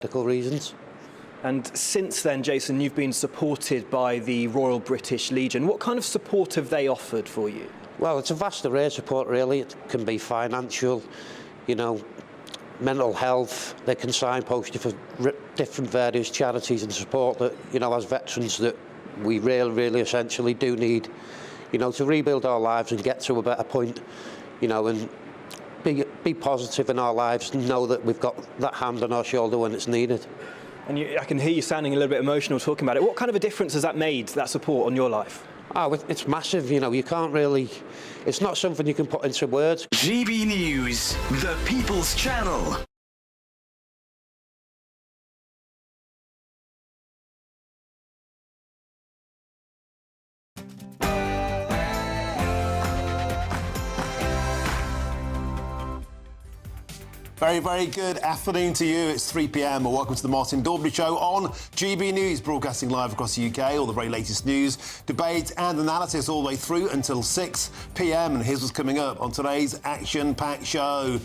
Political reasons. And since then, Jason, you've been supported by the Royal British Legion. What kind of support have they offered for you? Well, it's a vast array of support, really. It can be financial, you know, mental health. They can signpost you for different various charities and support that, you know, as veterans that we really essentially do need, you know, to rebuild our lives and get to a better point, you know, and be positive in our lives and know that we've got that hand on our shoulder when it's needed. And I can hear you sounding a little bit emotional talking about it. What kind of a difference has that made, that support, on your life? Oh, it's massive, you know, you can't really... It's not something you can put into words. GBNews, the People's Channel. Very good afternoon to you. It's 3 p.m. and welcome to the Martin Daubney Show on GB News, broadcasting live across the UK. All the very latest news, debate and analysis all the way through until 6 p.m. And here's what's coming up on today's action-packed show.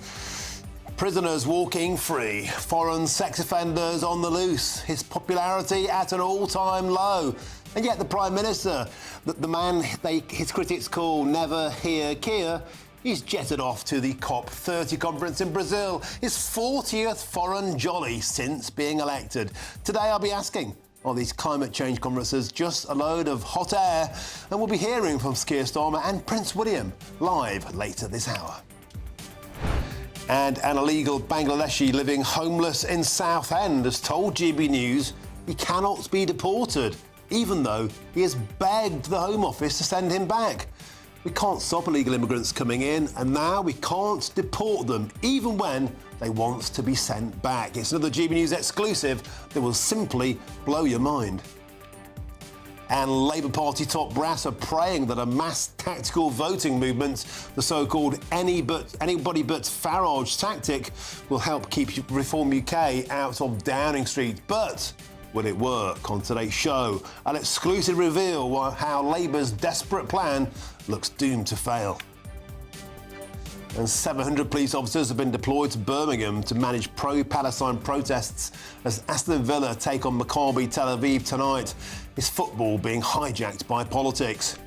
Prisoners walking free, foreign sex offenders on the loose, his popularity at an all-time low. And yet the Prime Minister, the man his critics call Never Hear Keir, he's jetted off to the COP30 conference in Brazil, his 40th foreign jolly since being elected. Today I'll be asking, are these climate change conferences just a load of hot air? And we'll be hearing from Keir Starmer and Prince William live later this hour. And an illegal Bangladeshi living homeless in Southend has told GB News he cannot be deported, even though he has begged the Home Office to send him back. We can't stop illegal immigrants coming in, and now we can't deport them, even when they want to be sent back. It's another GB News exclusive that will simply blow your mind. And Labour Party top brass are praying that a mass tactical voting movement, the so-called anybody but Farage tactic, will help keep Reform UK out of Downing Street. But will it work? On today's show, an exclusive reveal how Labour's desperate plan looks doomed to fail. And 700 police officers have been deployed to Birmingham to manage pro-Palestine protests as Aston Villa take on Maccabi Tel Aviv tonight. Is football being hijacked by politics?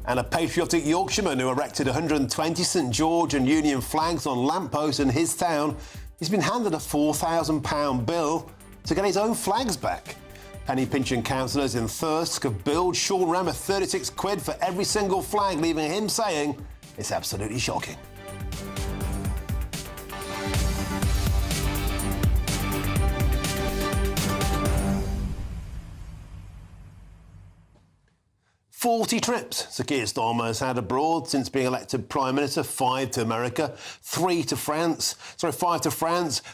And a patriotic Yorkshireman who erected 120 St George and Union flags on lampposts in his town, he's been handed a £4,000 bill to get his own flags back. Penny-pinching councillors in Thirsk have billed Sean Rammer 36 quid for every single flag, leaving him saying it's absolutely shocking. "40 trips Sir Keir Starmer has had abroad since being elected Prime Minister, 5 to America, 5 to France,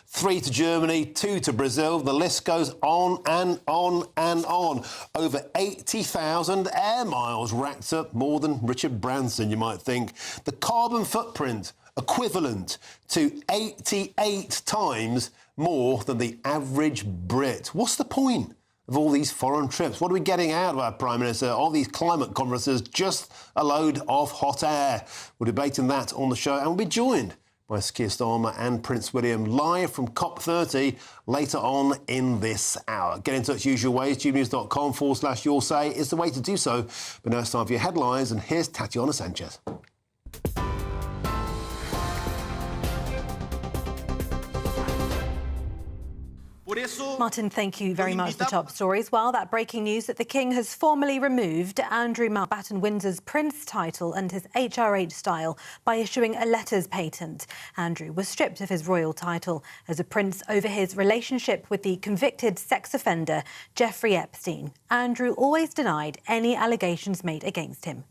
3 to Germany, 2 to Brazil. The list goes on and on and on. Over 80,000 air miles racked up, more than Richard Branson, you might think. The carbon footprint equivalent to 88 times more than the average Brit. What's the point of all these foreign trips? What are we getting out of our Prime Minister? All these climate conferences, just a load of hot air. We're debating that on the show, and we'll be joined by Keir Starmer and Prince William live from COP30 later on in this hour. Get in touch usual ways. gbnews.com/your say is the way to do so. But now it's time for your headlines, and here's Tatiana Sanchez. Martin, thank you very much for the top stories. Well, that breaking news that the King has formally removed Andrew Mountbatten-Windsor's Prince title and his HRH style by issuing a letters patent. Andrew was stripped of his royal title as a prince over his relationship with the convicted sex offender Jeffrey Epstein. Andrew always denied any allegations made against him.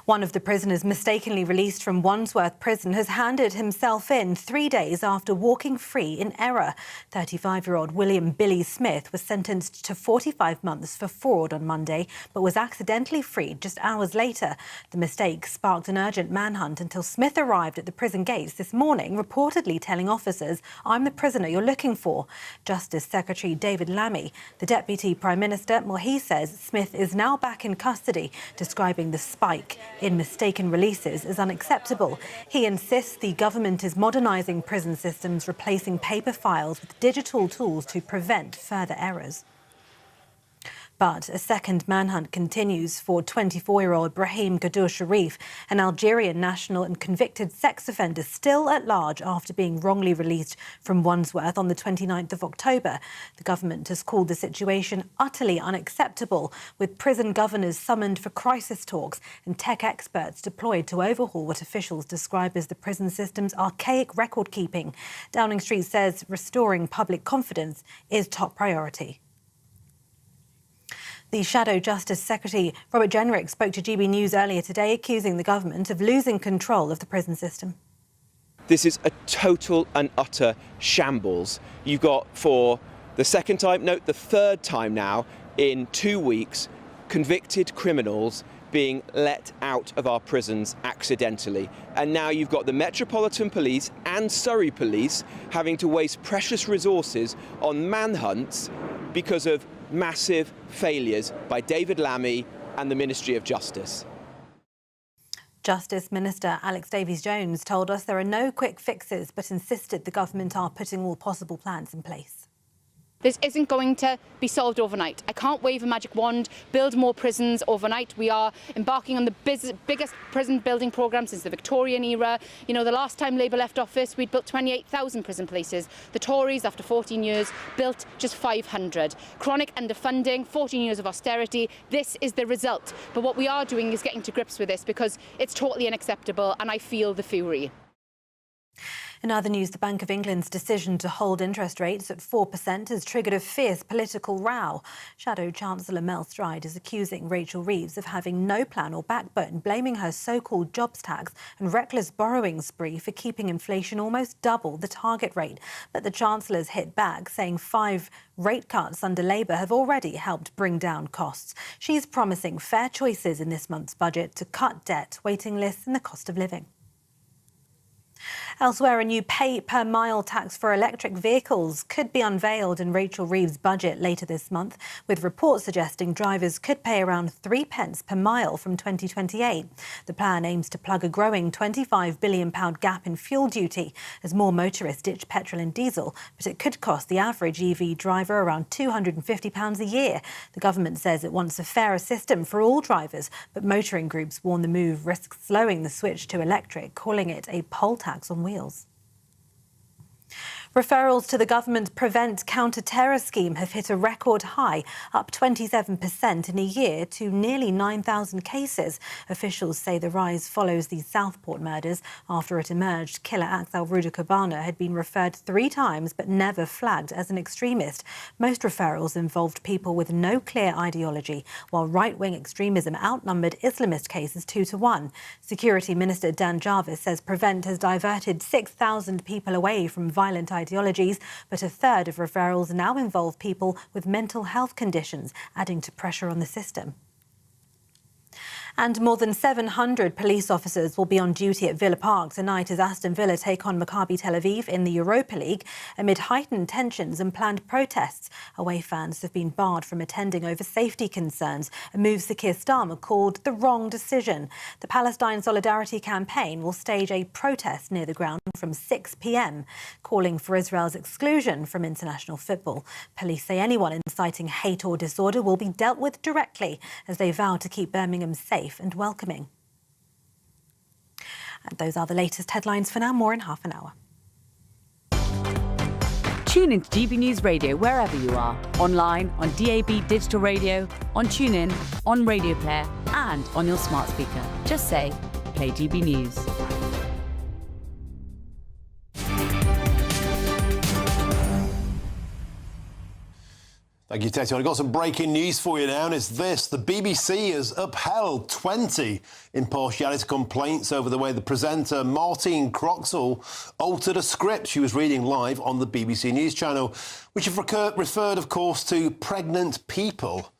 One of the prisoners mistakenly released from Wandsworth Prison has handed himself in 3 days after walking free in error. 35-year-old William Billy Smith was sentenced to 45 months for fraud on Monday, but was accidentally freed just hours later. The mistake sparked an urgent manhunt until Smith arrived at the prison gates this morning, reportedly telling officers, "I'm the prisoner you're looking for." Justice Secretary David Lammy, the Deputy Prime Minister, well, he says Smith is now back in custody, describing the spike in mistaken releases is unacceptable. He insists the government is modernising prison systems, replacing paper files with digital tools to prevent further errors. But a second manhunt continues for 24-year-old Brahim Gadur Sharif, an Algerian national and convicted sex offender still at large after being wrongly released from Wandsworth on the 29th of October. The government has called the situation utterly unacceptable, with prison governors summoned for crisis talks and tech experts deployed to overhaul what officials describe as the prison system's archaic record-keeping. Downing Street says restoring public confidence is top priority. The Shadow Justice Secretary, Robert Jenrick, spoke to GBNews earlier today, accusing the government of losing control of the prison system. This is a total and utter shambles. You've got, for the second time, no, the third time now in 2 weeks, convicted criminals being let out of our prisons accidentally. And now you've got the Metropolitan Police and Surrey Police having to waste precious resources on manhunts because of massive failures by David Lammy and the Ministry of Justice. Justice Minister Alex Davies-Jones told us there are no quick fixes, but insisted the government are putting all possible plans in place. This isn't going to be solved overnight. I can't wave a magic wand, build more prisons overnight. We are embarking on the biggest prison building programme since the Victorian era. You know, the last time Labour left office, we'd built 28,000 prison places. The Tories, after 14 years, built just 500. Chronic underfunding, 14 years of austerity. This is the result. But what we are doing is getting to grips with this because it's totally unacceptable, and I feel the fury. In other news, the Bank of England's decision to hold interest rates at 4% has triggered a fierce political row. Shadow Chancellor Mel Stride is accusing Rachel Reeves of having no plan or backbone, blaming her so-called jobs tax and reckless borrowing spree for keeping inflation almost double the target rate. But the Chancellor's hit back, saying 5 rate cuts under Labour have already helped bring down costs. She's promising fair choices in this month's budget to cut debt, waiting lists and the cost of living. Elsewhere, a new pay-per-mile tax for electric vehicles could be unveiled in Rachel Reeves' budget later this month, with reports suggesting drivers could pay around 3 pence per mile from 2028. The plan aims to plug a growing £25 billion gap in fuel duty as more motorists ditch petrol and diesel, but it could cost the average EV driver around £250 a year. The government says it wants a fairer system for all drivers, but motoring groups warn the move risks slowing the switch to electric, calling it a poll tax on wheels. Referrals to the government Prevent Counter-Terror scheme have hit a record high, up 27% in a year to nearly 9,000 cases. Officials say the rise follows the Southport murders after it emerged killer Axel Ruda had been referred 3 times but never flagged as an extremist. Most referrals involved people with no clear ideology, while right-wing extremism outnumbered Islamist cases 2 to 1. Security Minister Dan Jarvis says Prevent has diverted 6,000 people away from violent ideologies, but a third of referrals now involve people with mental health conditions, adding to pressure on the system. And more than 700 police officers will be on duty at Villa Park tonight as Aston Villa take on Maccabi Tel Aviv in the Europa League amid heightened tensions and planned protests. Away fans have been barred from attending over safety concerns, a move Sir Keir Starmer called the wrong decision. The Palestine Solidarity Campaign will stage a protest near the ground from 6 p.m, calling for Israel's exclusion from international football. Police say anyone inciting hate or disorder will be dealt with directly as they vow to keep Birmingham safe and welcoming. And those are the latest headlines for now. More in half an hour. Tune into GB News Radio wherever you are. Online, on DAB digital radio, on TuneIn, on Radio Player and on your smart speaker. Just say, play GB News. Thank you, Tete. I've got some breaking news for you now, and it's this. The BBC has upheld 20 impartiality complaints over the way the presenter Martine Croxall altered a script she was reading live on the BBC News channel, which referred, of course, to pregnant people.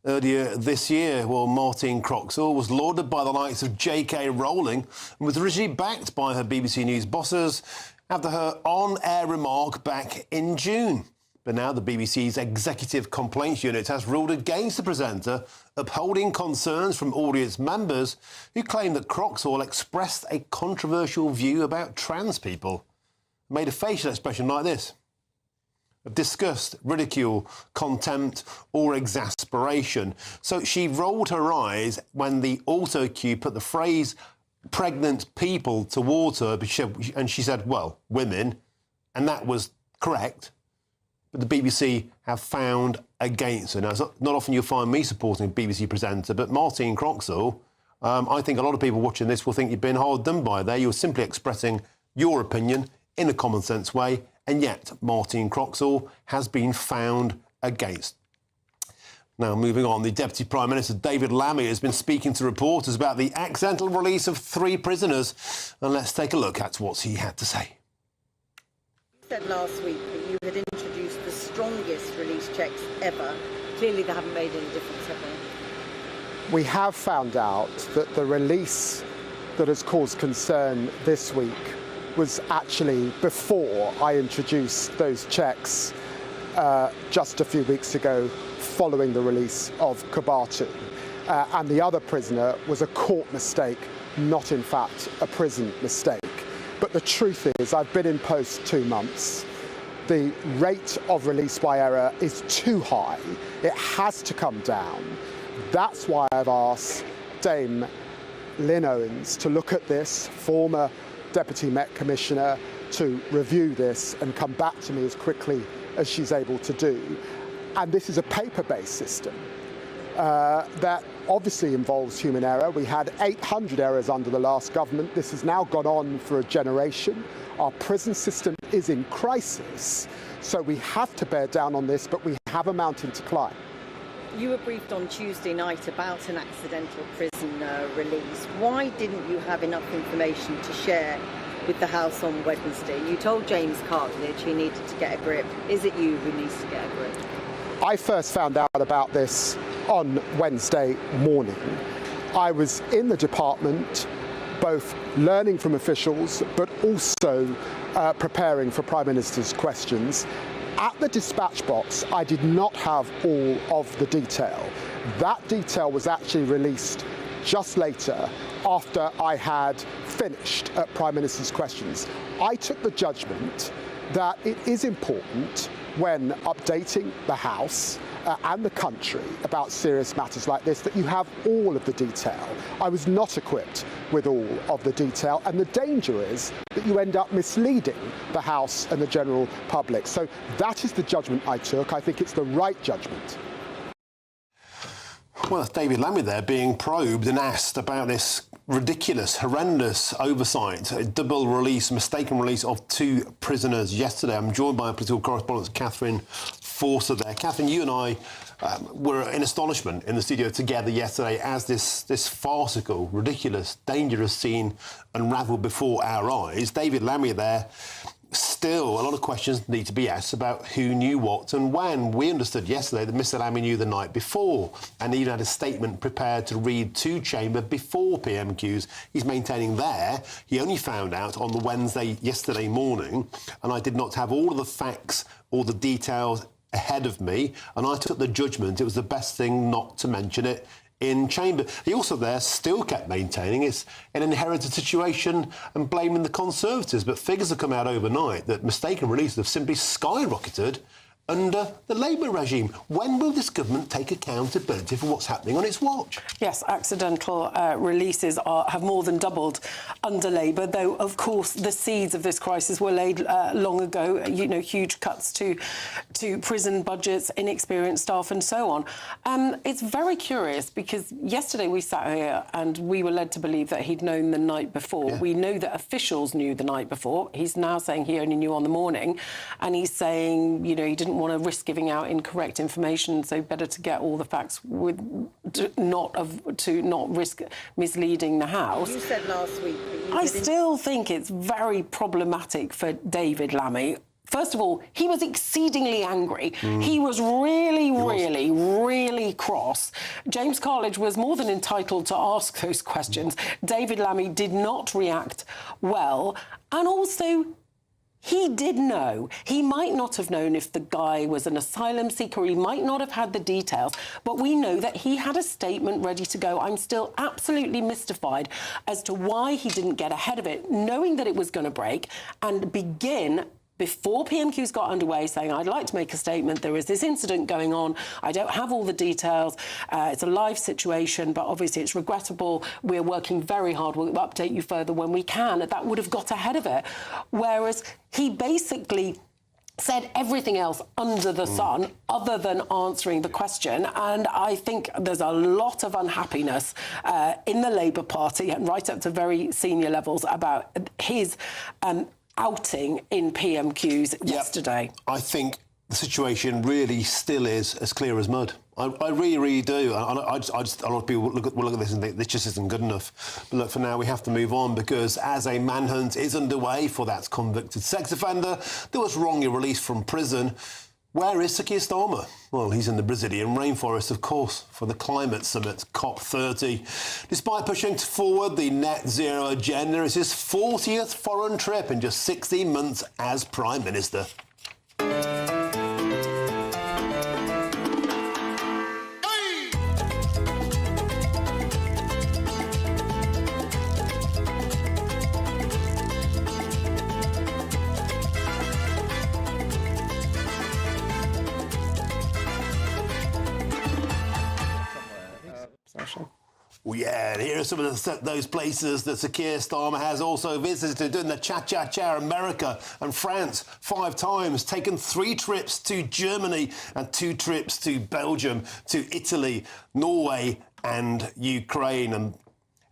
Earlier this year, well, Martine Croxall was lauded by the likes of J.K. Rowling and was originally backed by her BBC News bosses after her on-air remark back in June. But now the BBC's Executive Complaints Unit has ruled against the presenter, upholding concerns from audience members who claim that Croxall expressed a controversial view about trans people. Made a facial expression like this: of disgust, ridicule, contempt or exasperation. So she rolled her eyes when the auto cue put the phrase pregnant people towards her, and she said, well, women, and that was correct. But the BBC have found against her. Now, it's not often you'll find me supporting a BBC presenter, but Martine Croxall, I think a lot of people watching this will think you've been hard done by there. You're simply expressing your opinion in a common sense way, and yet Martine Croxall has been found against. Now, moving on, the Deputy Prime Minister, David Lammy, has been speaking to reporters about the accidental release of 3 prisoners. And let's take a look at what he had to say. You said last week that you had introduced the strongest release checks ever. Clearly they haven't made any difference, have they? We have found out that the release that has caused concern this week was actually before I introduced those checks just a few weeks ago, following the release of Kabatu. And the other prisoner was a court mistake, not in fact a prison mistake. But the truth is, I've been in post 2 months. The rate of release by error is too high. It has to come down. That's why I've asked Dame Lynn Owens to look at this, former Deputy Met Commissioner, to review this and come back to me as quickly as she's able to do. And this is a paper-based system that obviously involves human error. We had 800 errors under the last government. This has now gone on for a generation. Our prison system is in crisis, so we have to bear down on this, but we have a mountain to climb. You were briefed on Tuesday night about an accidental prison release. Why didn't you have enough information to share with the House on Wednesday? You told James Cartledge he needed to get a grip. Is it you who needs to get a grip? I first found out about this on Wednesday morning. I was in the department, both learning from officials, but also preparing for Prime Minister's questions. At the dispatch box, I did not have all of the detail. That detail was actually released just later, after I had finished at Prime Minister's questions. I took the judgment that it is important when updating the House and the country about serious matters like this that you have all of the detail. I was not equipped with all of the detail, and the danger is that you end up misleading the House and the general public. So that is the judgment I took. I think it's the right judgment. Well, that's David Lammy there being probed and asked about this ridiculous, horrendous oversight, a double release, mistaken release of 2 prisoners yesterday. I'm joined by our political correspondent, Catherine Forster there. Catherine, you and I were in astonishment in the studio together yesterday as this farcical, ridiculous, dangerous scene unravelled before our eyes. David Lammy there. Still, a lot of questions need to be asked about who knew what and when. We understood yesterday that Mr Lammy knew the night before and even had a statement prepared to read to Chamber before PMQs. He's maintaining there he only found out on the Wednesday yesterday morning, and I did not have all of the facts or the details ahead of me, and I took the judgment it was the best thing not to mention it in Chamber. He also there still kept maintaining it's an inherited situation and blaming the Conservatives. But figures have come out overnight that mistaken releases have simply skyrocketed under the Labour regime. When will this government take accountability for what's happening on its watch? Yes, accidental releases have more than doubled under Labour, though, of course, the seeds of this crisis were laid long ago, you know, huge cuts to prison budgets, inexperienced staff and so on. It's very curious because yesterday we sat here and we were led to believe that he'd known the night before. Yeah. We know that officials knew the night before. He's now saying he only knew on the morning, and he's saying, you know, he didn't want to risk giving out incorrect information, so better to get all the facts to not risk misleading the House. You said last week that you I still think it's very problematic for David Lammy. First of all, he was exceedingly angry. He was really cross. James Cartledge was more than entitled to ask those questions. David Lammy did not react well, and also he did know. He might not have known if the guy was an asylum seeker. He might not have had the details. But we know that he had a statement ready to go. I'm still absolutely mystified as to why he didn't get ahead of it, knowing that it was going to break, and begin before PMQs got underway, saying, I'd like to make a statement. There is this incident going on. I don't have all the details. It's a live situation, but obviously it's regrettable. We're working very hard. We'll update you further when we can. That would have got ahead of it. Whereas he basically said everything else under the sun other than answering the question. And I think there's a lot of unhappiness in the Labour Party and right up to very senior levels about his outing in PMQs yesterday. I think the situation really still is as clear as mud. I really, really do. A lot of people will look at this and think this just isn't good enough. But look, for now, we have to move on because as a manhunt is underway for that convicted sex offender that was wrongly released from prison, where is Sir Keir Starmer? Well, he's in the Brazilian rainforest, of course, for the climate summit, COP30. Despite pushing forward the net zero agenda, it's his 40th foreign trip in just 16 months as Prime Minister. Well, yeah, here are some of those places that Sir Keir Starmer has also visited, doing the cha-cha-cha, America and France 5 times, taken 3 trips to Germany and 2 trips to Belgium, to Italy, Norway and Ukraine.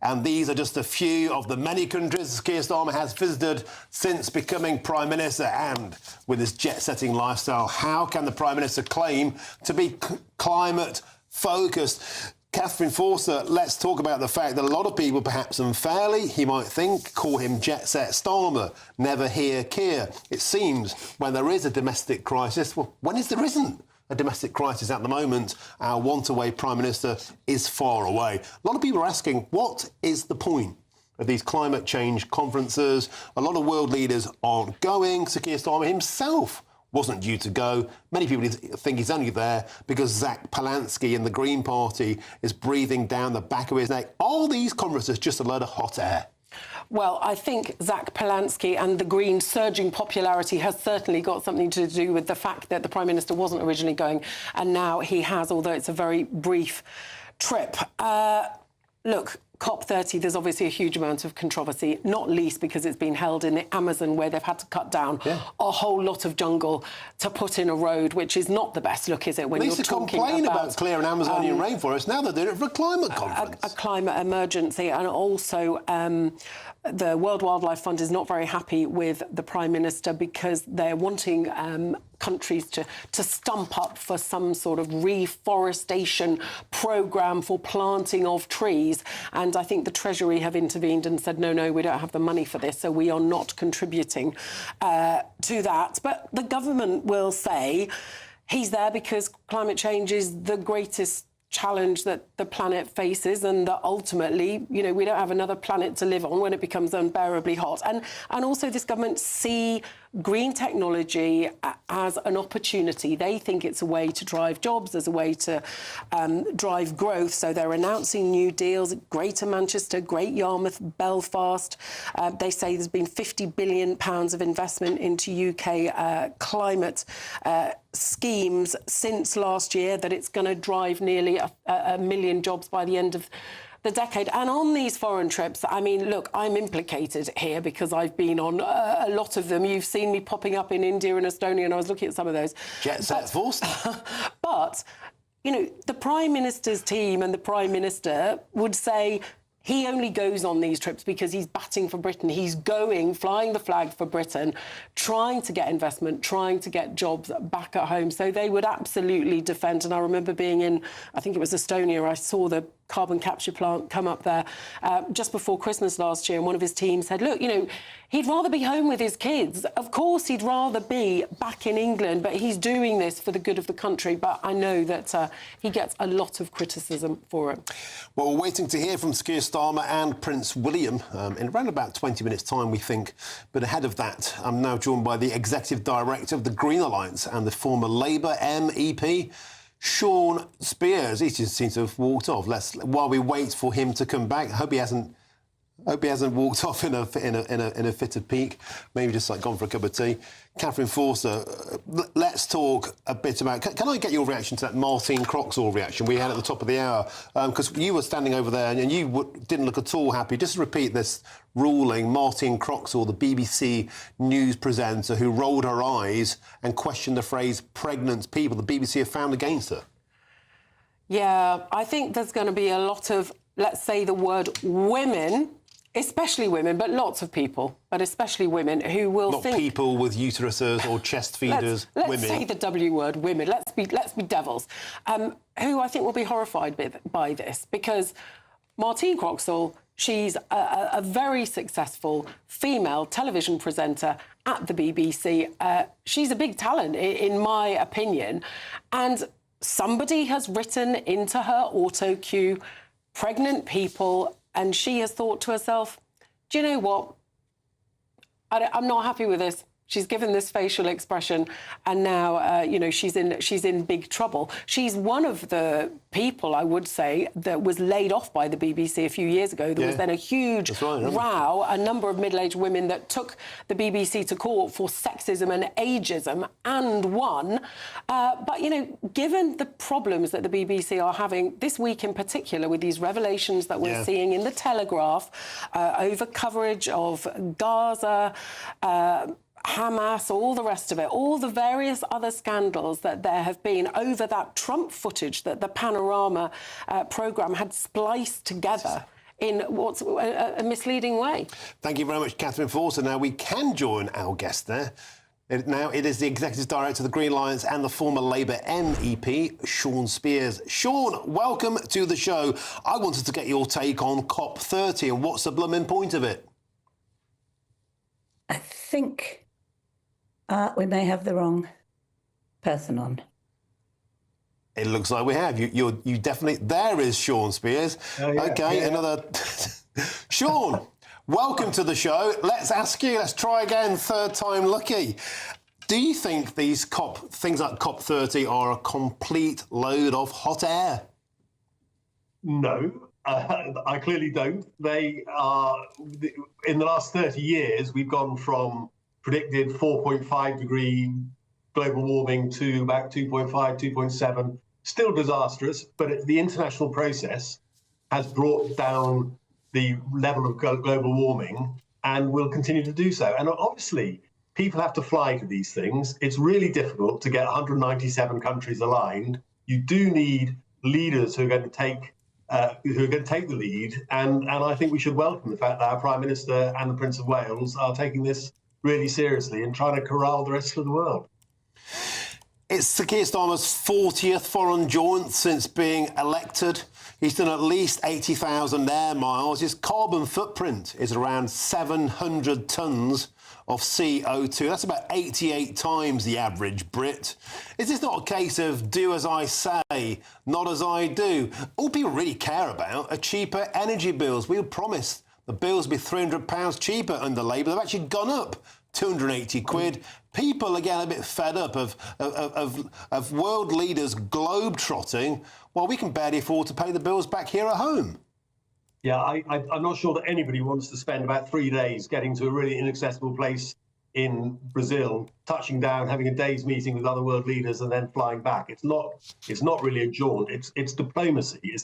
And these are just a few of the many countries Sir Keir Starmer has visited since becoming Prime Minister. And with his jet-setting lifestyle, how can the Prime Minister claim to be climate-focused? Catherine Forster, let's talk about the fact that a lot of people, perhaps unfairly, he might think, call him Jet Set Starmer, never hear Keir. It seems when there is a domestic crisis, well, when there isn't a domestic crisis at the moment, our want-away Prime Minister is far away. A lot of people are asking, what is the point of these climate change conferences? A lot of world leaders aren't going. Sir Keir Starmer himself wasn't due to go. Many people think he's only there because Zach Palansky and the Green Party is breathing down the back of his neck. Are these conferences just a load of hot air? Well, I think Zach Palansky and the Green surging popularity has certainly got something to do with the fact that the Prime Minister wasn't originally going and now he has, although it's a very brief trip. Look, COP30, there's obviously a huge amount of controversy, not least because it's been held in the Amazon where they've had to cut down a whole lot of jungle to put in a road, which is not the best look, is it, when you're talking complain about clearing Amazonian rainforest. Now they're doing it for a climate conference. A climate emergency. And also the World Wildlife Fund is not very happy with the Prime Minister because they're wanting countries to stump up for some sort of reforestation programme for planting of trees. And I think the Treasury have intervened and said, no, we don't have the money for this, so we are not contributing to that. But the government will say he's there because climate change is the greatest challenge that the planet faces and that ultimately, we don't have another planet to live on when it becomes unbearably hot. And also this government see green technology as an opportunity. They think it's a way to drive jobs, as a way to drive growth. So they're announcing new deals, Greater Manchester, Great Yarmouth, Belfast. They say there's been £50 billion of investment into UK climate schemes since last year, that it's going to drive nearly a million jobs by the end of the decade. And on these foreign trips, I mean, look, I'm implicated here because I've been on a lot of them. You've seen me popping up in India and Estonia, and I was looking at some of those. Jet set Forster. But, the Prime Minister's team and the Prime Minister would say he only goes on these trips because he's batting for Britain. He's going, flying the flag for Britain, trying to get investment, trying to get jobs back at home. So they would absolutely defend. And I remember being in, I think it was Estonia, I saw the carbon capture plant come up there just before Christmas last year, and one of his team said, look, you know, he'd rather be home with his kids. Of course he'd rather be back in England, but he's doing this for the good of the country. But I know that he gets a lot of criticism for it. Well, we're waiting to hear from Keir Starmer and Prince William in around about 20 minutes' time, we think. But ahead of that, I'm now joined by the Executive Director of the Green Alliance and the former Labour MEP, Sean Spears. He just seems to have walked off. While we wait for him to come back, I hope he hasn't walked off in a fit of pique. Maybe just like gone for a cup of tea. Catherine Forster, let's talk a bit about. Can I get your reaction to that Martine Croxall reaction we had at the top of the hour? Because you were standing over there and you didn't look at all happy. Just to repeat this ruling, Martine Croxall, the BBC news presenter who rolled her eyes and questioned the phrase "pregnant people," the BBC have found against her. Yeah, I think there's going to be a lot of, let's say the word women, especially women, but lots of people, but especially women who will Not think... Not people with uteruses or chest feeders, women. Let's say the W word, women. Let's be devils. Who I think will be horrified by this, because Martine Croxall, she's a very successful female television presenter at the BBC. She's a big talent, in my opinion, and somebody has written into her auto cue pregnant people, and she has thought to herself, do you know what? I'm not happy with this. She's given this facial expression, and now, you know, she's in big trouble. She's one of the people, I would say, that was laid off by the BBC a few years ago. There was then a huge row, a number of middle-aged women that took the BBC to court for sexism and ageism and won. But, you know, given the problems that the BBC are having this week in particular with these revelations that we're seeing in the Telegraph over coverage of Gaza, Hamas, all the rest of it, all the various other scandals that there have been over that Trump footage that the Panorama programme had spliced together in what's a misleading way. Thank you very much, Catherine Forster. Now, we can join our guest there. Now, it is the Executive Director of the Green Alliance and the former Labour MEP, Sean Spears. Sean, welcome to the show. I wanted to get your take on COP30 and what's the blooming point of it? I think we may have the wrong person on. It looks like we have. You definitely... There is Sean Spears. Oh, yeah, OK, another... Sean, welcome to the show. Let's ask you, let's try again, third time lucky. Do you think these things like COP30 are a complete load of hot air? No, I clearly don't. They are... In the last 30 years, we've gone from predicted 4.5 degree global warming to about 2.5, 2.7. Still disastrous, but the international process has brought down the level of global warming and will continue to do so. And obviously, people have to fly to these things. It's really difficult to get 197 countries aligned. You do need leaders who are going to take the lead. And I think we should welcome the fact that our Prime Minister and the Prince of Wales are taking this really seriously and trying to corral the rest of the world. It's Keir Starmer's 40th foreign jaunt since being elected. He's done at least 80,000 air miles. His carbon footprint is around 700 tonnes of CO2. That's about 88 times the average Brit. Is this not a case of do as I say, not as I do? All people really care about are cheaper energy bills. We were promised the bills would be £300 cheaper under Labour. They've actually gone up 280 quid. People are getting a bit fed up of world leaders globe-trotting while we can barely afford to pay the bills back here at home. Yeah, I'm not sure that anybody wants to spend about 3 days getting to a really inaccessible place in Brazil, touching down, having a day's meeting with other world leaders and then flying back. It's not really a jaunt. It's diplomacy.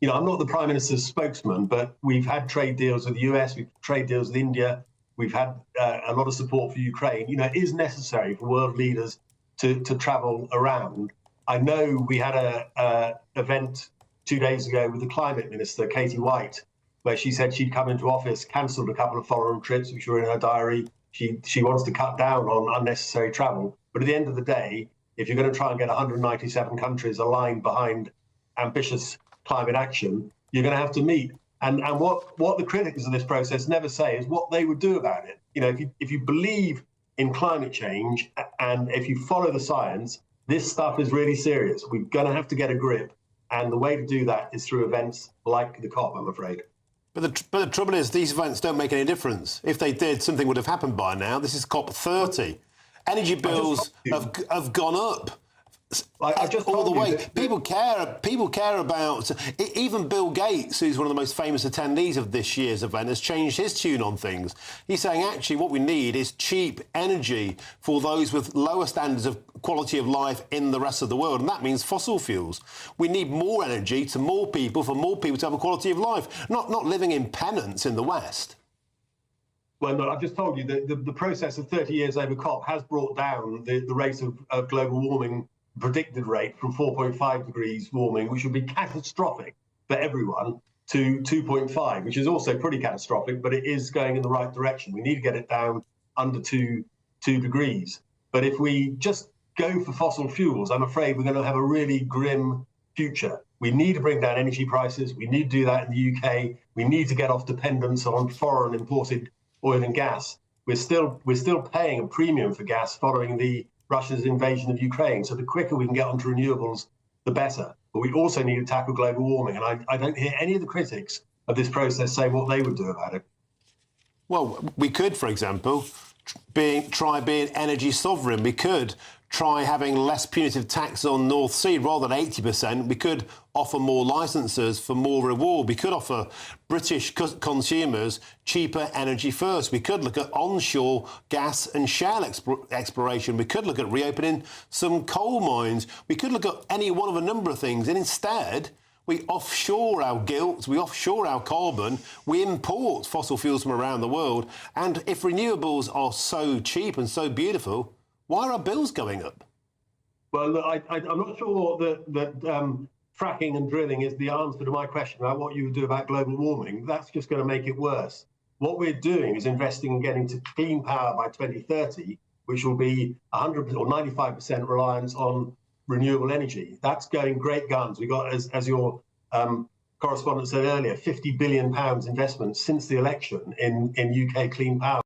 I'm not the Prime Minister's spokesman, but we've had trade deals with the US, we've had trade deals with India, we've had a lot of support for Ukraine. It is necessary for world leaders to travel around. I know we had an event 2 days ago with the climate minister, Katie White, where she said she'd come into office, cancelled a couple of foreign trips, which were in her diary. She wants to cut down on unnecessary travel. But at the end of the day, if you're going to try and get 197 countries aligned behind ambitious climate action, you're going to have to meet. And what the critics of this process never say is what they would do about it. You know, if you believe in climate change and if you follow the science, this stuff is really serious. We're going to have to get a grip. And the way to do that is through events like the COP, I'm afraid. But the trouble is, these events don't make any difference. If they did, something would have happened by now. This is COP 30. Energy bills have gone up. All the way. People care about... Even Bill Gates, who's one of the most famous attendees of this year's event, has changed his tune on things. He's saying, actually, what we need is cheap energy for those with lower standards of quality of life in the rest of the world, and that means fossil fuels. We need more energy to more people for more people to have a quality of life, not living in penance in the West. Well, no, I've just told you that the process of 30 years over COP has brought down the rate of global warming predicted rate from 4.5 degrees warming, which would be catastrophic for everyone, to 2.5, which is also pretty catastrophic, but it is going in the right direction. We need to get it down under 2 degrees. But if we just go for fossil fuels, I'm afraid we're going to have a really grim future. We need to bring down energy prices. We need to do that in the UK. We need to get off dependence on foreign imported oil and gas. We're still paying a premium for gas following Russia's invasion of Ukraine. So the quicker we can get onto renewables, the better. But we also need to tackle global warming. And I don't hear any of the critics of this process say what they would do about it. Well, we could, for example, try being energy sovereign. We could try having less punitive tax on North Sea rather than 80%. We could offer more licences for more reward. We could offer British consumers cheaper energy first. We could look at onshore gas and shale exploration. We could look at reopening some coal mines. We could look at any one of a number of things. And instead, we offshore our guilt, we offshore our carbon, we import fossil fuels from around the world. And if renewables are so cheap and so beautiful, why are our bills going up? Well, look, I'm not sure that fracking and drilling is the answer to my question about what you would do about global warming. That's just going to make it worse. What we're doing is investing in getting to clean power by 2030, which will be 100% or 95% reliance on renewable energy. That's going great guns. We got, as your correspondent said earlier, £50 billion investment since the election in UK clean power,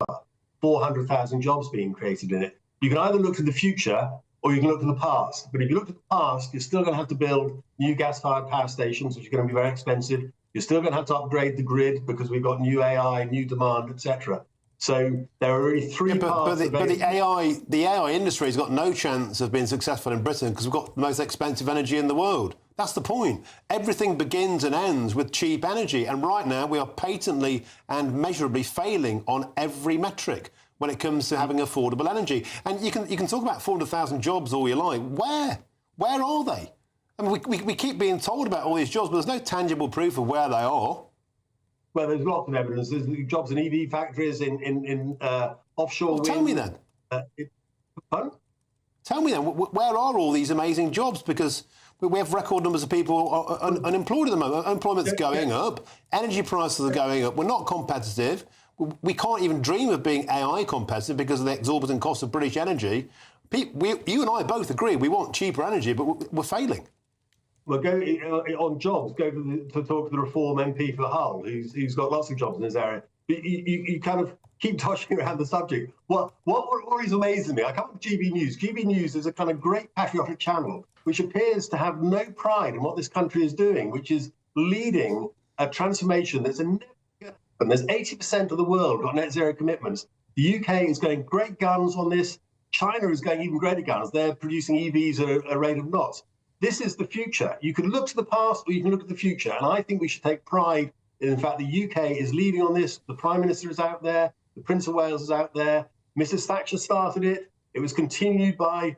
400,000 jobs being created in it. You can either look to the future or you can look to the past. But if you look at the past, you're still going to have to build new gas-fired power stations, which are going to be very expensive. You're still going to have to upgrade the grid because we've got new AI, new demand, etc. So there are really three parts. But the AI industry has got no chance of being successful in Britain because we've got the most expensive energy in the world. That's the point. Everything begins and ends with cheap energy. And right now we are patently and measurably failing on every metric when it comes to having affordable energy. And you can talk about 400,000 jobs all you like. Where are they? I mean, we keep being told about all these jobs, but there's no tangible proof of where they are. Well, there's lots of evidence. There's jobs in EV factories, in offshore wind. Tell me then. Pardon? Tell me then, where are all these amazing jobs? Because we have record numbers of people unemployed at the moment. Unemployment's going up. Energy prices are going up. We're not competitive. We can't even dream of being AI competitive because of the exorbitant cost of British energy. You and I both agree we want cheaper energy, but we're failing. Well, go on jobs. Go to talk to the Reform MP for Hull, who's got lots of jobs in this area. You kind of keep tossing around the subject. What always amazes me, I come from GBNews. GBNews is a kind of great patriotic channel which appears to have no pride in what this country is doing, which is leading a transformation that's never going to happen. There's 80% of the world got net zero commitments. The UK is going great guns on this. China is going even greater guns. They're producing EVs at a rate of knots. This is the future. You can look to the past or you can look at the future. And I think we should take pride in the fact the UK is leading on this. The Prime Minister is out there. The Prince of Wales is out there. Mrs. Thatcher started it. It was continued by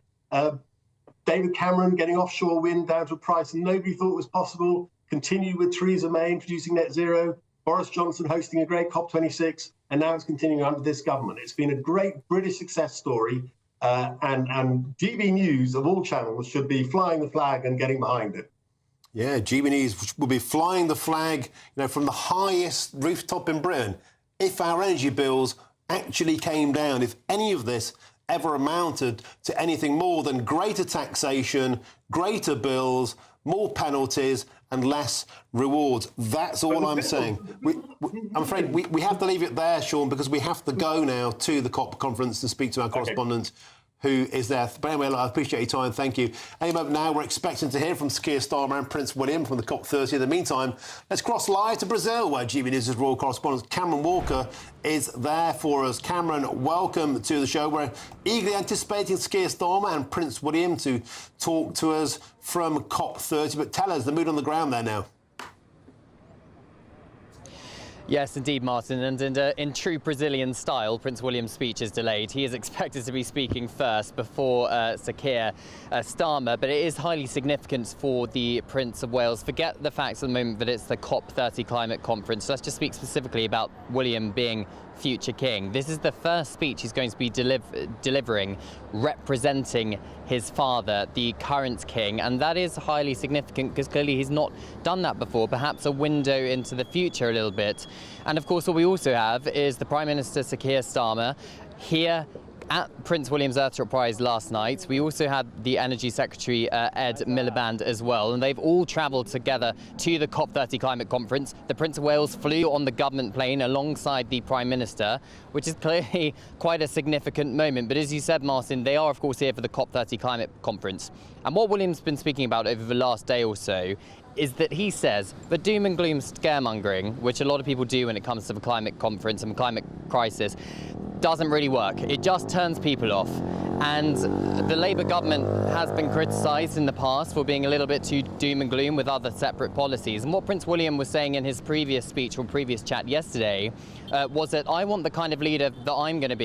David Cameron getting offshore wind down to a price nobody thought was possible. Continued with Theresa May introducing net zero. Boris Johnson hosting a great COP26. And now it's continuing under this government. It's been a great British success story. And GBNews, of all channels, should be flying the flag and getting behind it. Yeah, GBNews will be flying the flag, from the highest rooftop in Britain if our energy bills actually came down, if any of this ever amounted to anything more than greater taxation, greater bills, more penalties, and less rewards. That's all I'm saying. I'm afraid we have to leave it there, Sean, because we have to go now to the COP conference and speak to our correspondent who is there. But anyway, I appreciate your time. Thank you. Any moment now, we're expecting to hear from Keir Starmer and Prince William from the COP30. In the meantime, let's cross live to Brazil, where GBNews' royal correspondent Cameron Walker is there for us. Cameron, welcome to the show. We're eagerly anticipating Keir Starmer and Prince William to talk to us from COP30. But tell us the mood on the ground there now. Yes, indeed, Martin. And in true Brazilian style, Prince William's speech is delayed. He is expected to be speaking first before Sir Keir Starmer, but it is highly significant for the Prince of Wales. Forget the facts at the moment that it's the COP30 climate conference. Let's just speak specifically about William being future king. This is the first speech he's going to be delivering representing his father, the current king, and that is highly significant because clearly he's not done that before, perhaps a window into the future a little bit. And of course what we also have is the Prime Minister Sir Keir Starmer here at Prince William's Earthshot Prize last night. We also had the Energy Secretary Ed Miliband as well, and they've all travelled together to the COP30 climate conference. The Prince of Wales flew on the government plane alongside the Prime Minister, which is clearly quite a significant moment. But as you said, Martin, they are of course here for the COP30 climate conference. And what William's been speaking about over the last day or so is that he says the doom and gloom scaremongering, which a lot of people do when it comes to the climate conference and the climate crisis, doesn't really work. It just turns people off. And the Labour government has been criticised in the past for being a little bit too doom and gloom with other separate policies. And what Prince William was saying in his previous speech or previous chat yesterday was that I want the kind of leader that I'm going to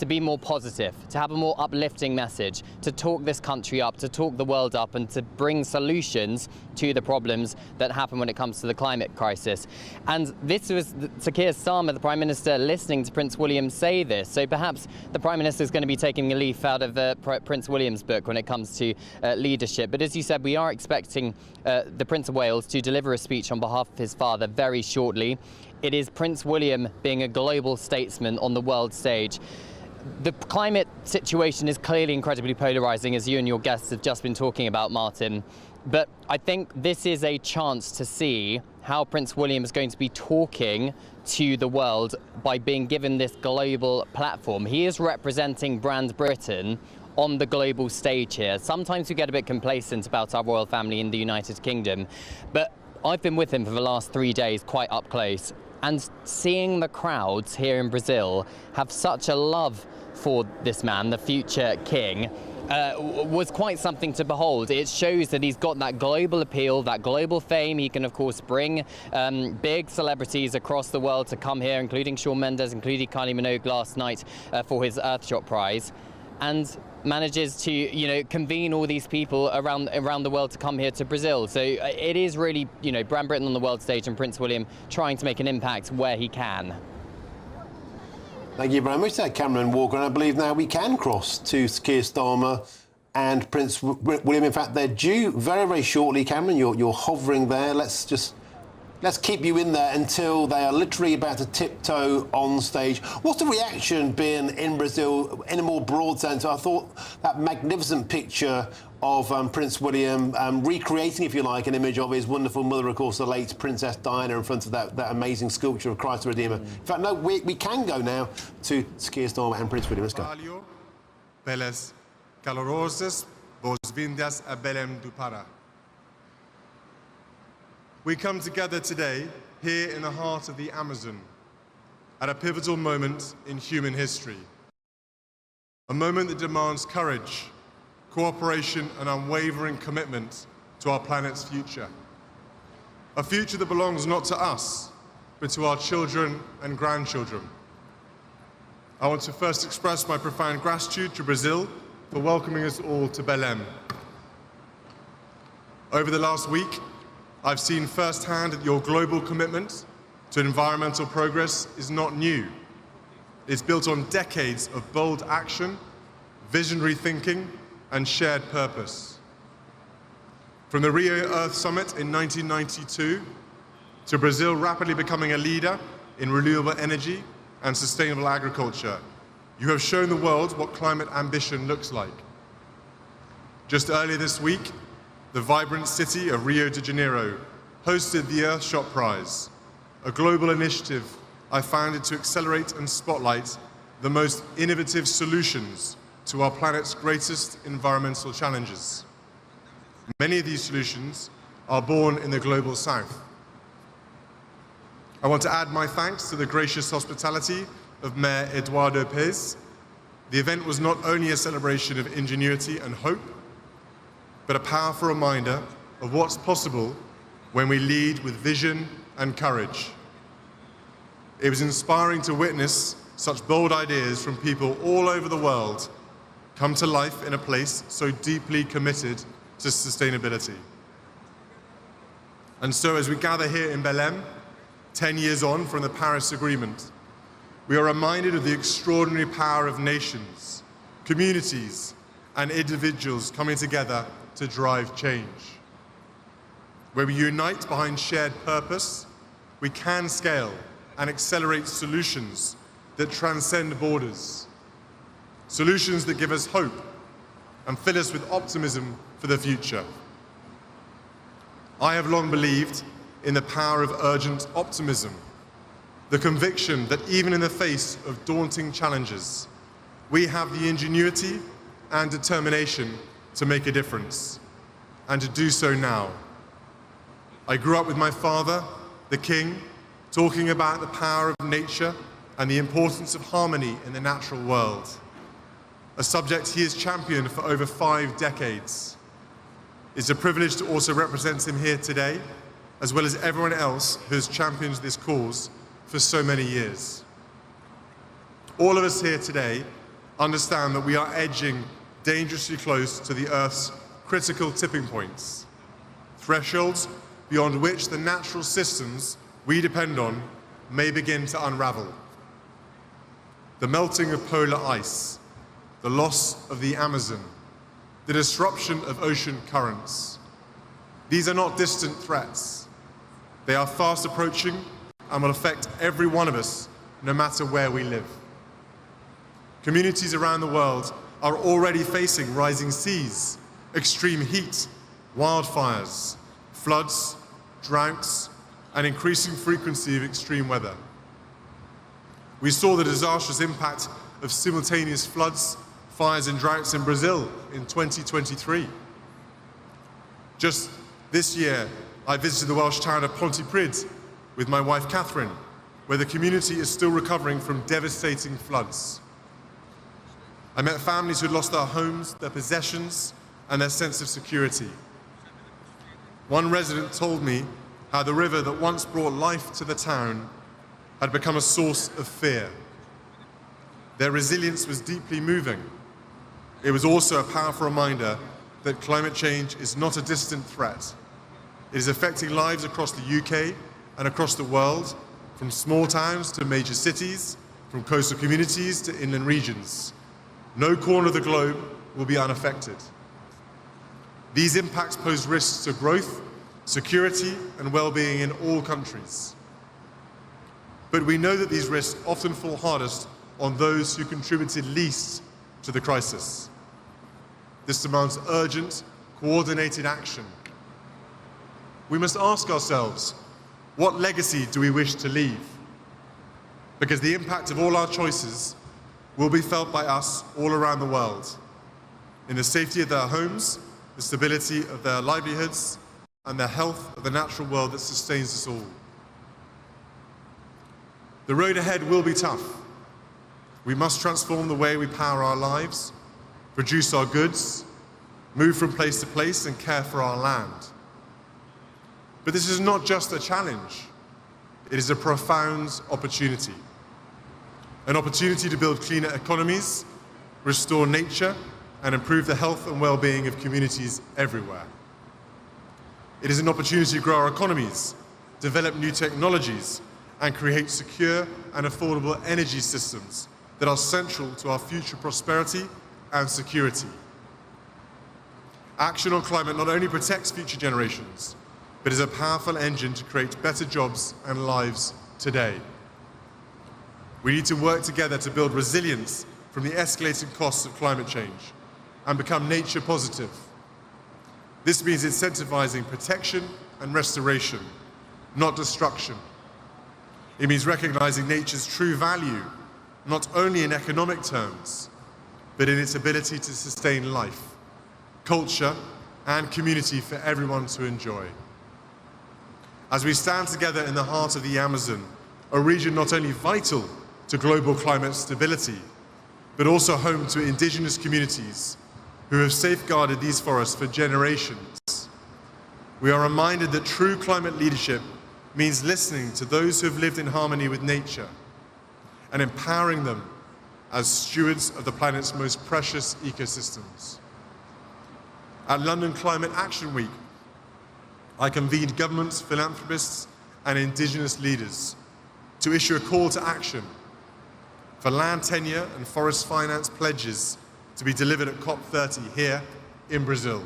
be more positive, to have a more uplifting message, to talk this country up, to talk the world up, and to bring solutions to the problems that happen when it comes to the climate crisis. And this was Sir Keir Starmer, the Prime Minister, listening to Prince William say this. So perhaps the Prime Minister is going to be taking a leaf out of Prince William's book when it comes to leadership. But as you said, we are expecting the Prince of Wales to deliver a speech on behalf of his father very shortly. It is Prince William being a global statesman on the world stage. The climate situation is clearly incredibly polarising, as you and your guests have just been talking about, Martin. But I think this is a chance to see how Prince William is going to be talking to the world by being given this global platform. He is representing brand Britain on the global stage here. Sometimes we get a bit complacent about our royal family in the United Kingdom, but I've been with him for the last 3 days quite up close, and seeing the crowds here in Brazil have such a love for this man, the future king, was quite something to behold. It shows that he's got that global appeal, that global fame. He can, of course, bring big celebrities across the world to come here, including Shawn Mendes, including Kylie Minogue last night for his Earthshot Prize, and manages to, you know, convene all these people around the world to come here to Brazil. So it is really, you know, brand Britain on the world stage and Prince William trying to make an impact where he can. Thank you very much there, Cameron Walker. And I believe now we can cross to Keir Starmer and Prince William. In fact, they're due very, very shortly. Cameron, you're hovering there. Let's keep you in there until they are literally about to tiptoe on stage. What's the reaction been in Brazil in a more broad sense? I thought that magnificent picture of Prince William recreating, if you like, an image of his wonderful mother, of course, the late Princess Diana, in front of that amazing sculpture of Christ the Redeemer. In fact, no, we can go now to Keir Starmer and Prince William. Let's go. Pelas calorosas boas-vindas a Belém do Pará. We come together today, here in the heart of the Amazon, at a pivotal moment in human history. A moment that demands courage, cooperation and unwavering commitment to our planet's future. A future that belongs not to us, but to our children and grandchildren. I want to first express my profound gratitude to Brazil for welcoming us all to Belém. Over the last week, I've seen firsthand that your global commitment to environmental progress is not new. It's built on decades of bold action, visionary thinking, and shared purpose. From the Rio Earth Summit in 1992 to Brazil rapidly becoming a leader in renewable energy and sustainable agriculture, you have shown the world what climate ambition looks like. Just earlier this week, the vibrant city of Rio de Janeiro hosted the Earthshot Prize, a global initiative I founded to accelerate and spotlight the most innovative solutions to our planet's greatest environmental challenges. Many of these solutions are born in the global south. I want to add my thanks to the gracious hospitality of Mayor Eduardo Pez. The event was not only a celebration of ingenuity and hope, but a powerful reminder of what's possible when we lead with vision and courage. It was inspiring to witness such bold ideas from people all over the world come to life in a place so deeply committed to sustainability. And so as we gather here in Belém, 10 years on from the Paris Agreement, we are reminded of the extraordinary power of nations, communities, and individuals coming together to drive change. Where we unite behind shared purpose, we can scale and accelerate solutions that transcend borders. Solutions that give us hope and fill us with optimism for the future. I have long believed in the power of urgent optimism, the conviction that even in the face of daunting challenges, we have the ingenuity and determination to make a difference, and to do so now. I grew up with my father, the King, talking about the power of nature and the importance of harmony in the natural world, a subject he has championed for over 5 decades. It's a privilege to also represent him here today, as well as everyone else who has championed this cause for so many years. All of us here today understand that we are edging dangerously close to the Earth's critical tipping points, thresholds beyond which the natural systems we depend on may begin to unravel. The melting of polar ice, the loss of the Amazon, the disruption of ocean currents. These are not distant threats. They are fast approaching and will affect every one of us, no matter where we live. Communities around the world are already facing rising seas, extreme heat, wildfires, floods, droughts, and increasing frequency of extreme weather. We saw the disastrous impact of simultaneous floods, fires and droughts in Brazil in 2023. Just this year, I visited the Welsh town of Pontypridd with my wife Catherine, where the community is still recovering from devastating floods. I met families who had lost their homes, their possessions, and their sense of security. One resident told me how the river that once brought life to the town had become a source of fear. Their resilience was deeply moving. It was also a powerful reminder that climate change is not a distant threat. It is affecting lives across the UK and across the world, from small towns to major cities, from coastal communities to inland regions. No corner of the globe will be unaffected. These impacts pose risks to growth, security, and well-being in all countries. But we know that these risks often fall hardest on those who contributed least to the crisis. This demands urgent, coordinated action. We must ask ourselves, what legacy do we wish to leave? Because the impact of all our choices will be felt by us all around the world, in the safety of their homes, the stability of their livelihoods, and the health of the natural world that sustains us all. The road ahead will be tough. We must transform the way we power our lives, produce our goods, move from place to place, and care for our land. But this is not just a challenge. It is a profound opportunity. An opportunity to build cleaner economies, restore nature, and improve the health and well-being of communities everywhere. It is an opportunity to grow our economies, develop new technologies, and create secure and affordable energy systems that are central to our future prosperity and security. Action on climate not only protects future generations, but is a powerful engine to create better jobs and lives today. We need to work together to build resilience from the escalating costs of climate change and become nature positive. This means incentivizing protection and restoration, not destruction. It means recognizing nature's true value, not only in economic terms, but in its ability to sustain life, culture, and community for everyone to enjoy. As we stand together in the heart of the Amazon, a region not only vital to global climate stability, but also home to indigenous communities who have safeguarded these forests for generations, we are reminded that true climate leadership means listening to those who have lived in harmony with nature and empowering them as stewards of the planet's most precious ecosystems. At London Climate Action Week, I convened governments, philanthropists, and indigenous leaders to issue a call to action for land tenure and forest finance pledges to be delivered at COP30 here in Brazil.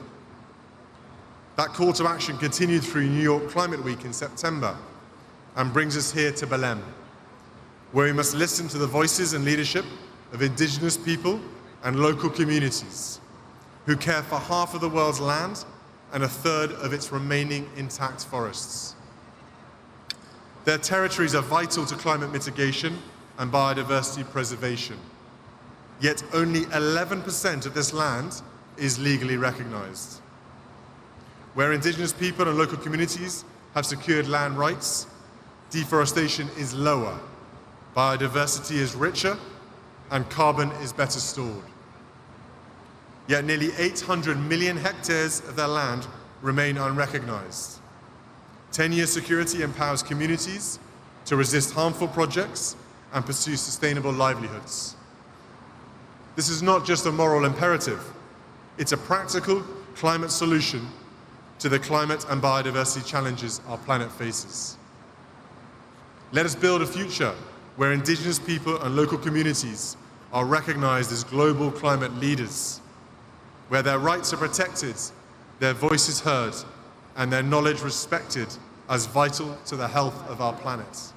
That call to action continued through New York Climate Week in September and brings us here to Belém, where we must listen to the voices and leadership of indigenous people and local communities who care for half of the world's land and a third of its remaining intact forests. Their territories are vital to climate mitigation and biodiversity preservation. Yet only 11% of this land is legally recognized. Where indigenous people and local communities have secured land rights, deforestation is lower, biodiversity is richer, and carbon is better stored. Yet nearly 800 million hectares of their land remain unrecognized. 10-year security empowers communities to resist harmful projects and pursue sustainable livelihoods. This is not just a moral imperative, it's a practical climate solution to the climate and biodiversity challenges our planet faces. Let us build a future where indigenous people and local communities are recognized as global climate leaders, where their rights are protected, their voices heard, and their knowledge respected as vital to the health of our planet.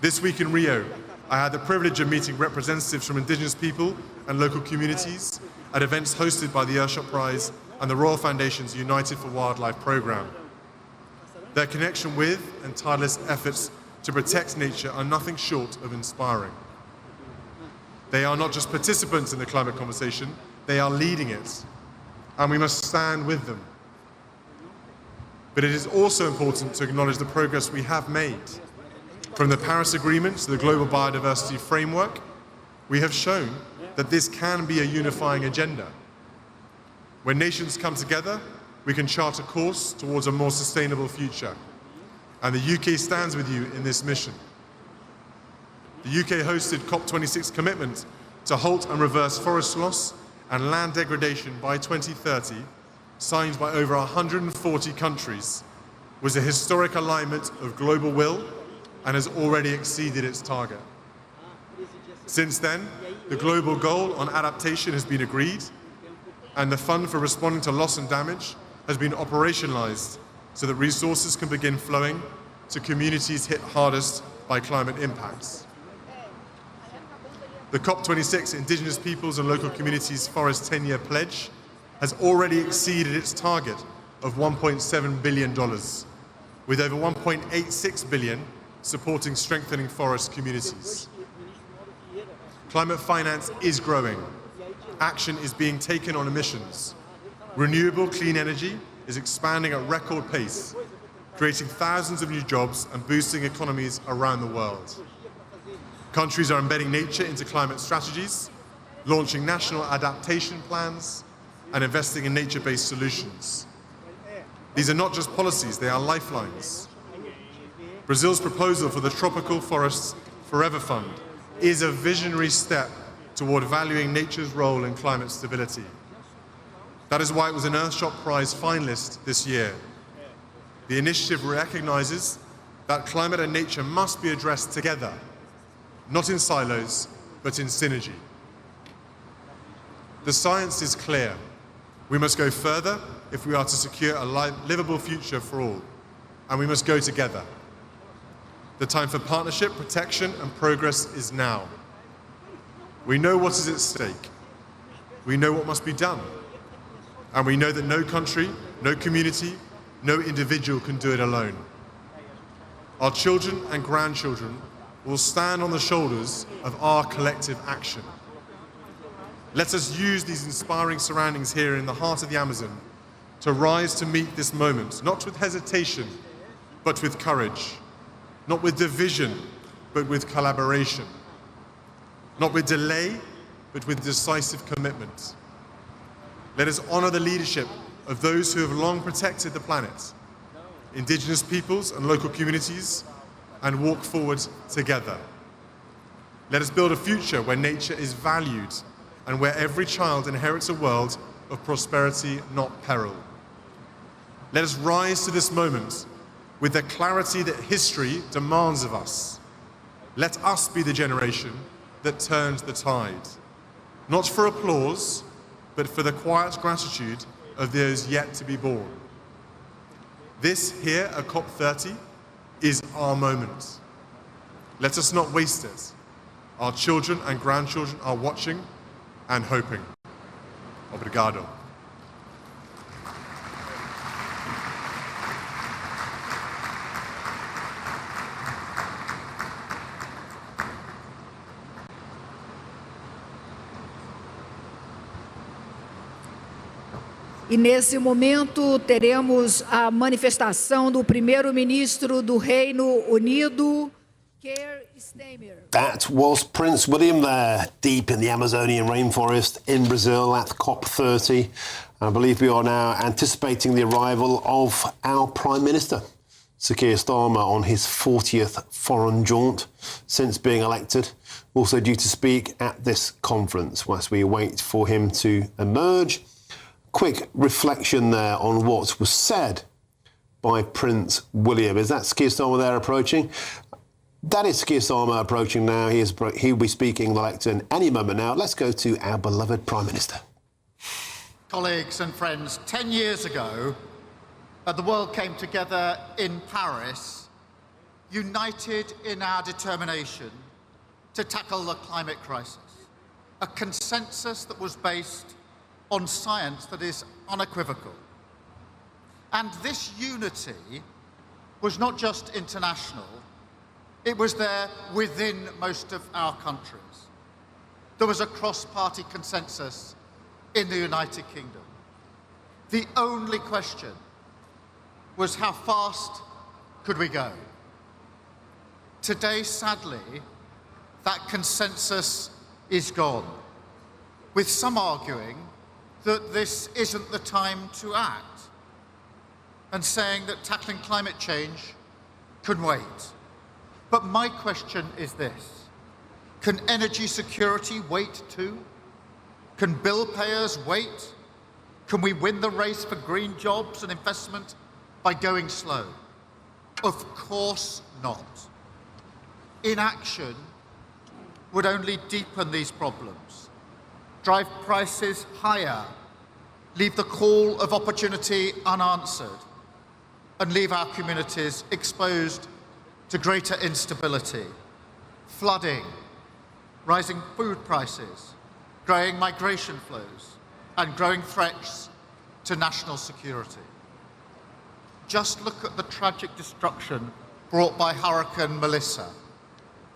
This week in Rio, I had the privilege of meeting representatives from indigenous people and local communities at events hosted by the Earthshot Prize and the Royal Foundation's United for Wildlife programme. Their connection with and tireless efforts to protect nature are nothing short of inspiring. They are not just participants in the climate conversation, they are leading it, and we must stand with them. But it is also important to acknowledge the progress we have made. From the Paris Agreement to the Global Biodiversity Framework, we have shown that this can be a unifying agenda. When nations come together, we can chart a course towards a more sustainable future. And the UK stands with you in this mission. The UK hosted COP26 commitment to halt and reverse forest loss and land degradation by 2030, signed by over 140 countries, was a historic alignment of global will and has already exceeded its target. Since then, the global goal on adaptation has been agreed, and the fund for responding to loss and damage has been operationalized so that resources can begin flowing to communities hit hardest by climate impacts. The COP26 Indigenous Peoples and Local Communities Forest 10-year pledge has already exceeded its target of $1.7 billion, with over $1.86 billion supporting strengthening forest communities. Climate finance is growing. Action is being taken on emissions. Renewable clean energy is expanding at record pace, creating thousands of new jobs and boosting economies around the world. Countries are embedding nature into climate strategies, launching national adaptation plans, and investing in nature-based solutions. These are not just policies, they are lifelines. Brazil's proposal for the Tropical Forests Forever Fund is a visionary step toward valuing nature's role in climate stability. That is why it was an Earthshot Prize finalist this year. The initiative recognizes that climate and nature must be addressed together, not in silos, but in synergy. The science is clear. We must go further if we are to secure a livable future for all, and we must go together. The time for partnership, protection, and progress is now. We know what is at stake. We know what must be done. And we know that no country, no community, No individual can do it alone. Our children and grandchildren will stand on the shoulders of our collective action. Let us use these inspiring surroundings here in the heart of the Amazon to rise to meet this moment, not with hesitation, but with courage, not with division, but with collaboration, not with delay, but with decisive commitment. Let us honor the leadership of those who have long protected the planet, indigenous peoples and local communities, and walk forward together. Let us build a future where nature is valued and where every child inherits a world of prosperity, not peril. Let us rise to this moment with the clarity that history demands of us. Let us be the generation that turns the tide, not for applause, but for the quiet gratitude of those yet to be born. This here at COP30 is our moment. Let us not waste it. Our children and grandchildren are watching and hoping. Obrigado. E nesse momento teremos a manifestação do primeiro-ministro do Reino Unido, Keir Starmer. That was Prince William there, deep in the Amazonian rainforest in Brazil at COP30. I believe we are now anticipating the arrival of our Prime Minister, Sir Keir Starmer, on his 40th foreign jaunt since being elected. Also due to speak at this conference whilst we wait for him to emerge. Quick reflection there on what was said by Prince William. Is that Keir Starmer there approaching? That is Keir Starmer approaching now. He'll be speaking the lectern any moment now. Let's go to our beloved Prime Minister. Colleagues and friends, 10 years ago, the world came together in Paris, united in our determination to tackle the climate crisis. A consensus that was based on science that is unequivocal. And this unity was not just international, it was there within most of our countries. There was a cross-party consensus in the United Kingdom. The only question was how fast could we go? Today, sadly, that consensus is gone, with some arguing that this isn't the time to act, and saying that tackling climate change can wait. But my question is this: can energy security wait too? Can bill payers wait? Can we win the race for green jobs and investment by going slow? Of course not. Inaction would only deepen these problems, drive prices higher, leave the call of opportunity unanswered, and leave our communities exposed to greater instability, flooding, rising food prices, growing migration flows, and growing threats to national security. Just look at the tragic destruction brought by Hurricane Melissa.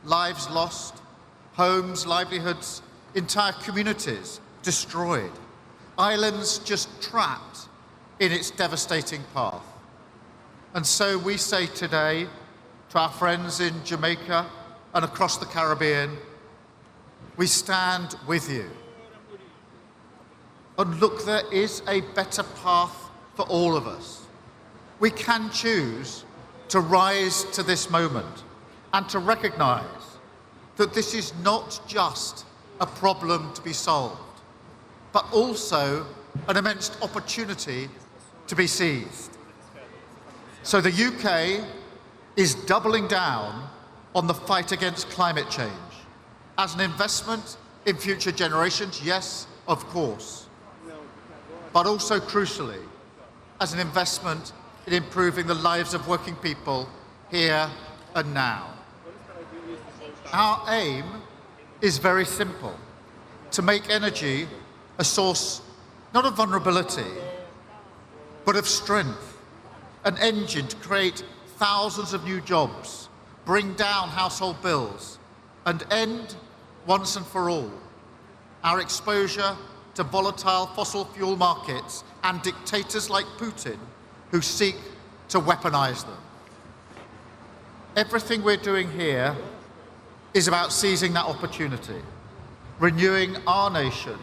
Lives lost, homes, livelihoods, entire communities destroyed, islands just trapped in its devastating path. And so we say today to our friends in Jamaica and across the Caribbean, we stand with you. And look, there is a better path for all of us. We can choose to rise to this moment and to recognise that this is not just a problem to be solved, but also an immense opportunity to be seized. So the UK is doubling down on the fight against climate change. As an investment in future generations, yes, of course, but also crucially, as an investment in improving the lives of working people here and now. Our aim is very simple: to make energy a source not of vulnerability, but of strength, an engine to create thousands of new jobs, bring down household bills, and end, once and for all, our exposure to volatile fossil fuel markets and dictators like Putin who seek to weaponize them. Everything we're doing here is about seizing that opportunity, renewing our nation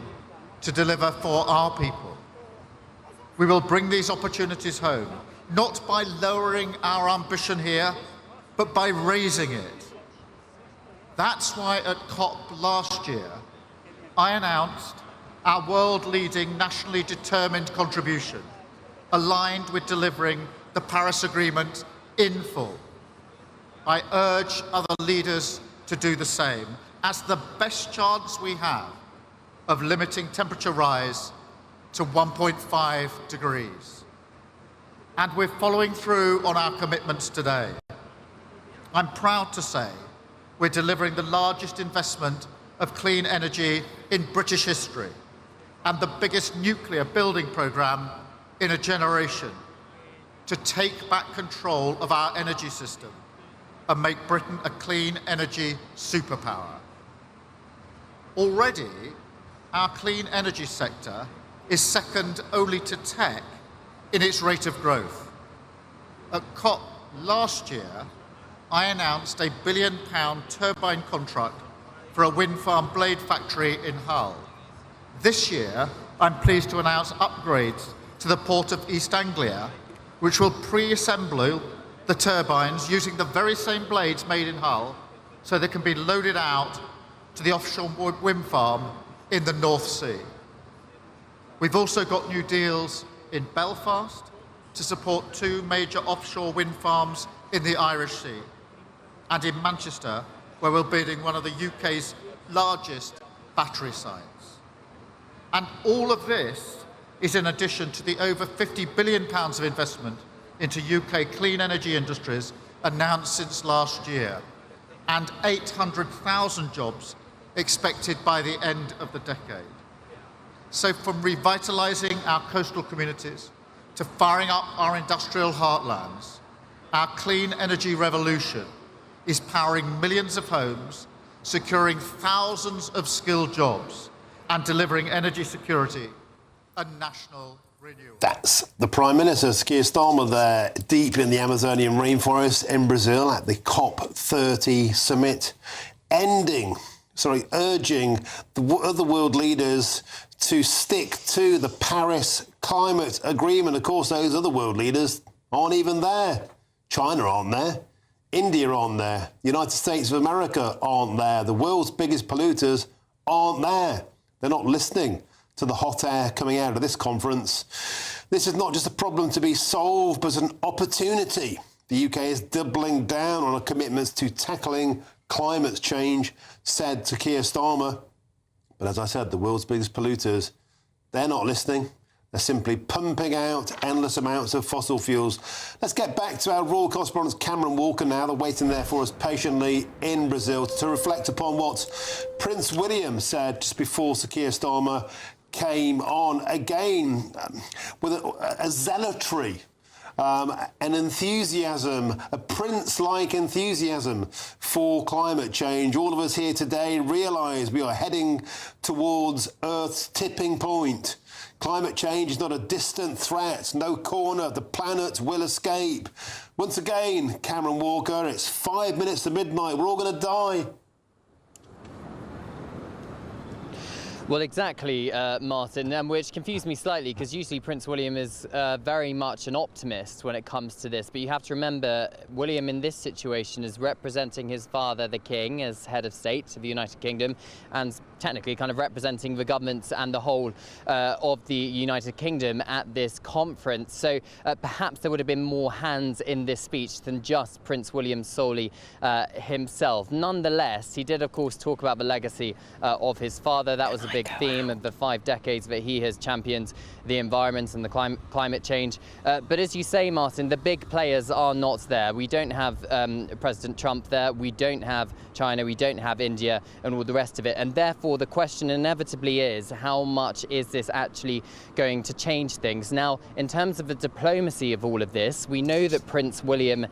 to deliver for our people. We will bring these opportunities home, not by lowering our ambition here, but by raising it. That's why at COP last year, I announced our world-leading nationally determined contribution, aligned with delivering the Paris Agreement in full. I urge other leaders to do the same, as the best chance we have of limiting temperature rise to 1.5 degrees. And we're following through on our commitments today. I'm proud to say we're delivering the largest investment of clean energy in British history and the biggest nuclear building programme in a generation to take back control of our energy system and make Britain a clean energy superpower. Already, our clean energy sector is second only to tech in its rate of growth. At COP last year, I announced a £1 billion turbine contract for a wind farm blade factory in Hull. This year, I'm pleased to announce upgrades to the port of East Anglia, which will pre-assemble the turbines using the very same blades made in Hull, so they can be loaded out to the offshore wind farm in the North Sea. We've also got new deals in Belfast to support 2 major offshore wind farms in the Irish Sea, and in Manchester, where we're building one of the UK's largest battery sites. And all of this is in addition to the over £50 billion of investment into UK clean energy industries announced since last year, and 800,000 jobs expected by the end of the decade. So from revitalising our coastal communities to firing up our industrial heartlands, our clean energy revolution is powering millions of homes, securing thousands of skilled jobs, and delivering energy security and national renewal. That's the Prime Minister, Keir Starmer, there, deep in the Amazonian rainforest in Brazil at the COP30 summit, urging the other world leaders to stick to the Paris Climate Agreement. Of course, those other world leaders aren't even there. China aren't there. India aren't there. The United States of America aren't there. The world's biggest polluters aren't there. They're not listening to the hot air coming out of this conference. This is not just a problem to be solved, but an opportunity. The UK is doubling down on our commitments to tackling climate change, said to Keir Starmer. But as I said, the world's biggest polluters, they're not listening. They're simply pumping out endless amounts of fossil fuels. Let's get back to our royal correspondent Cameron Walker now. They're waiting there for us patiently in Brazil to reflect upon what Prince William said just before Sir Keir Starmer came on, again with a zealotry, an enthusiasm, a prince-like enthusiasm for climate change. All of us here today realise we are heading towards Earth's tipping point. Climate change is not a distant threat. No corner of the planet will escape. Once again, Cameron Walker, it's 5 minutes to midnight. We're all going to die. Well, exactly, Martin, which confused me slightly because usually Prince William is very much an optimist when it comes to this. But you have to remember, William in this situation is representing his father, the King, as head of state of the United Kingdom, and technically kind of representing the government and the whole of the United Kingdom at this conference. So perhaps there would have been more hands in this speech than just Prince William solely himself. Nonetheless, he did, of course, talk about the legacy of his father. That was a big theme of the 5 decades that he has championed the environment and the climate change. But as you say, Martin, the big players are not there. We don't have President Trump there, we don't have China, we don't have India and all the rest of it. And therefore, the question inevitably is, how much is this actually going to change things? Now, in terms of the diplomacy of all of this, we know that Prince William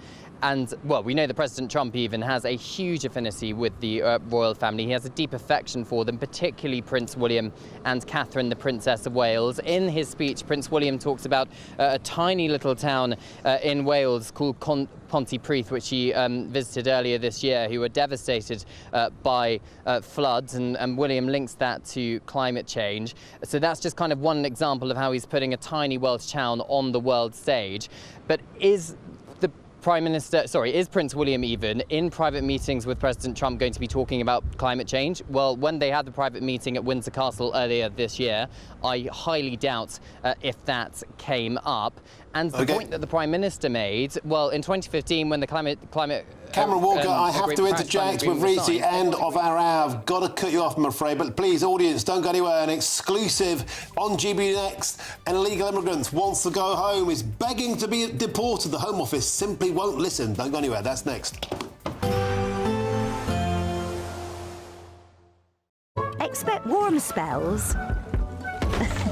and, well, we know that President Trump even has a huge affinity with the royal family. He has a deep affection for them, particularly Prince William and Catherine, the Princess of Wales. In his speech, Prince William talks about a tiny little town in Wales called Pontypridd, which he visited earlier this year, who were devastated by floods, and William links that to climate change. So that's just kind of one example of how he's putting a tiny Welsh town on the world stage. But is Prince William even in private meetings with President Trump going to be talking about climate change? Well, when they had the private meeting at Windsor Castle earlier this year, I highly doubt if that came up. And the point that the Prime Minister made, well, in 2015, when the climate Cameron Walker, I have to interject. We've reached the end of our hour. I've got to cut you off, I'm afraid. But please, audience, don't go anywhere. An exclusive on GB Next. An illegal immigrant wants to go home, is begging to be deported. The Home Office simply won't listen. Don't go anywhere. That's next. Expect warm spells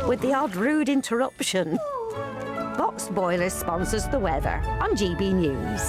with the odd rude interruption. Box Boiler sponsors the weather on GB News.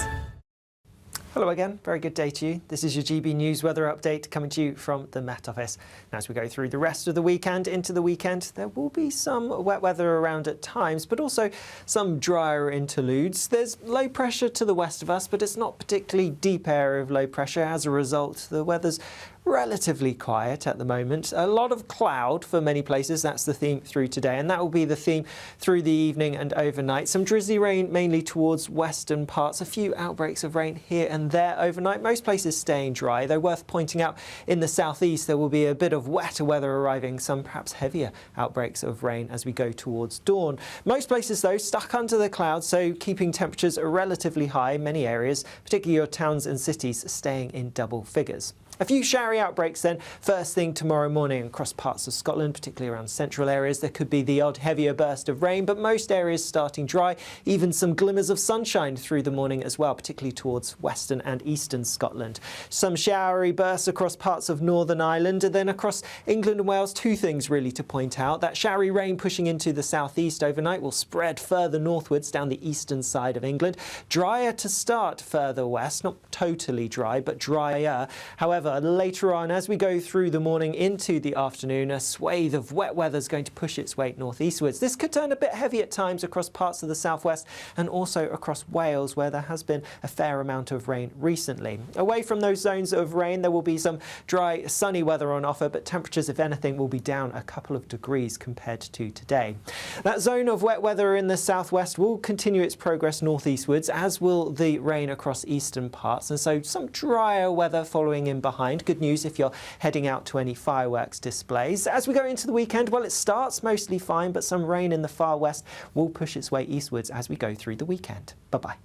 Hello again, very good day to you. This is your GB News weather update coming to you from the Met Office. Now, as we go through the rest of the weekend into the weekend, there will be some wet weather around at times, but also some drier interludes. There's low pressure to the west of us, but it's not particularly deep area of low pressure. As a result, the weather's relatively quiet at the moment. A lot of cloud for many places. That's the theme through today, and that will be the theme through the evening and overnight. Some drizzly rain mainly towards western parts. A few outbreaks of rain here and there overnight. Most places staying dry, though worth pointing out in the southeast there will be a bit of wetter weather arriving, some perhaps heavier outbreaks of rain as we go towards dawn. Most places though stuck under the clouds, so keeping temperatures relatively high in many areas, particularly your towns and cities staying in double figures. A few showery outbreaks then first thing tomorrow morning across parts of Scotland, particularly around central areas. There could be the odd heavier burst of rain, but most areas starting dry. Even some glimmers of sunshine through the morning as well, particularly towards western and eastern Scotland. Some showery bursts across parts of Northern Ireland, and then across England and Wales. Two things really to point out. That showery rain pushing into the southeast overnight will spread further northwards down the eastern side of England. Drier to start further west, not totally dry, but drier. However, later on, as we go through the morning into the afternoon, a swathe of wet weather is going to push its way northeastwards. This could turn a bit heavy at times across parts of the southwest and also across Wales, where there has been a fair amount of rain recently. Away from those zones of rain, there will be some dry, sunny weather on offer, but temperatures, if anything, will be down a couple of degrees compared to today. That zone of wet weather in the southwest will continue its progress northeastwards, as will the rain across eastern parts, and so some drier weather following in behind. Good news if you're heading out to any fireworks displays. As we go into the weekend, well, it starts mostly fine, but some rain in the far west will push its way eastwards as we go through the weekend. Bye-bye.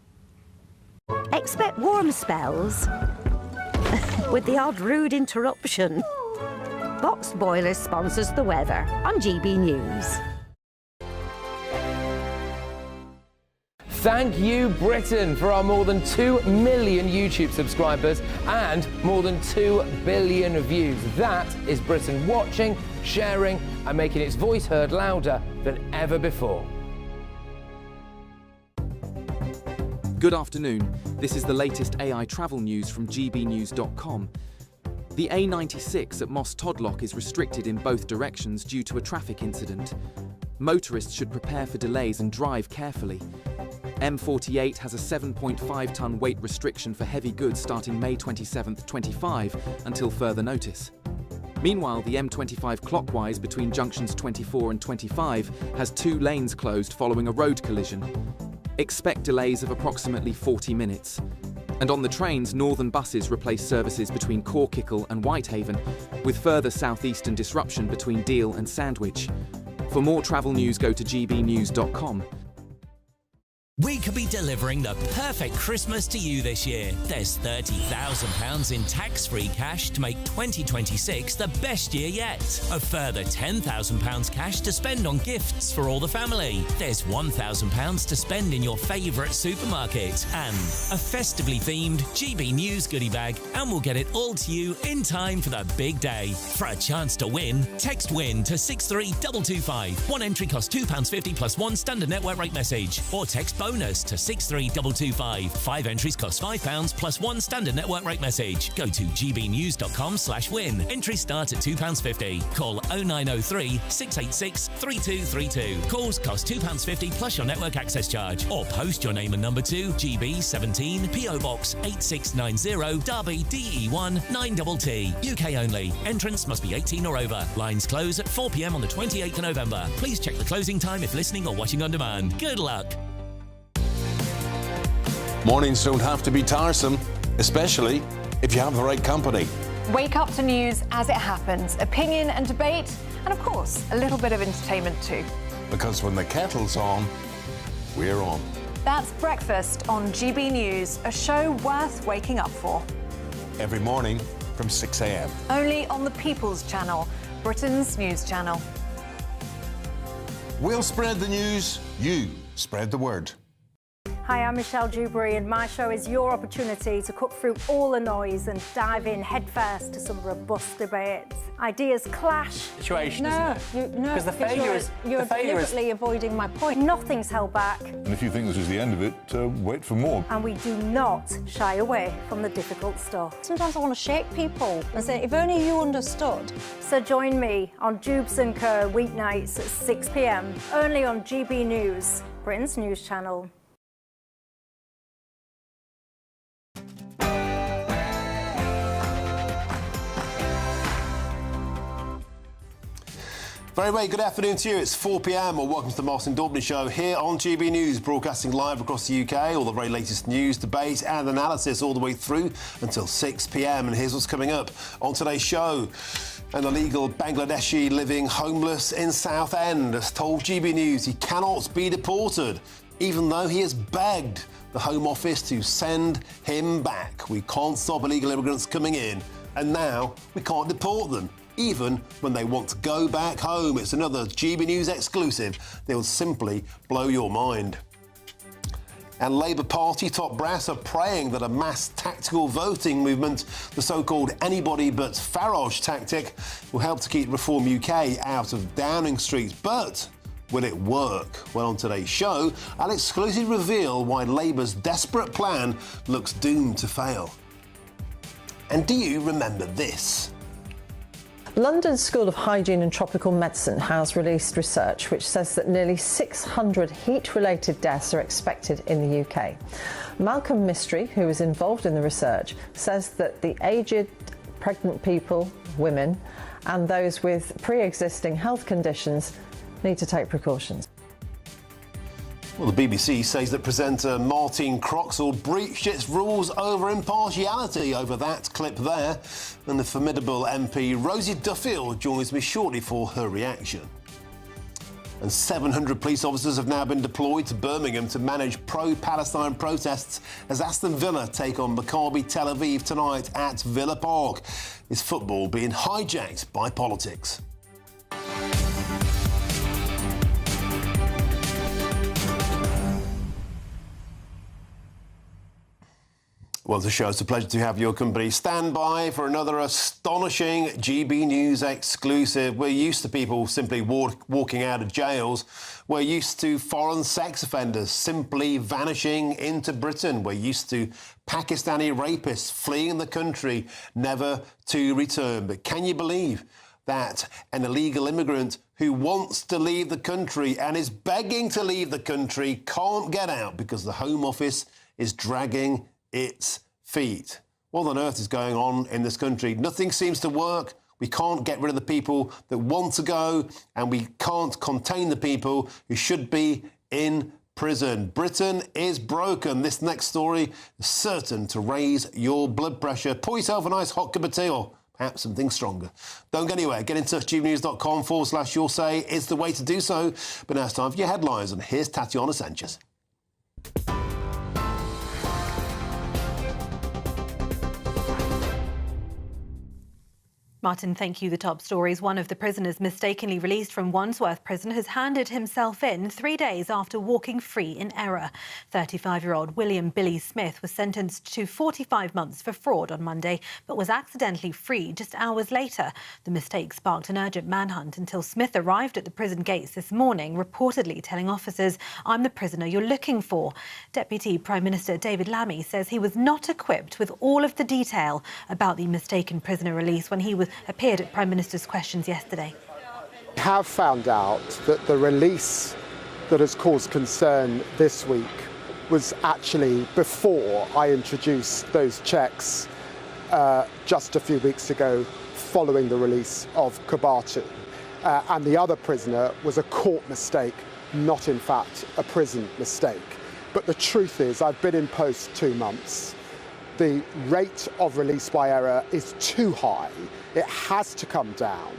Expect warm spells with the odd rude interruption. Box Boiler sponsors the weather on GB News. Thank you, Britain, for our more than 2 million YouTube subscribers and more than 2 billion views. That is Britain watching, sharing and making its voice heard louder than ever before. Good afternoon. This is the latest AI travel news from GBnews.com. The A96 at Moss Todlock is restricted in both directions due to a traffic incident. Motorists should prepare for delays and drive carefully. M48 has a 7.5-tonne weight restriction for heavy goods starting May 27, 25, until further notice. Meanwhile, the M25 clockwise between junctions 24 and 25 has 2 lanes closed following a road collision. Expect delays of approximately 40 minutes. And on the trains, northern buses replace services between Corkickle and Whitehaven, with further southeastern disruption between Deal and Sandwich. For more travel news, go to gbnews.com. We could be delivering the perfect Christmas to you this year. There's £30,000 in tax-free cash to make 2026 the best year yet. A further £10,000 cash to spend on gifts for all the family. There's £1,000 to spend in your favourite supermarket. And a festively themed GB News goodie bag, and we'll get it all to you in time for the big day. For a chance to win, text WIN to 63225. One entry costs £2.50 plus one standard network rate message. Or text bonus to 63225. 5 entries cost £5 plus one standard network rate message. Go to gbnews.com/win. Entries start at £2.50. Call 0903 686 3232. Calls cost £2.50 plus your network access charge. Or post your name and number to GB17 PO Box 8690 Derby DE1 9TT. UK only. Entrance must be 18 or over. Lines close at 4 p.m. on the 28th of November. Please check the closing time if listening or watching on demand. Good luck. Mornings don't have to be tiresome, especially if you have the right company. Wake up to news as it happens, opinion and debate, and of course, a little bit of entertainment too. Because when the kettle's on, we're on. That's Breakfast on GB News, a show worth waking up for. Every morning from 6 a.m. Only on the People's Channel, Britain's news channel. We'll spread the news, you spread the word. Hi, I'm Michelle Dewberry, and my show is your opportunity to cut through all the noise and dive in headfirst to some robust debates. Ideas clash. Situation, no, isn't it? No, Because the failure is you're deliberately avoiding my point. Nothing's held back, And if you think this is the end of it, wait for more. and we do not shy away from the difficult stuff. Sometimes I want to shake people and say, if only you understood. So join me on Jubes & Co. weeknights at 6 p.m. only on GB News, Britain's news channel. Very, very good afternoon to you. It's 4 p.m. or welcome to the Martin Daubney Show here on GB News, broadcasting live across the UK. All the very latest news, debate and analysis all the way through until 6 p.m. And here's what's coming up on today's show. An illegal Bangladeshi living homeless in Southend has told GB News he cannot be deported, even though he has begged the Home Office to send him back. We can't stop illegal immigrants coming in, and now we can't deport them, even when they want to go back home. It's another GB News exclusive. They'll simply blow your mind. And Labour Party top brass are praying that a mass tactical voting movement, the so-called anybody but Farage tactic, will help to keep Reform UK out of Downing Street. But will it work? Well, on today's show, I'll exclusively reveal why Labour's desperate plan looks doomed to fail. And do you remember this? London School of Hygiene and Tropical Medicine has released research which says that nearly 600 heat-related deaths are expected in the UK. Malcolm Mystery, who is involved in the research, says that the aged, pregnant people, women, and those with pre-existing health conditions need to take precautions. Well, the BBC says that presenter Martin Croxall breached its rules over impartiality over that clip there. And the formidable MP Rosie Duffield joins me shortly for her reaction. And 700 police officers have now been deployed to Birmingham to manage pro-Palestine protests as Aston Villa take on Maccabi Tel Aviv tonight at Villa Park. Is football being hijacked by politics? Well, the show, it's a pleasure to have your company. Stand by for another astonishing GB News exclusive. We're used to people simply walking out of jails. We're used to foreign sex offenders simply vanishing into Britain. We're used to Pakistani rapists fleeing the country, never to return. But can you believe that an illegal immigrant who wants to leave the country and is begging to leave the country can't get out because the Home Office is dragging its feet? What on earth is going on in this country? Nothing seems to work. We can't get rid of the people that want to go, and we can't contain the people who should be in prison. Britain is broken. This next story is certain to raise your blood pressure. Pour yourself a nice hot cup of tea or perhaps something stronger. Don't go anywhere. Get in touch. gbnews.com/your say is the way to do so. But now it's time for your headlines, and here's Tatiana Sanchez. Martin, thank you. The top stories. One of the prisoners mistakenly released from Wandsworth Prison has handed himself in 3 days after walking free in error. 35-year-old William Billy Smith was sentenced to 45 months for fraud on Monday, but was accidentally freed just hours later. The mistake sparked an urgent manhunt until Smith arrived at the prison gates this morning, reportedly telling officers, "I'm the prisoner you're looking for." Deputy Prime Minister David Lammy says he was not equipped with all of the detail about the mistaken prisoner release when he appeared at Prime Minister's questions yesterday. We have found out that the release that has caused concern this week was actually before I introduced those checks just a few weeks ago following the release of Kabatu. And the other prisoner was a court mistake, not in fact a prison mistake. But the truth is, I've been in post 2 months. The rate of release by error is too high. It has to come down.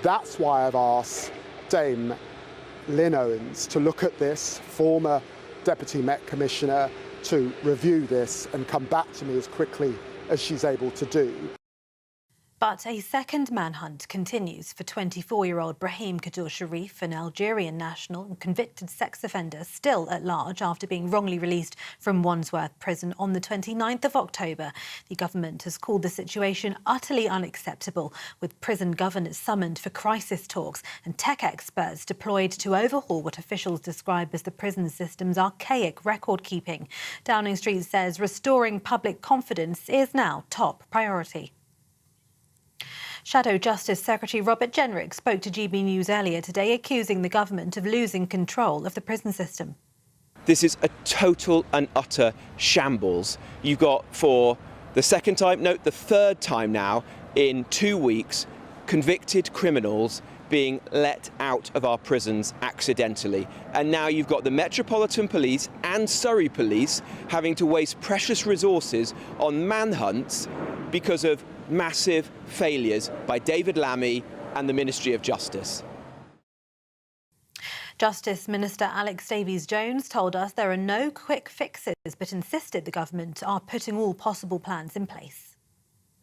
That's why I've asked Dame Lynn Owens to look at this, former Deputy Met Commissioner, to review this and come back to me as quickly as she's able to do. But a second manhunt continues for 24-year-old Brahim Kadur Sharif, an Algerian national and convicted sex offender still at large after being wrongly released from Wandsworth Prison on the 29th of October. The government has called the situation utterly unacceptable, with prison governors summoned for crisis talks and tech experts deployed to overhaul what officials describe as the prison system's archaic record-keeping. Downing Street says restoring public confidence is now top priority. Shadow Justice Secretary Robert Jenrick spoke to GB News earlier today, accusing the government of losing control of the prison system. This is a total and utter shambles. You've got, for the second time, no, the third time now, in 2 weeks, convicted criminals being let out of our prisons accidentally. And now you've got the Metropolitan Police and Surrey Police having to waste precious resources on manhunts because of massive failures by David Lammy and the Ministry of Justice. Justice Minister Alex Davies-Jones told us there are no quick fixes, but insisted the government are putting all possible plans in place.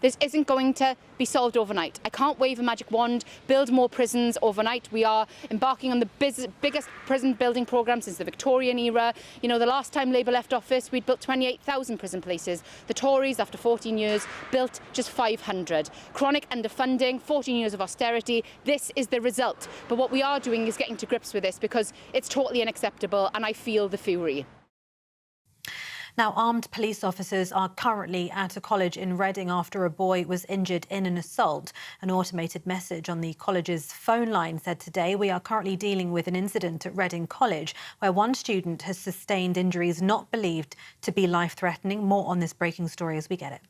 This isn't going to be solved overnight. I can't wave a magic wand, build more prisons overnight. We are embarking on the biggest prison building programme since the Victorian era. You know, the last time Labour left office, we'd built 28,000 prison places. The Tories, after 14 years, built just 500. Chronic underfunding, 14 years of austerity. This is the result. But what we are doing is getting to grips with this because it's totally unacceptable, and I feel the fury. Now, armed police officers are currently at a college in Reading after a boy was injured in an assault. An automated message on the college's phone line said today, "We are currently dealing with an incident at Reading College where one student has sustained injuries not believed to be life-threatening." More on this breaking story as we get it.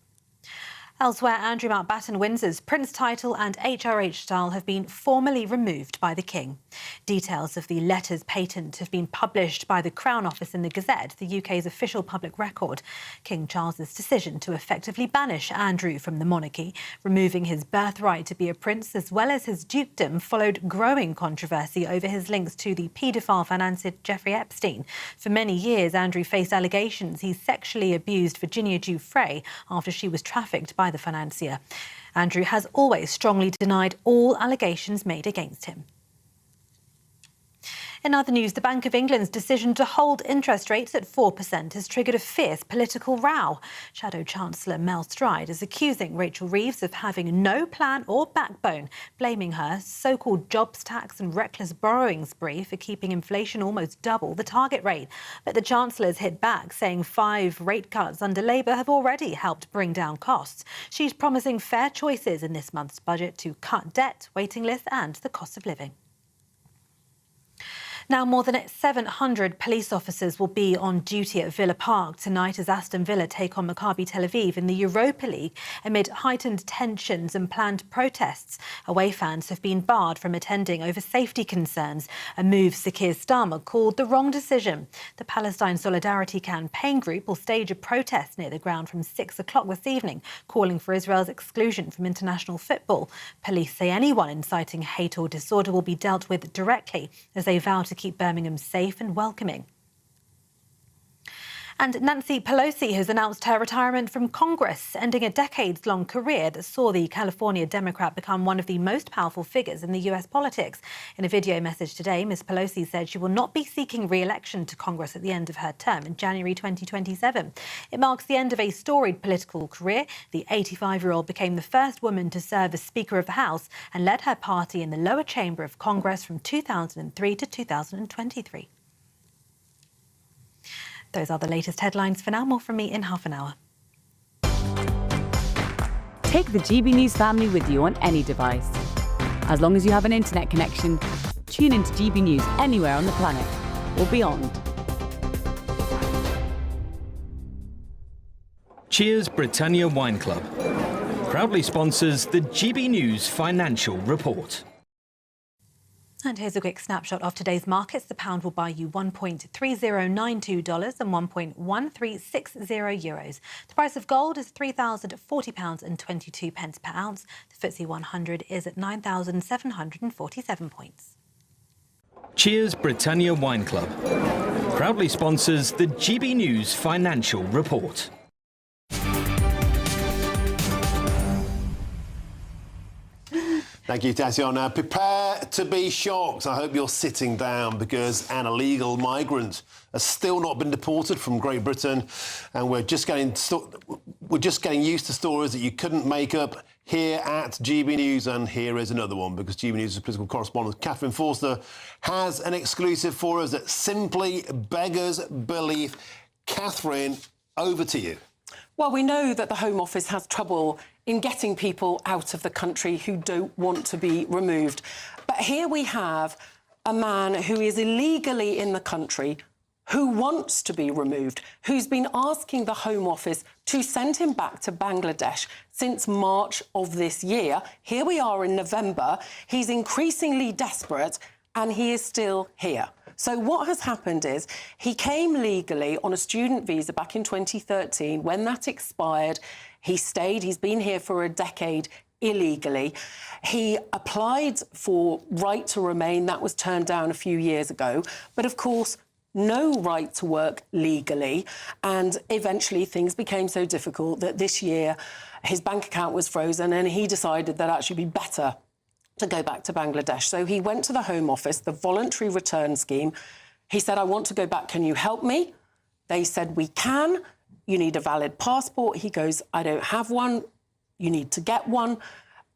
Elsewhere, Andrew Mountbatten-Windsor's Prince title and HRH style have been formally removed by the King. Details of the letters patent have been published by the Crown Office in the Gazette, the UK's official public record. King Charles's decision to effectively banish Andrew from the monarchy, removing his birthright to be a prince as well as his dukedom, followed growing controversy over his links to the paedophile financier Jeffrey Epstein. For many years, Andrew faced allegations he sexually abused Virginia Giuffre after she was trafficked by the financier. Andrew has always strongly denied all allegations made against him. In other news, the Bank of England's decision to hold interest rates at 4% has triggered a fierce political row. Shadow Chancellor Mel Stride is accusing Rachel Reeves of having no plan or backbone, blaming her so-called jobs tax and reckless borrowing spree for keeping inflation almost double the target rate. But the Chancellor's hit back, saying 5 rate cuts under Labour have already helped bring down costs. She's promising fair choices in this month's budget to cut debt, waiting lists and the cost of living. Now, more than 700 police officers will be on duty at Villa Park tonight as Aston Villa take on Maccabi Tel Aviv in the Europa League amid heightened tensions and planned protests. Away fans have been barred from attending over safety concerns, a move Sir Keir Starmer called the wrong decision. The Palestine Solidarity Campaign group will stage a protest near the ground from 6 o'clock this evening, calling for Israel's exclusion from international football. Police say anyone inciting hate or disorder will be dealt with directly as they vow to keep Birmingham safe and welcoming. And Nancy Pelosi has announced her retirement from Congress, ending a decades-long career that saw the California Democrat become one of the most powerful figures in the US politics. In a video message today, Ms. Pelosi said she will not be seeking re-election to Congress at the end of her term in January 2027. It marks the end of a storied political career. The 85-year-old became the first woman to serve as Speaker of the House and led her party in the lower chamber of Congress from 2003 to 2023. Those are the latest headlines for now. More from me in half an hour. Take the GB News family with you on any device. As long as you have an internet connection, tune into GB News anywhere on the planet or beyond. Cheers Britannia Wine Club proudly sponsors the GB News Financial Report. And here's a quick snapshot of today's markets. The pound will buy you $1.3092 and €1.1360. The price of gold is £3,040.22 per ounce. The FTSE 100 is at 9,747 points. Cheers Britannia Wine Club proudly sponsors the GB News Financial Report. Thank you, Tatiana. Prepare to be shocked. I hope you're sitting down because an illegal migrant has still not been deported from Great Britain, and we're just getting used to stories that you couldn't make up here at GB News. And here is another one, because GB News' political correspondent Catherine Forster has an exclusive for us that simply beggars belief. Catherine, over to you. Well, we know that the Home Office has trouble in getting people out of the country who don't want to be removed. But here we have a man who is illegally in the country, who wants to be removed, who's been asking the Home Office to send him back to Bangladesh since March of this year. Here we are in November. He's increasingly desperate, and he is still here. So what has happened is he came legally on a student visa back in 2013. When that expired, he stayed. He's been here for a decade illegally. He applied for right to remain. That was turned down a few years ago. But of course, no right to work legally. And eventually things became so difficult that this year his bank account was frozen and he decided that actually it'd be better to go back to Bangladesh. So he went to the Home Office, the voluntary return scheme. He said, I want to go back. Can you help me? They said, we can. You need a valid passport. He goes, I don't have one. You need to get one.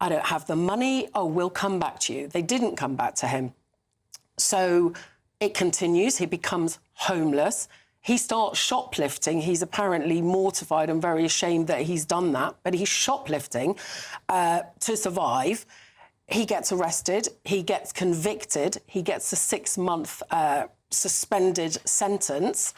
I don't have the money. Oh, we'll come back to you. They didn't come back to him. So it continues. He becomes homeless. He starts shoplifting. He's apparently mortified and very ashamed that he's done that, but he's shoplifting to survive. He gets arrested, he gets convicted, he gets a 6-month suspended sentence,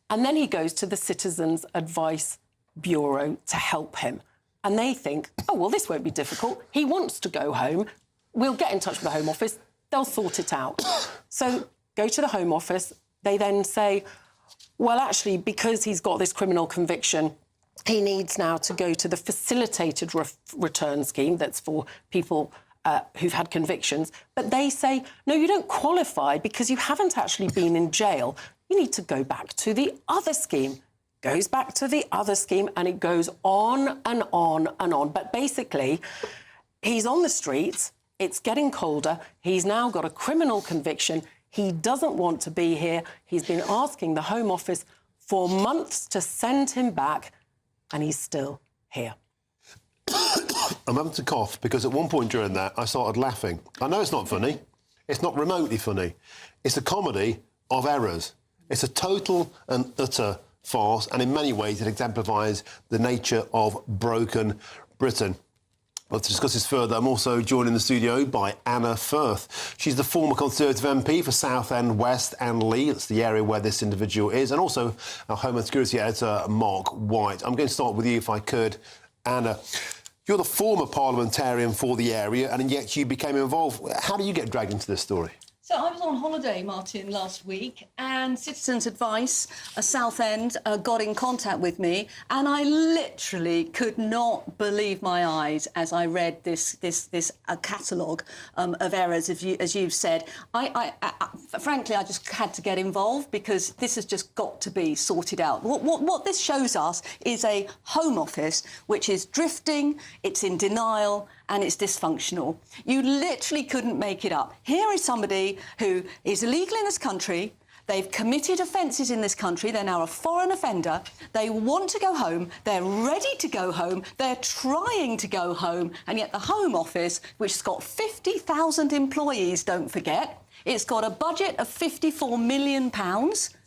and then he goes to the Citizens Advice Bureau to help him. And they think, oh, well, this won't be difficult. He wants to go home. We'll get in touch with the Home Office. They'll sort it out. So go to the Home Office. They then say, well, actually, because he's got this criminal conviction, he needs now to go to the facilitated return scheme that's for people who've had convictions, but they say, no, you don't qualify because you haven't actually been in jail. You need to go back to the other scheme. Goes back to the other scheme, and it goes on and on and on. But basically, he's on the streets, it's getting colder, he's now got a criminal conviction, he doesn't want to be here, he's been asking the Home Office for months to send him back, and he's still here. I'm having to cough because at one point during that I started laughing. I know it's not funny. It's not remotely funny. It's a comedy of errors. It's a total and utter farce, and in many ways it exemplifies the nature of broken Britain. Well, to discuss this further, I'm also joined in the studio by Anna Firth. She's the former Conservative MP for Southend West and Lee. That's the area where this individual is. And also our Home and Security Editor, Mark White. I'm going to start with you, if I could, Anna. You're the former parliamentarian for the area, and yet you became involved. How do you get dragged into this story? So I was on holiday, Martin, last week, and Citizens Advice, Southend, got in contact with me, and I literally could not believe my eyes as I read this catalogue of errors, as you've said. Frankly, I just had to get involved because this has just got to be sorted out. What this shows us is a Home Office which is drifting, it's in denial, and it's dysfunctional. You literally couldn't make it up. Here is somebody who is illegal in this country. They've committed offences in this country. They're now a foreign offender. They want to go home. They're ready to go home. They're trying to go home. And yet the Home Office, which has got 50,000 employees, don't forget, it's got a budget of £54 million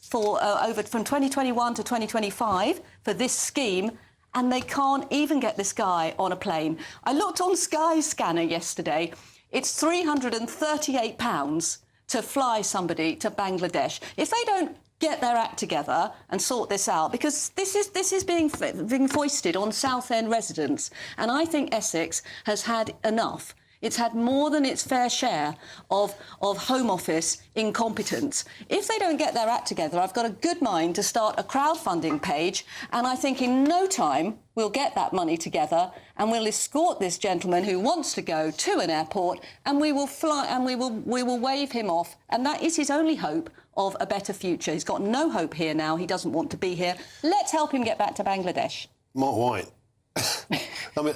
for from 2021 to 2025 for this scheme, and they can't even get this guy on a plane. I looked on Skyscanner yesterday. It's £338 to fly somebody to Bangladesh. If they don't get their act together and sort this out, because this is being foisted on Southend residents, and I think Essex has had enough. It's had more than its fair share of Home Office incompetence. If they don't get their act together, I've got a good mind to start a crowdfunding page, and I think in no time we'll get that money together and we'll escort this gentleman who wants to go to an airport, and we will fly and we will wave him off, and that is his only hope of a better future. He's got no hope here now. He doesn't want to be here. Let's help him get back to Bangladesh. Mark White. I mean,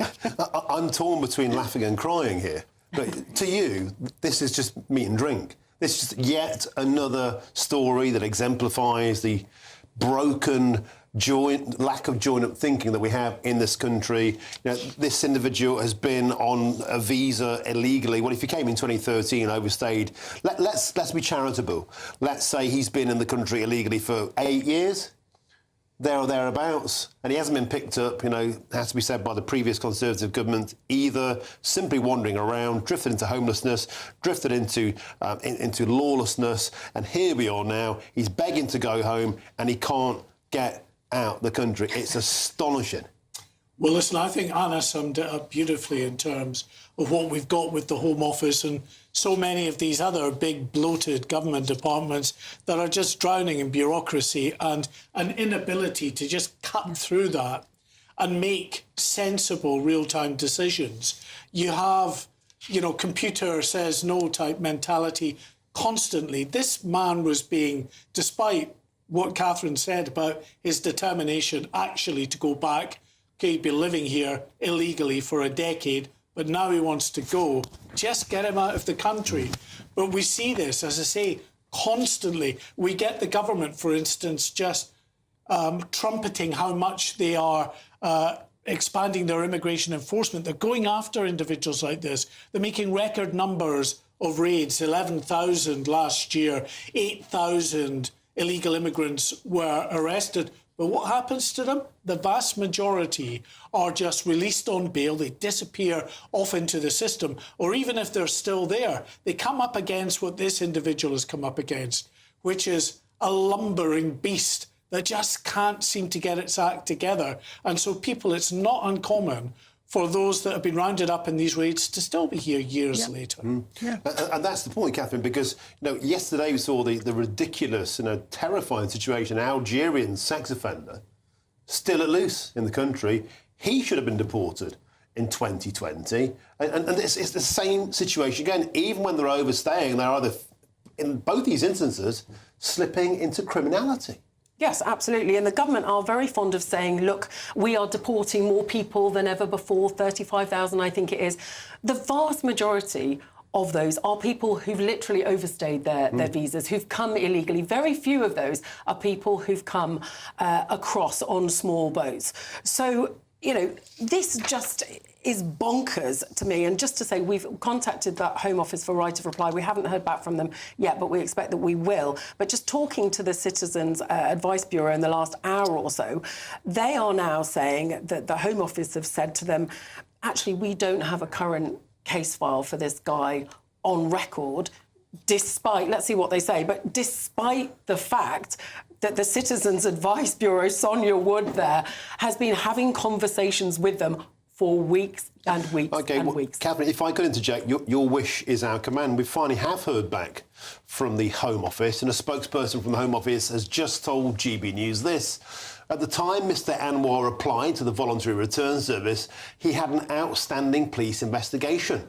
I'm torn between laughing and crying here. But to you, this is just meat and drink. This is just yet another story that exemplifies the broken lack of joined-up thinking that we have in this country. You know, this individual has been on a visa illegally. Well, if he came in 2013, overstayed. Let's be charitable. Let's say he's been in the country illegally for 8 years. There or thereabouts, and he hasn't been picked up, has to be said, by the previous Conservative government, either simply wandering around, drifted into homelessness, drifted into lawlessness, and here we are now. He's begging to go home, and he can't get out the country. It's astonishing. Well, listen, I think Anna summed it up beautifully in terms of what we've got with the Home Office and so many of these other big bloated government departments that are just drowning in bureaucracy and an inability to just cut through that and make sensible real-time decisions. You have, computer says no type mentality constantly. This man was being, despite what Catherine said about his determination actually to go back, he'd been living here illegally for a decade, but now he wants to go. Just get him out of the country. But we see this, as I say, constantly. We get the government, for instance, just trumpeting how much they are expanding their immigration enforcement. They're going after individuals like this. They're making record numbers of raids, 11,000 last year, 8,000 illegal immigrants were arrested. But what happens to them? The vast majority are just released on bail. They disappear off into the system. Or even if they're still there, they come up against what this individual has come up against, which is a lumbering beast that just can't seem to get its act together. And so people, it's not uncommon for those that have been rounded up in these raids to still be here years later. Yeah. And that's the point, Catherine, because yesterday we saw the ridiculous, terrifying situation. An Algerian sex offender still at loose in the country. He should have been deported in 2020. And it's the same situation again. Even when they're overstaying, they're either, in both these instances, slipping into criminality. Yes, absolutely. And the government are very fond of saying, look, we are deporting more people than ever before, 35,000, I think it is. The vast majority of those are people who've literally overstayed their visas, who've come illegally. Very few of those are people who've come across on small boats. So, this just is bonkers to me. And just to say, we've contacted that Home Office for right of reply. We haven't heard back from them yet, but we expect that we will. But just talking to the Citizens Advice Bureau in the last hour or so, they are now saying that the Home Office have said to them, actually, we don't have a current case file for this guy on record, despite, let's see what they say, but despite the fact that the Citizens Advice Bureau, Sonia Wood there, has been having conversations with them for weeks and weeks and weeks. Catherine, if I could interject, your wish is our command. We finally have heard back from the Home Office, and a spokesperson from the Home Office has just told GB News this. At the time Mr Anwar applied to the Voluntary Return Service, he had an outstanding police investigation,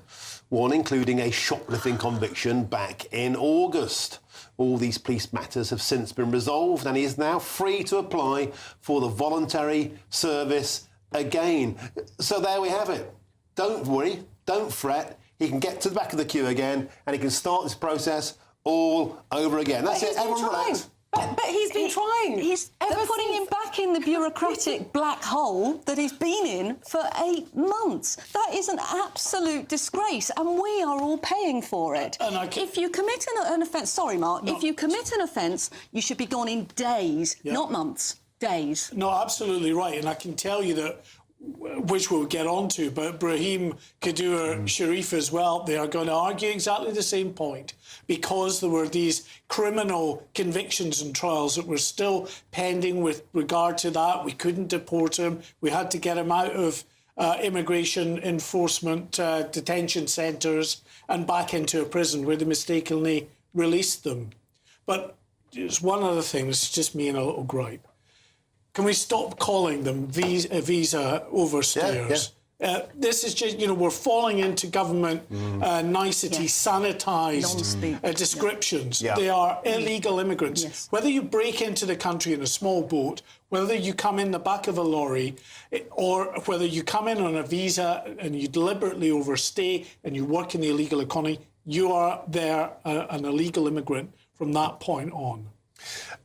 one including a shoplifting conviction back in August. All these police matters have since been resolved, and he is now free to apply for the voluntary service again. So there we have it. Don't worry, don't fret. He can get to the back of the queue again, and he can start this process all over again. That's it. Everyone relax. But he's been trying. They're putting him back in the bureaucratic black hole that he's been in for 8 months. That is an absolute disgrace, and we are all paying for it. If you commit an offence... Sorry, Mark. If you commit an offence, you should be gone in days, not months. Days. No, absolutely right. And I can tell you that, which we'll get onto, but Brahim Kadur Sharif as well, they are going to argue exactly the same point, because there were these criminal convictions and trials that were still pending with regard to that. We couldn't deport him. We had to get him out of immigration enforcement detention centres and back into a prison where they mistakenly released them. But there's one other thing, this is just me and a little gripe. Can we stop calling them visa overstayers? This is just, we're falling into government nicety, sanitised descriptions. They are illegal immigrants. Whether you break into the country in a small boat, whether you come in the back of a lorry, or whether you come in on a visa and you deliberately overstay and you work in the illegal economy, you are there an illegal immigrant from that point on.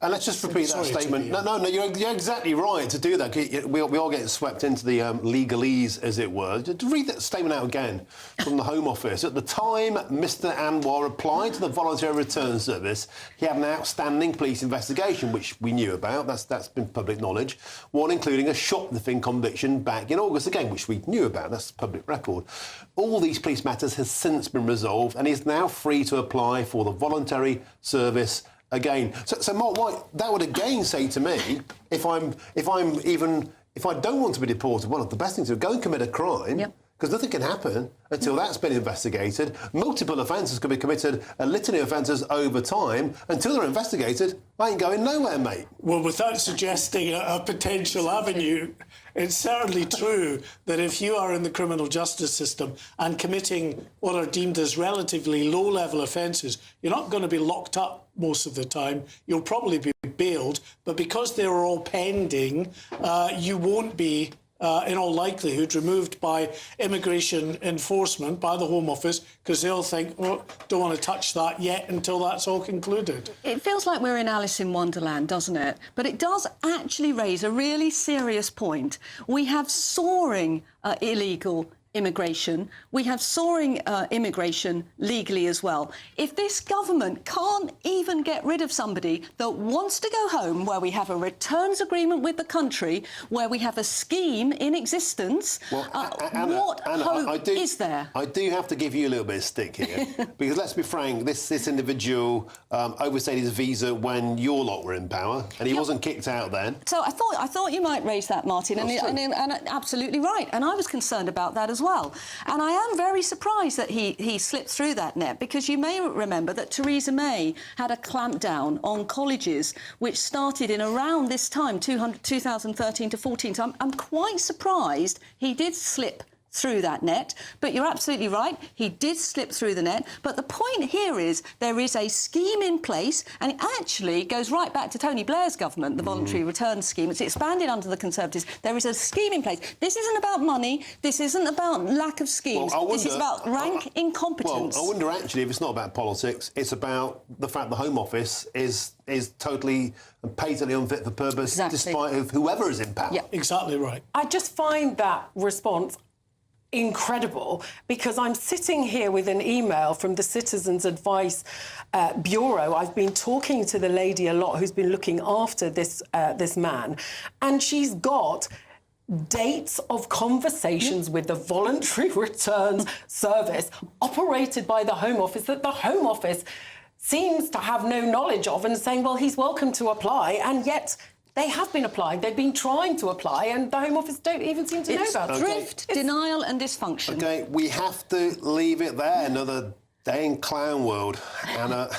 And let's just repeat that statement. No, you're exactly right to do that. We all get swept into the legalese, as it were. To read that statement out again from the Home Office. At the time Mr Anwar applied to the Voluntary Return Service, he had an outstanding police investigation, which we knew about. That's been public knowledge. One including a shoplifting conviction back in August, again, which we knew about. That's public record. All these police matters has since been resolved, and he's now free to apply for the voluntary service again. So Mark White, that would again say to me, if I don't want to be deported, well, the best thing to do, go and commit a crime, because nothing can happen until that's been investigated. Multiple offences can be committed, a litany of offences over time. Until they're investigated, I ain't going nowhere, mate. Well, without suggesting a potential avenue, it's certainly true that if you are in the criminal justice system and committing what are deemed as relatively low-level offences, you're not going to be locked up most of the time. You'll probably be bailed, but because they're all pending, you won't be, in all likelihood, removed by immigration enforcement, by the Home Office, because they'll think, oh, don't want to touch that yet until that's all concluded. It feels like we're in Alice in Wonderland, doesn't it? But it does actually raise a really serious point. We have soaring illegal immigration. We have soaring immigration legally as well. If this government can't even get rid of somebody that wants to go home, where we have a returns agreement with the country, where we have a scheme in existence, what hope is there? I do have to give you a little bit of stick here, because let's be frank, this individual overstayed his visa when your lot were in power, and he wasn't kicked out then. So I thought you might raise that, Martin, and absolutely right. And I was concerned about that as well. And I am very surprised that he slipped through that net, because you may remember that Theresa May had a clampdown on colleges which started in around this time, 2013 to 14. So I'm quite surprised he did slip through that net. But you're absolutely right, he did slip through the net. But the point here is there is a scheme in place, and it actually goes right back to Tony Blair's government, the voluntary return scheme. It's expanded under the Conservatives. There is a scheme in place. This isn't about money. This isn't about lack of schemes. This is about rank incompetence. Well, I wonder actually if it's not about politics. It's about the fact the Home Office is totally and patently unfit for purpose, despite whoever is in power. Yeah, exactly right. I just find that response incredible, because I'm sitting here with an email from the Citizens Advice Bureau. I've been talking to the lady a lot who's been looking after this man, and she's got dates of conversations with the Voluntary Returns Service operated by the Home Office that the Home Office seems to have no knowledge of, and saying, well, he's welcome to apply, and yet They have been applying. They've been trying to apply, and the Home Office don't even seem to know about it. Drift, denial and dysfunction. OK, we have to leave it there. Another day in clown world. Anna,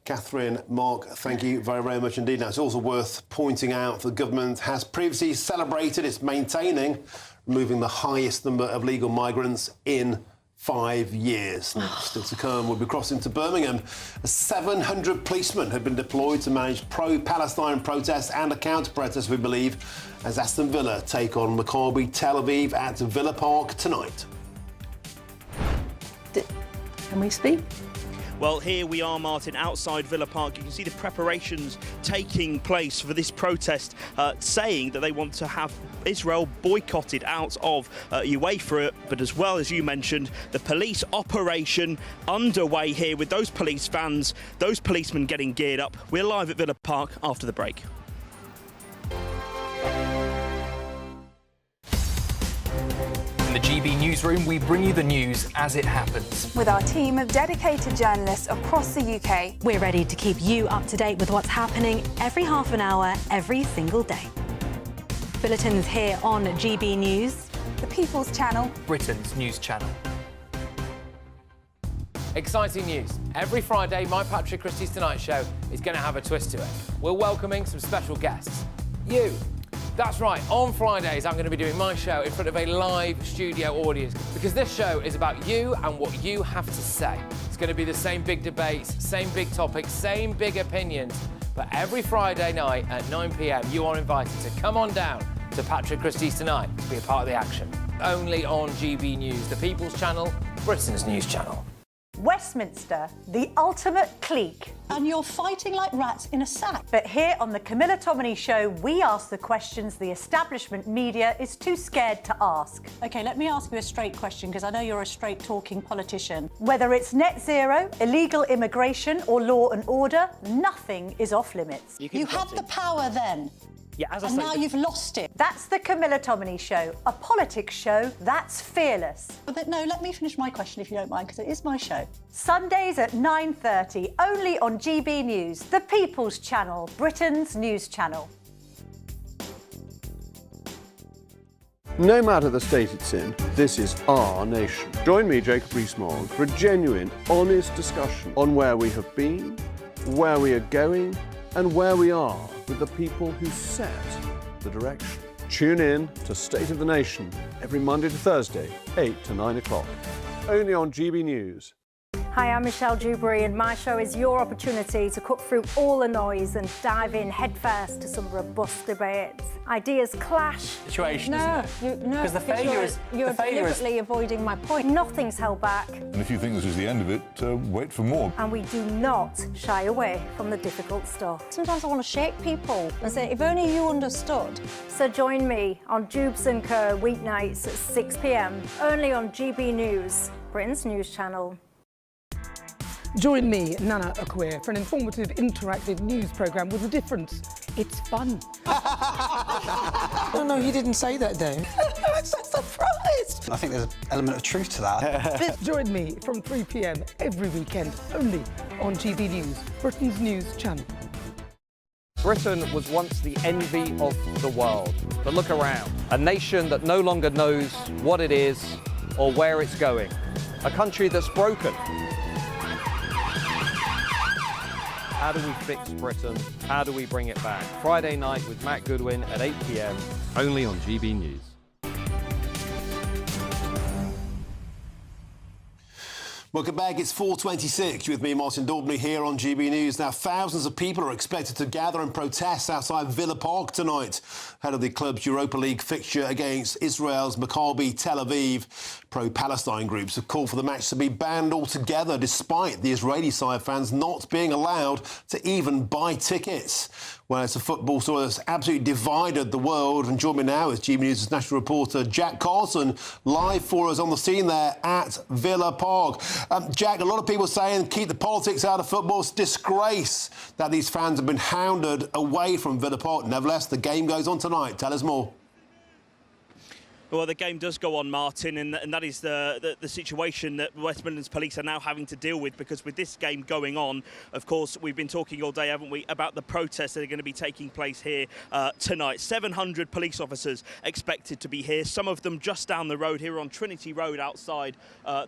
Catherine, Mark, thank you very, very much indeed. Now, it's also worth pointing out the government has previously celebrated its maintaining removing the highest number of legal migrants in 5 years. Still to come, we'll be crossing to Birmingham. 700 policemen have been deployed to manage pro-Palestine protests and a counter-protest, we believe, as Aston Villa take on Maccabi Tel Aviv at Villa Park tonight. Can we speak? Well, here we are, Martin, outside Villa Park. You can see the preparations taking place for this protest, saying that they want to have Israel boycotted out of UEFA, but as well, as you mentioned, the police operation underway here with those police vans, those policemen getting geared up. We're live at Villa Park after the break. In the GB Newsroom, we bring you the news as it happens. With our team of dedicated journalists across the UK. We're ready to keep you up to date with what's happening every half an hour, every single day. Bulletins here on GB News. The People's Channel. Britain's news channel. Exciting news. Every Friday, my Patrick Christie's Tonight Show is going to have a twist to it. We're welcoming some special guests. You. That's right, on Fridays I'm going to be doing my show in front of a live studio audience because this show is about you and what you have to say. It's going to be the same big debates, same big topics, same big opinions, but every Friday night at 9 p.m. you are invited to come on down to Patrick Christie's Tonight to be a part of the action. Only on GB News, the People's Channel, Britain's news channel. Westminster, the ultimate clique. And you're fighting like rats in a sack. But here on the Camilla Tominey Show, we ask the questions the establishment media is too scared to ask. OK, let me ask you a straight question, because I know you're a straight-talking politician. Whether it's net zero, illegal immigration or law and order, nothing is off limits. You had the power then. Yeah, as I and say, now you've lost it. That's the Camilla Tominey Show, a politics show that's fearless. But no, let me finish my question if you don't mind, because it is my show. Sundays at 9:30, only on GB News, the People's Channel, Britain's news channel. No matter the state it's in, this is our nation. Join me, Jacob Rees-Mogg, for a genuine, honest discussion on where we have been, where we are going, and where we are with the people who set the direction. Tune in to State of the Nation every Monday to Thursday, 8 to 9 o'clock. Only on GB News. Hi, I'm Michelle Dewberry, and my show is your opportunity to cut through all the noise and dive in headfirst to some robust debates. Ideas clash. Situation, no, isn't it? No, because the failure is you're deliberately avoiding my point. Nothing's held back. And if you think this is the end of it, wait for more. And we do not shy away from the difficult stuff. Sometimes I want to shake people and say, if only you understood. So join me on Jubes and Kerr weeknights at 6 p.m. only on GB News, Britain's news channel. Join me, Nana Akwe, for an informative, interactive news programme with a difference. It's fun. No, he didn't say that, Dave. I'm so surprised. I think there's an element of truth to that. Join me from 3 p.m. every weekend, only on GB News, Britain's news channel. Britain was once the envy of the world. But look around. A nation that no longer knows what it is or where it's going. A country that's broken. How do we fix Britain? How do we bring it back? Friday night with Matt Goodwin at 8 p.m. only on GB News. Welcome back. It's 4:26 with me, Martin Daubney, here on GB News. Now, thousands of people are expected to gather and protest outside Villa Park tonight, ahead of the club's Europa League fixture against Israel's Maccabi Tel Aviv. Pro-Palestine groups have called for the match to be banned altogether, despite the Israeli side fans not being allowed to even buy tickets. Well, it's a football story that's absolutely divided the world. And join me now is GB News' national reporter Jack Carlson, live for us on the scene there at Villa Park. Jack, a lot of people saying keep the politics out of football. It's a disgrace that these fans have been hounded away from Villa Park. Nevertheless, the game goes on tonight. Tell us more. Well, the game does go on, Martin, and that is the situation that West Midlands Police are now having to deal with, because with this game going on, of course, we've been talking all day, haven't we, about the protests that are going to be taking place here tonight. 700 police officers expected to be here, some of them just down the road here on Trinity Road outside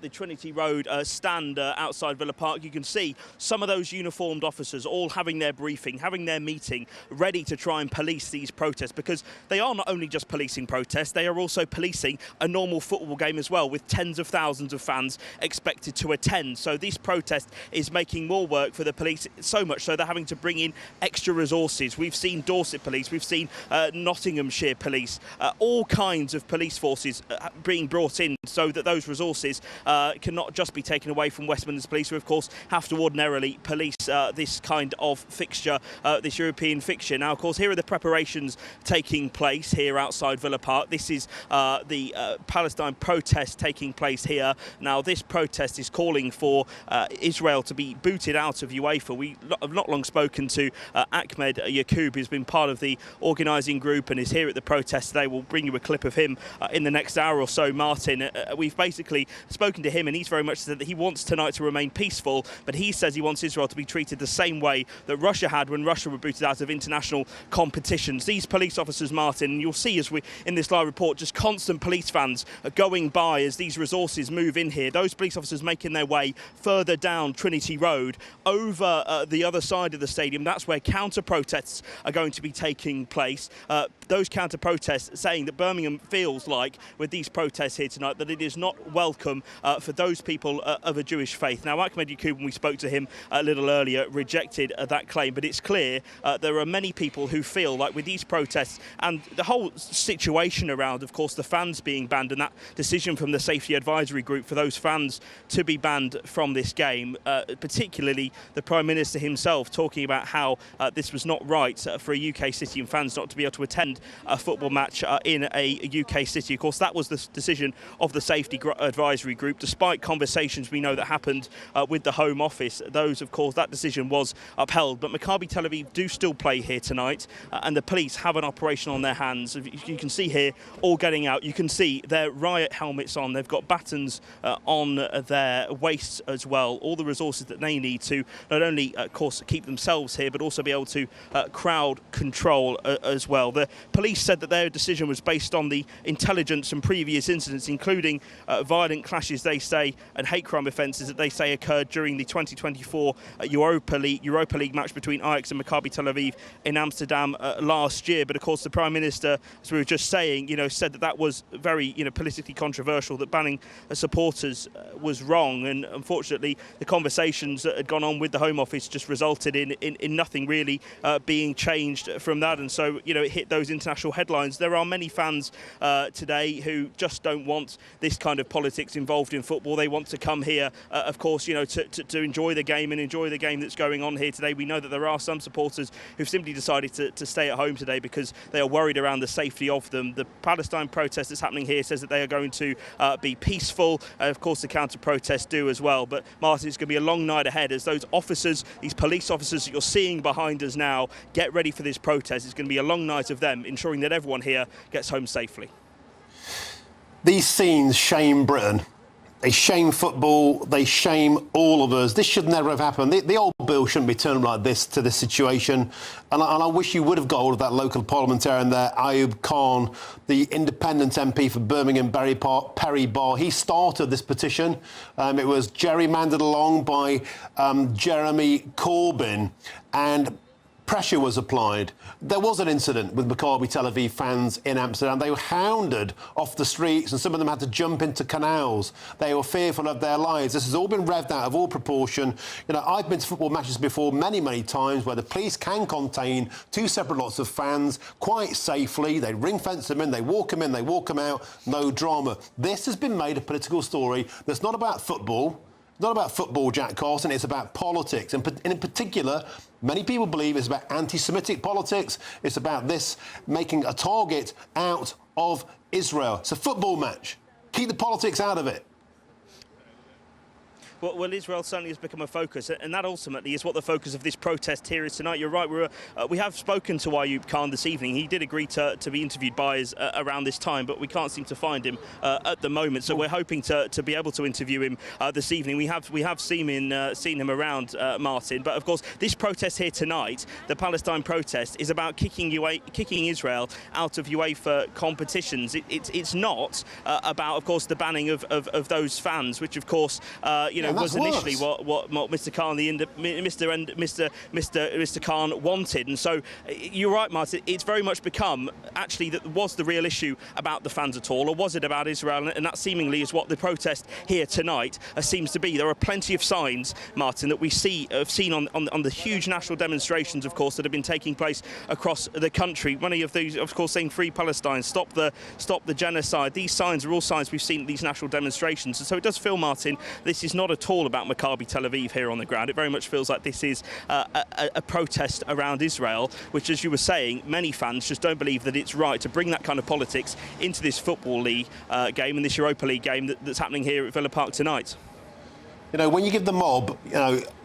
the Trinity Road stand outside Villa Park. You can see some of those uniformed officers all having their briefing, having their meeting, ready to try and police these protests, because they are not only just policing protests, they are also policing a normal football game as well, with tens of thousands of fans expected to attend. So this protest is making more work for the police, so much so they're having to bring in extra resources. We've seen Dorset Police, we've seen Nottinghamshire Police, all kinds of police forces being brought in so that those resources cannot just be taken away from West Midlands Police, who of course have to ordinarily police this kind of fixture, this European fixture. Now, of course, here are the preparations taking place here outside Villa Park. This is the Palestine protest taking place here. Now, this protest is calling for Israel to be booted out of UEFA. We have not long spoken to Ahmed Yacoub, who's been part of the organising group and is here at the protest today. We'll bring you a clip of him in the next hour or so, Martin. We've basically spoken to him, and he's very much said that he wants tonight to remain peaceful, but he says he wants Israel to be treated the same way that Russia had when Russia were booted out of international competitions. These police officers, Martin, and you'll see as we in this live report, just constant police vans are going by as these resources move in here. Those police officers making their way further down Trinity Road over the other side of the stadium. That's where counter-protests are going to be taking place. Those counter-protests saying that Birmingham feels like, with these protests here tonight, that it is not welcome for those people of a Jewish faith. Now, Ahmed Yacoub, when we spoke to him a little earlier, rejected that claim, but it's clear there are many people who feel like with these protests and the whole situation around, of course, the fans being banned and that decision from the Safety Advisory Group for those fans to be banned from this game, particularly the Prime Minister himself talking about how this was not right for a UK city and fans not to be able to attend a football match in a UK city. Of course, that was the decision of the Safety Advisory Group, despite conversations we know that happened with the Home Office. Those, of course, that decision was upheld. But Maccabi Tel Aviv do still play here tonight, and the police have an operation on their hands. You can see here all getting out. You can see their riot helmets on. They've got batons on their waists as well. All the resources that they need to not only, of course, keep themselves here, but also be able to crowd control as well. The police said that their decision was based on the intelligence and previous incidents, including violent clashes, they say, and hate crime offences that they say occurred during the 2024 Europa League match between Ajax and Maccabi Tel Aviv in Amsterdam last year. But of course, the Prime Minister, as we were just saying, said that that was very, politically controversial, that banning supporters was wrong. And unfortunately, the conversations that had gone on with the Home Office just resulted in nothing really being changed from that. And so, it hit those international headlines. There are many fans today who just don't want this kind of politics involved in football. They want to come here, of course, to enjoy the game and enjoy the game that's going on here today. We know that there are some supporters who've simply decided to stay at home today because they are worried around the safety of them. The Palestine protest that's happening here says that they are going to be peaceful. Of course, the counter-protests do as well. But, Martin, it's going to be a long night ahead as those officers, these police officers that you're seeing behind us now, get ready for this protest. It's going to be a long night of them ensuring that everyone here gets home safely. These scenes shame Britain. They shame football. They shame all of us. This should never have happened. The old bill shouldn't be turned like this to this situation. And I wish you would have got hold of that local parliamentarian there, Ayub Khan, the independent MP for Birmingham, Perry Barr. He started this petition. It was gerrymandered along by Jeremy Corbyn, and pressure was applied. There was an incident with Maccabi Tel Aviv fans in Amsterdam. They were hounded off the streets and some of them had to jump into canals. They were fearful of their lives. This has all been revved out of all proportion. I've been to football matches before many, many times where the police can contain two separate lots of fans quite safely. They ring fence them in, they walk them in, they walk them out, no drama. This has been made a political story that's not about football. Not about football, Jack Carson, it's about politics. And in particular, many people believe it's about anti-Semitic politics. It's about this making a target out of Israel. It's a football match. Keep the politics out of it. Well, Israel certainly has become a focus, and that ultimately is what the focus of this protest here is tonight. You're right, we have spoken to Ayub Khan this evening. He did agree to be interviewed by us around this time, but we can't seem to find him at the moment. So we're hoping to be able to interview him this evening. We have seen him around, Martin. But of course, this protest here tonight, the Palestine protest, is about kicking Israel out of UEFA competitions. It's not about, of course, the banning of those fans, which of course was initially what Mr. Khan, Mr. Khan wanted. And so you're right, Martin. It's very much become actually that was the real issue about the fans at all, or was it about Israel? And that seemingly is what the protest here tonight seems to be. There are plenty of signs, Martin, that we have seen on the huge national demonstrations, of course, that have been taking place across the country. Many of these, of course, saying "Free Palestine," stop the genocide. These signs are all signs we've seen at these national demonstrations. And so it does feel, Martin, this is not at all about Maccabi Tel Aviv here on the ground. It very much feels like this is a protest around Israel, which, as you were saying, many fans just don't believe that it's right to bring that kind of politics into this Football League game and this Europa League game that's happening here at Villa Park tonight. When you give the mob,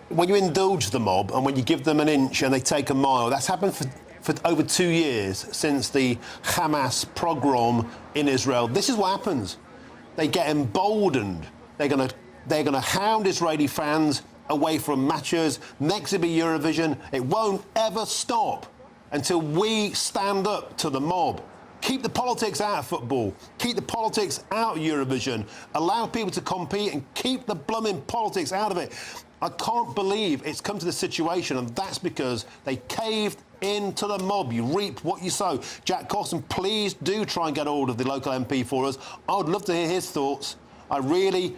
when you indulge the mob and when you give them an inch and they take a mile, that's happened for over 2 years since the Hamas pogrom in Israel. This is what happens. They get emboldened. They're going to hound Israeli fans away from matches. Next will be Eurovision. It won't ever stop until we stand up to the mob. Keep the politics out of football. Keep the politics out of Eurovision. Allow people to compete and keep the blooming politics out of it. I can't believe it's come to this situation, and that's because they caved into the mob. You reap what you sow. Jack Cawson, please do try and get hold of the local MP for us. I would love to hear his thoughts. I really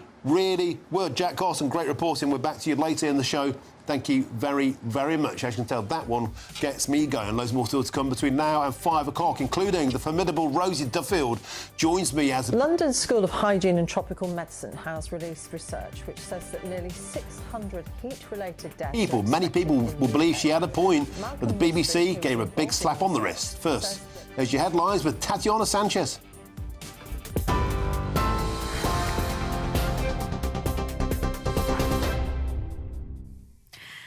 would. Jack Cawson, great reporting. We're back to you later in the show. Thank you very, very much. As you can tell, that one gets me going. Loads more still to come between now and 5 o'clock, including the formidable Rosie Duffield joins me as... London School of Hygiene and Tropical Medicine has released research which says that nearly 600 heat-related deaths... Many people will believe she had a point, but the BBC gave her a big slap on the wrist. First, there's your headlines with Tatiana Sanchez.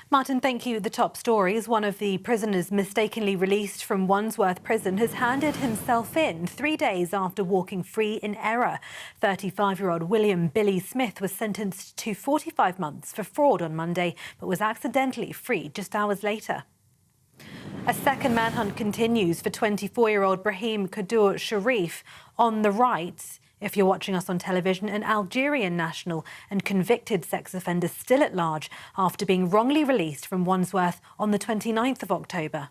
Martin, thank you. The top stories. One of the prisoners mistakenly released from Wandsworth Prison has handed himself in 3 days after walking free in error. 35-year-old William Billy Smith was sentenced to 45 months for fraud on Monday, but was accidentally freed just hours later. A second manhunt continues for 24-year-old Brahim Kadur Sharif. On the right, if you're watching us on television, an Algerian national and convicted sex offender still at large after being wrongly released from Wandsworth on the 29th of October.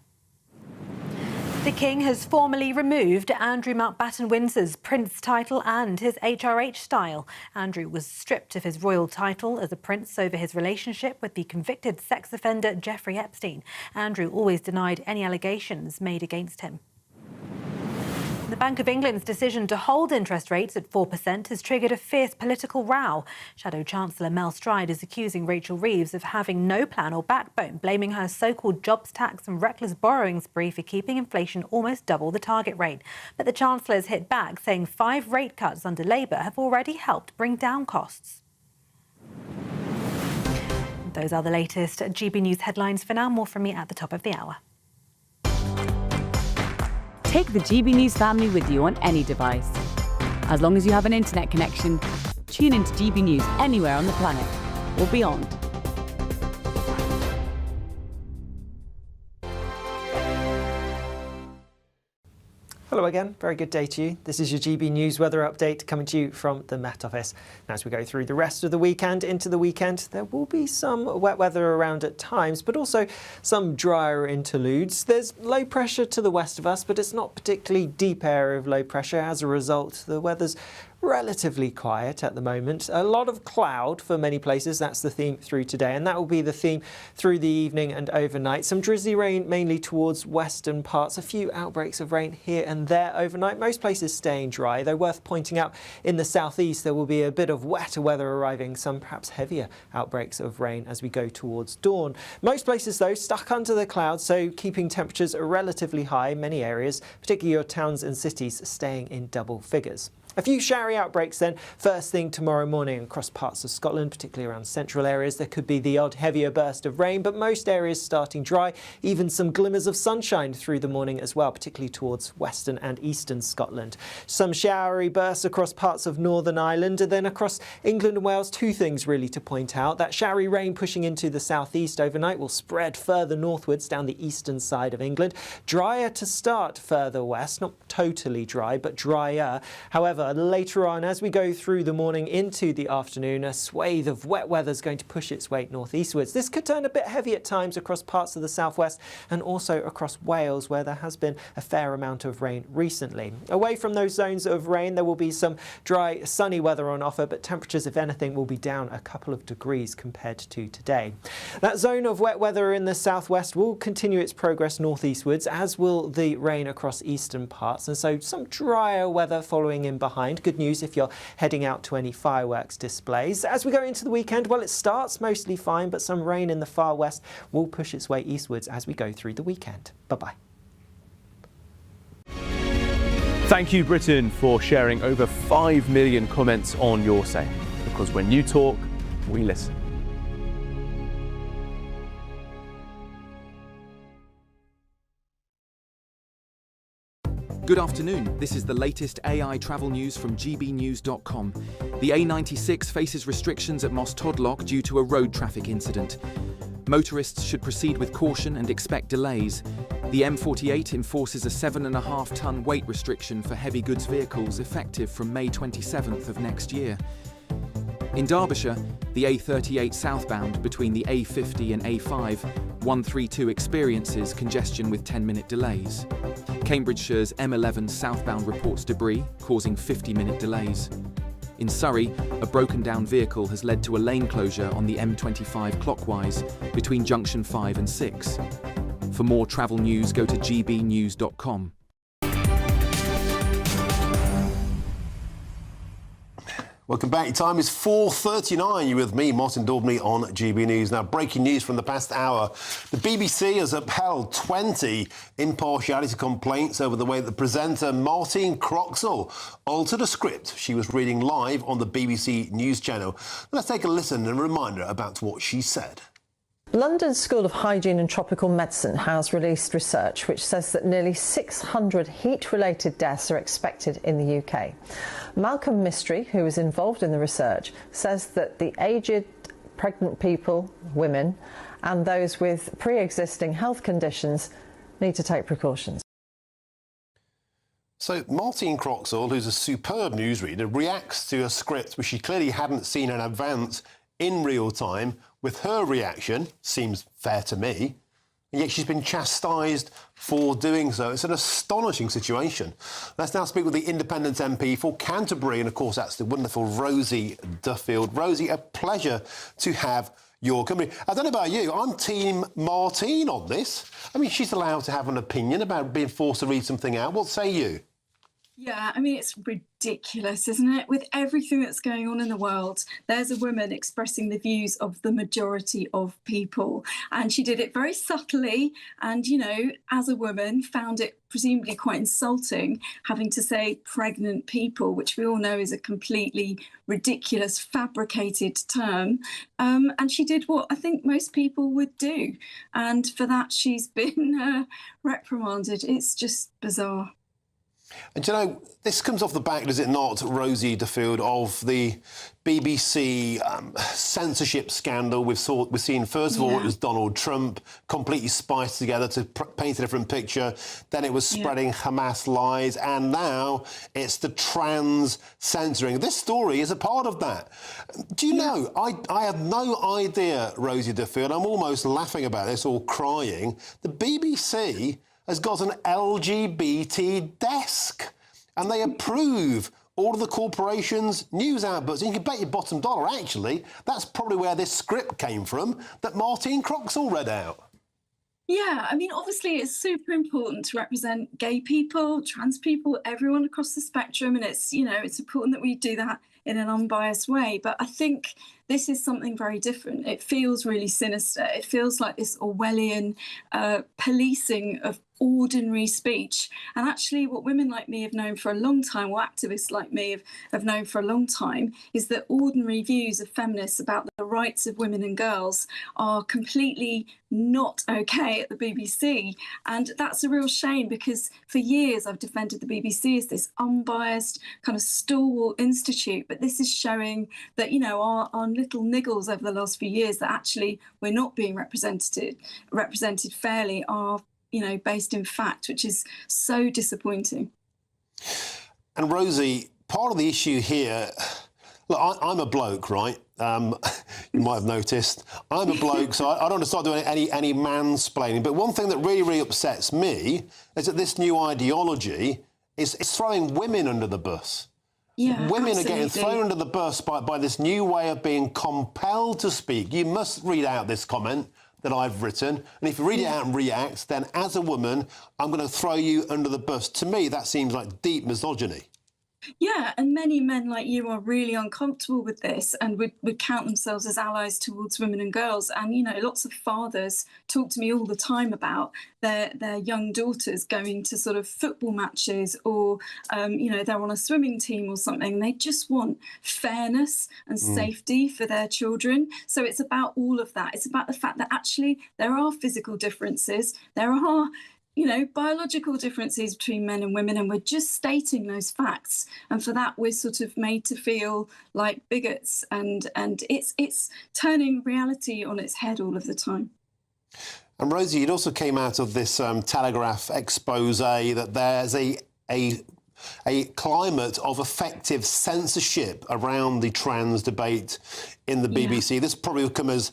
The King has formally removed Andrew Mountbatten-Windsor's Prince title and his HRH style. Andrew was stripped of his royal title as a prince over his relationship with the convicted sex offender Jeffrey Epstein. Andrew always denied any allegations made against him. The Bank of England's decision to hold interest rates at 4% has triggered a fierce political row. Shadow Chancellor Mel Stride is accusing Rachel Reeves of having no plan or backbone, blaming her so-called jobs tax and reckless borrowing spree for keeping inflation almost double the target rate. But the Chancellor's hit back, saying 5 rate cuts under Labour have already helped bring down costs. Those are the latest GB News headlines for now. More from me at the top of the hour. Take the GB News family with you on any device. As long as you have an internet connection, tune into GB News anywhere on the planet or beyond. Hello again, very good day to you. This is your GB News weather update coming to you from the Met Office. Now, as we go through the rest of the weekend into the weekend, there will be some wet weather around at times, but also some drier interludes. There's low pressure to the west of us, but it's not particularly deep area of low pressure. As a result, the weather's relatively quiet at the moment. A lot of cloud for many places. That's the theme through today, and that will be the theme through the evening and overnight. Some drizzly rain mainly towards western parts. A few outbreaks of rain here and there overnight. Most places staying dry, though worth pointing out in the southeast there will be a bit of wetter weather arriving, some perhaps heavier outbreaks of rain as we go towards dawn. Most places though stuck under the clouds, so keeping temperatures relatively high in many areas, particularly your towns and cities staying in double figures. A few showery outbreaks then first thing tomorrow morning across parts of Scotland, particularly around central areas. There could be the odd heavier burst of rain, but most areas starting dry. Even some glimmers of sunshine through the morning as well, particularly towards western and eastern Scotland. Some showery bursts across parts of Northern Ireland, and then across England and Wales. Two things really to point out. That showery rain pushing into the southeast overnight will spread further northwards down the eastern side of England. Drier to start further west, not totally dry, but drier. However, later on, as we go through the morning into the afternoon, a swathe of wet weather is going to push its way northeastwards. This could turn a bit heavy at times across parts of the southwest and also across Wales, where there has been a fair amount of rain recently. Away from those zones of rain, there will be some dry, sunny weather on offer, but temperatures, if anything, will be down a couple of degrees compared to today. That zone of wet weather in the southwest will continue its progress northeastwards, as will the rain across eastern parts, and so some drier weather following in behind. Good news if you're heading out to any fireworks displays. As we go into the weekend, well, it starts mostly fine, but some rain in the far west will push its way eastwards as we go through the weekend. Bye-bye. Thank you, Britain, for sharing over 5 million comments on your say, because when you talk, we listen. Good afternoon. This is the latest AI travel news from GBNews.com. The A96 faces restrictions at Moss Todlock due to a road traffic incident. Motorists should proceed with caution and expect delays. The M48 enforces a 7.5-ton weight restriction for heavy goods vehicles effective from May 27th of next year. In Derbyshire, the A38 southbound between the A50 and A5 132 experiences congestion with 10-minute delays. Cambridgeshire's M11 southbound reports debris, causing 50-minute delays. In Surrey, a broken-down vehicle has led to a lane closure on the M25 clockwise between junction 5 and 6. For more travel news, go to gbnews.com. Welcome back. Your time is 4:39. You're with me, Martin Daubney, on GB News. Now, breaking news from the past hour. The BBC has upheld 20 impartiality complaints over the way that the presenter Martine Croxall altered a script she was reading live on the BBC News channel. Let's take a listen and a reminder about what she said. London's School of Hygiene and Tropical Medicine has released research which says that nearly 600 heat-related deaths are expected in the UK. Malcolm Mystery, who was involved in the research, says that the aged, pregnant people, women, and those with pre-existing health conditions need to take precautions. So Martine Croxall, who's a superb newsreader, reacts to a script which she clearly hadn't seen in advance in real time. With her reaction, seems fair to me, and yet she's been chastised for doing so. It's an astonishing situation. Let's now speak with the Independent MP for Canterbury, and of course that's the wonderful Rosie Duffield. Rosie, a pleasure to have your company. I don't know about you, I'm Team Martine on this. I mean, she's allowed to have an opinion about being forced to read something out. What say you? Yeah, I mean, it's ridiculous, isn't it? With everything that's going on in the world, there's a woman expressing the views of the majority of people. And she did it very subtly and, you know, as a woman, found it presumably quite insulting having to say pregnant people, which we all know is a completely ridiculous, fabricated term. And she did what I think most people would do. And for that, she's been reprimanded. It's just bizarre. And you know, this comes off the back, does it not, Rosie Duffield, of the BBC censorship scandal. We've seen, first of all, it was Donald Trump completely spiced together to paint a different picture. Then it was spreading Hamas lies. And now it's the trans censoring. This story is a part of that. Do you know, I had no idea, Rosie Duffield, I'm almost laughing about this or crying. The BBC has got an LGBT desk, and they approve all of the corporations' news outputs. And you can bet your bottom dollar, actually, that's probably where this script came from that Martine Croxall read out. Yeah, I mean, obviously it's super important to represent gay people, trans people, everyone across the spectrum. And it's, you know, it's important that we do that in an unbiased way. But I think this is something very different. It feels really sinister. It feels like this Orwellian policing of ordinary speech. And actually what women like me have known for a long time, or activists like me have known for a long time, is that ordinary views of feminists about the rights of women and girls are completely not okay at the BBC. And that's a real shame, because for years I've defended the BBC as this unbiased kind of stalwart institute, but this is showing that, you know, our little niggles over the last few years that actually we're not being represented fairly are, you know, based in fact, which is so disappointing. And Rosie, part of the issue here, look, I'm a bloke, right? You might have noticed. I'm a bloke, so I don't want to start doing any mansplaining. But one thing that really, really upsets me is that this new ideology is throwing women under the bus. Yeah, women absolutely. are getting thrown under the bus by this new way of being compelled to speak. You must read out this comment that I've written, and if you read it out and react, then as a woman, I'm going to throw you under the bus. To me, that seems like deep misogyny. Yeah, and many men like you are really uncomfortable with this and would count themselves as allies towards women and girls. And, you know, lots of fathers talk to me all the time about their young daughters going to sort of football matches, or, you know, they're on a swimming team or something. They just want fairness and safety for their children. So it's about all of that. It's about the fact that actually there are physical differences. There are, you know, biological differences between men and women, and we're just stating those facts. And for that, we're sort of made to feel like bigots, and it's turning reality on its head all of the time. And Rosie, it also came out of this Telegraph expose that there's a climate of effective censorship around the trans debate in the BBC. Yeah. This probably will come as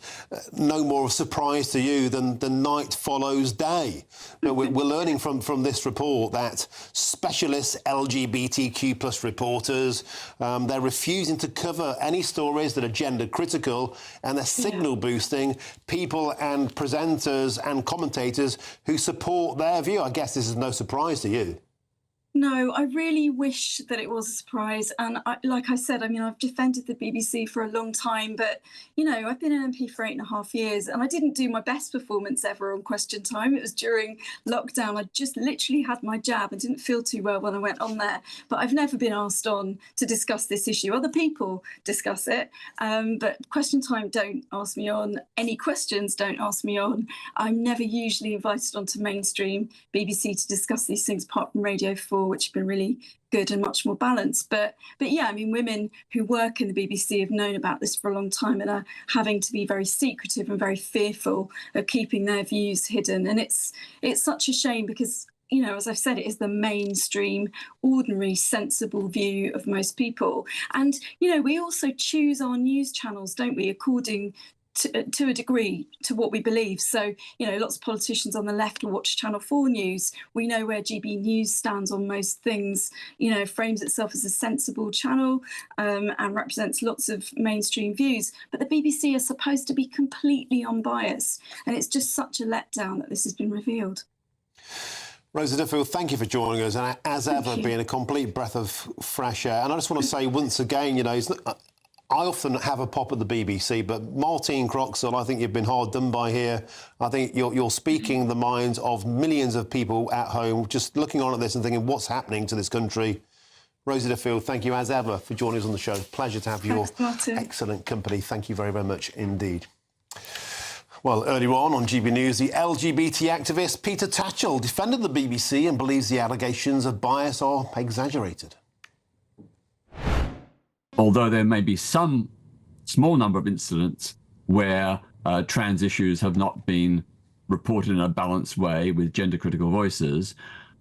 no more of a surprise to you than night follows day. But we're learning from this report that specialist LGBTQ plus reporters, they're refusing to cover any stories that are gender critical, and they're signal boosting people and presenters and commentators who support their view. I guess this is no surprise to you. No, I really wish that it was a surprise. And like I said, I mean, I've defended the BBC for a long time, but, you know, I've been an MP for 8.5 years, and I didn't do my best performance ever on Question Time. It was during lockdown. I just literally had my jab and didn't feel too well when I went on there. But I've never been asked on to discuss this issue. Other people discuss it, but Question Time don't ask me on. Any questions don't ask me on. I'm never usually invited onto mainstream BBC to discuss these things, apart from Radio 4, which have been really good and much more balanced. But yeah, I mean, women who work in the BBC have known about this for a long time and are having to be very secretive and very fearful of keeping their views hidden. And it's such a shame, because, you know, as I've said, it is the mainstream, ordinary, sensible view of most people. And, you know, we also choose our news channels, don't we, according to a degree to what we believe. So, you know, lots of politicians on the left will watch Channel 4 News. We know where GBNews stands on most things, you know, frames itself as a sensible channel and represents lots of mainstream views. But the BBC is supposed to be completely unbiased. And it's just such a letdown that this has been revealed. Rosie Duffield, thank you for joining us, and as ever, being a complete breath of fresh air. And I just want to say once again, you know, I often have a pop at the BBC, but Martine Croxall, I think you've been hard done by here. I think you're speaking the minds of millions of people at home, just looking on at this and thinking, what's happening to this country? Rosie Duffield, thank you as ever for joining us on the show. Pleasure to have your excellent company. Thank you very, very much indeed. Well, earlier on GB News, the LGBT activist Peter Tatchell defended the BBC and believes the allegations of bias are exaggerated. Although there may be some small number of incidents where trans issues have not been reported in a balanced way with gender-critical voices,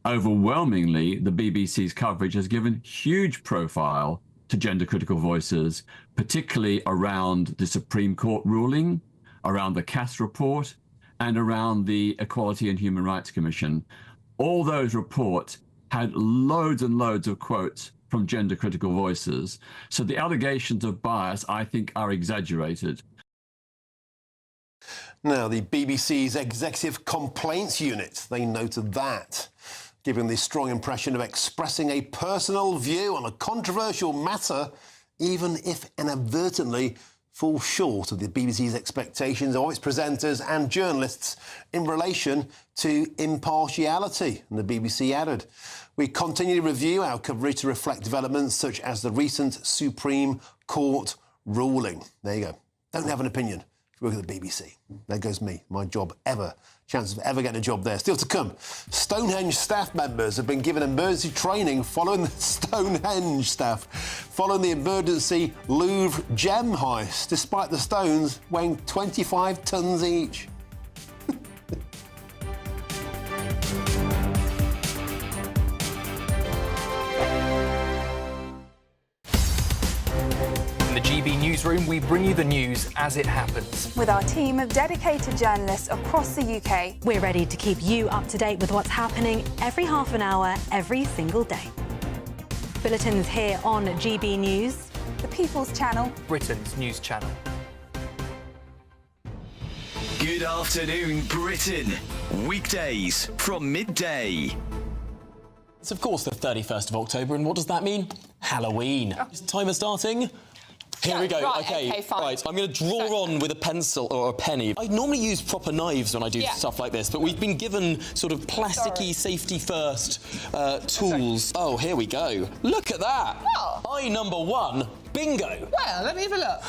overwhelmingly the BBC's coverage has given huge profile to gender-critical voices, particularly around the Supreme Court ruling, around the Cass report, and around the Equality and Human Rights Commission. All those reports had loads and loads of quotes from gender-critical voices. So the allegations of bias, I think, are exaggerated. Now, the BBC's Executive Complaints Unit, they noted that, giving the strong impression of expressing a personal view on a controversial matter, even if inadvertently fall short of the BBC's expectations of its presenters and journalists in relation to impartiality. And the BBC added, "We continue to review our coverage to reflect developments such as the recent Supreme Court ruling." There you go. Don't have an opinion. Work at the BBC. There goes me. My job ever. Chance of ever getting a job there. Still to come. Stonehenge staff members have been given emergency training following the emergency Louvre gem heist, despite the stones weighing 25 tonnes each. In the GB Newsroom, we bring you the news as it happens. With our team of dedicated journalists across the UK. We're ready to keep you up to date with what's happening every half an hour, every single day. Bulletins here on GB News. The People's Channel. Britain's news channel. Good afternoon, Britain. Weekdays from midday. It's of course the 31st of October, and what does that mean? Halloween. Is the timer starting? Here we go. Right, okay, fine. right. I'm going to draw on with a pencil or a penny. I normally use proper knives when I do stuff like this, but we've been given sort of plasticky, safety-first tools. Oh, here we go. Look at that. What? Eye number one. Bingo. Well, let me have a look.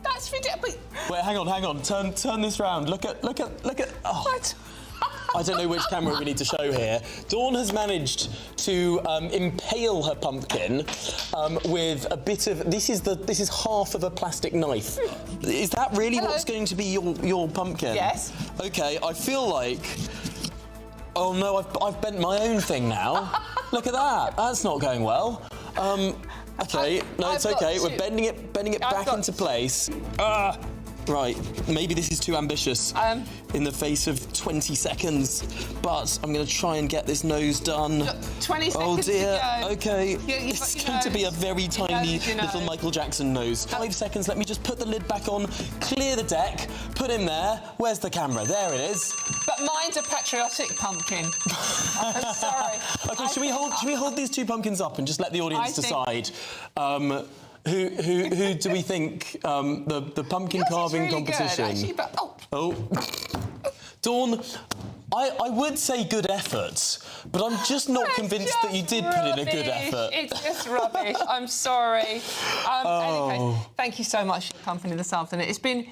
That's ridiculous. Wait, hang on. Turn this round. Look at. Oh. What? I don't know which camera we need to show here. Dawn has managed to impale her pumpkin with a bit of. This is half of a plastic knife. Is that really what's going to be your pumpkin? Yes. Okay, I feel like. Oh no, I've bent my own thing now. Look at that. That's not going well. Okay, no, it's okay. We're bending it back into place. Right, maybe this is too ambitious in the face of 20 seconds, but I'm going to try and get this nose done. Look, 20 seconds Oh dear, to go. okay. It's going to be a very tiny little Michael Jackson nose. 5 seconds, let me just put the lid back on, clear the deck, put him there. Where's the camera? There it is. But mine's a patriotic pumpkin. I'm sorry. Okay, should we hold these two pumpkins up and just let the audience decide? Who do we think the pumpkin carving really competition? good, actually, but, Dawn, I would say good effort, but I'm just not convinced that you did put in a good effort. It's just rubbish. I'm sorry. Anyway, thank you so much for your company this afternoon. It's been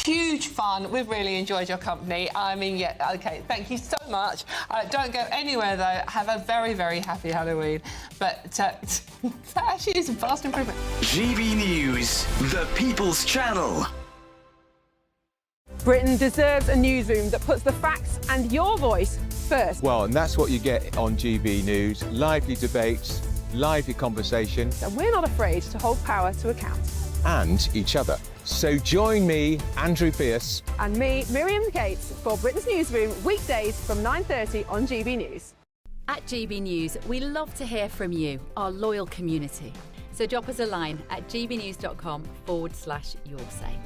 huge fun. We've really enjoyed your company. I mean, thank you so much. Don't go anywhere, though. Have a very, very happy Halloween. But that actually is a vast improvement. GB News, the People's Channel. Britain deserves a newsroom that puts the facts and your voice first. Well, and that's what you get on GB News. Lively debates, lively conversation. And we're not afraid to hold power to account. And each other. So join me, Andrew Pearce. And me, Miriam Gates, for Britain's Newsroom, weekdays from 9:30 on GB News. At GB News, we love to hear from you, our loyal community. So drop us a line at gbnews.com/yoursay.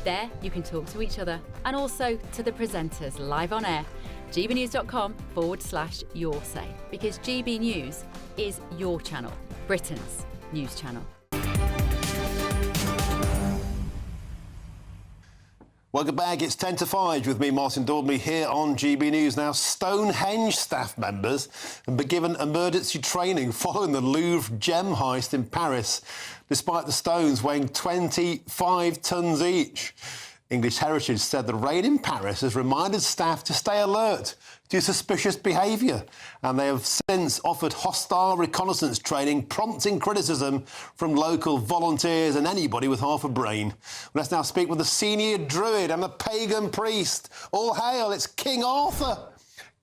There you can talk to each other and also to the presenters live on air. gbnews.com/yoursay, because GB News is your channel, Britain's news channel. Welcome back. It's 10 to 5 with me, Martin Daubney, here on GB News. Now, Stonehenge staff members have been given emergency training following the Louvre gem heist in Paris, despite the stones weighing 25 tonnes each. English Heritage said the raid in Paris has reminded staff to stay alert to suspicious behaviour, and they have since offered hostile reconnaissance training, prompting criticism from local volunteers and anybody with half a brain. Let's now speak with the senior druid and the pagan priest. All hail, it's King Arthur.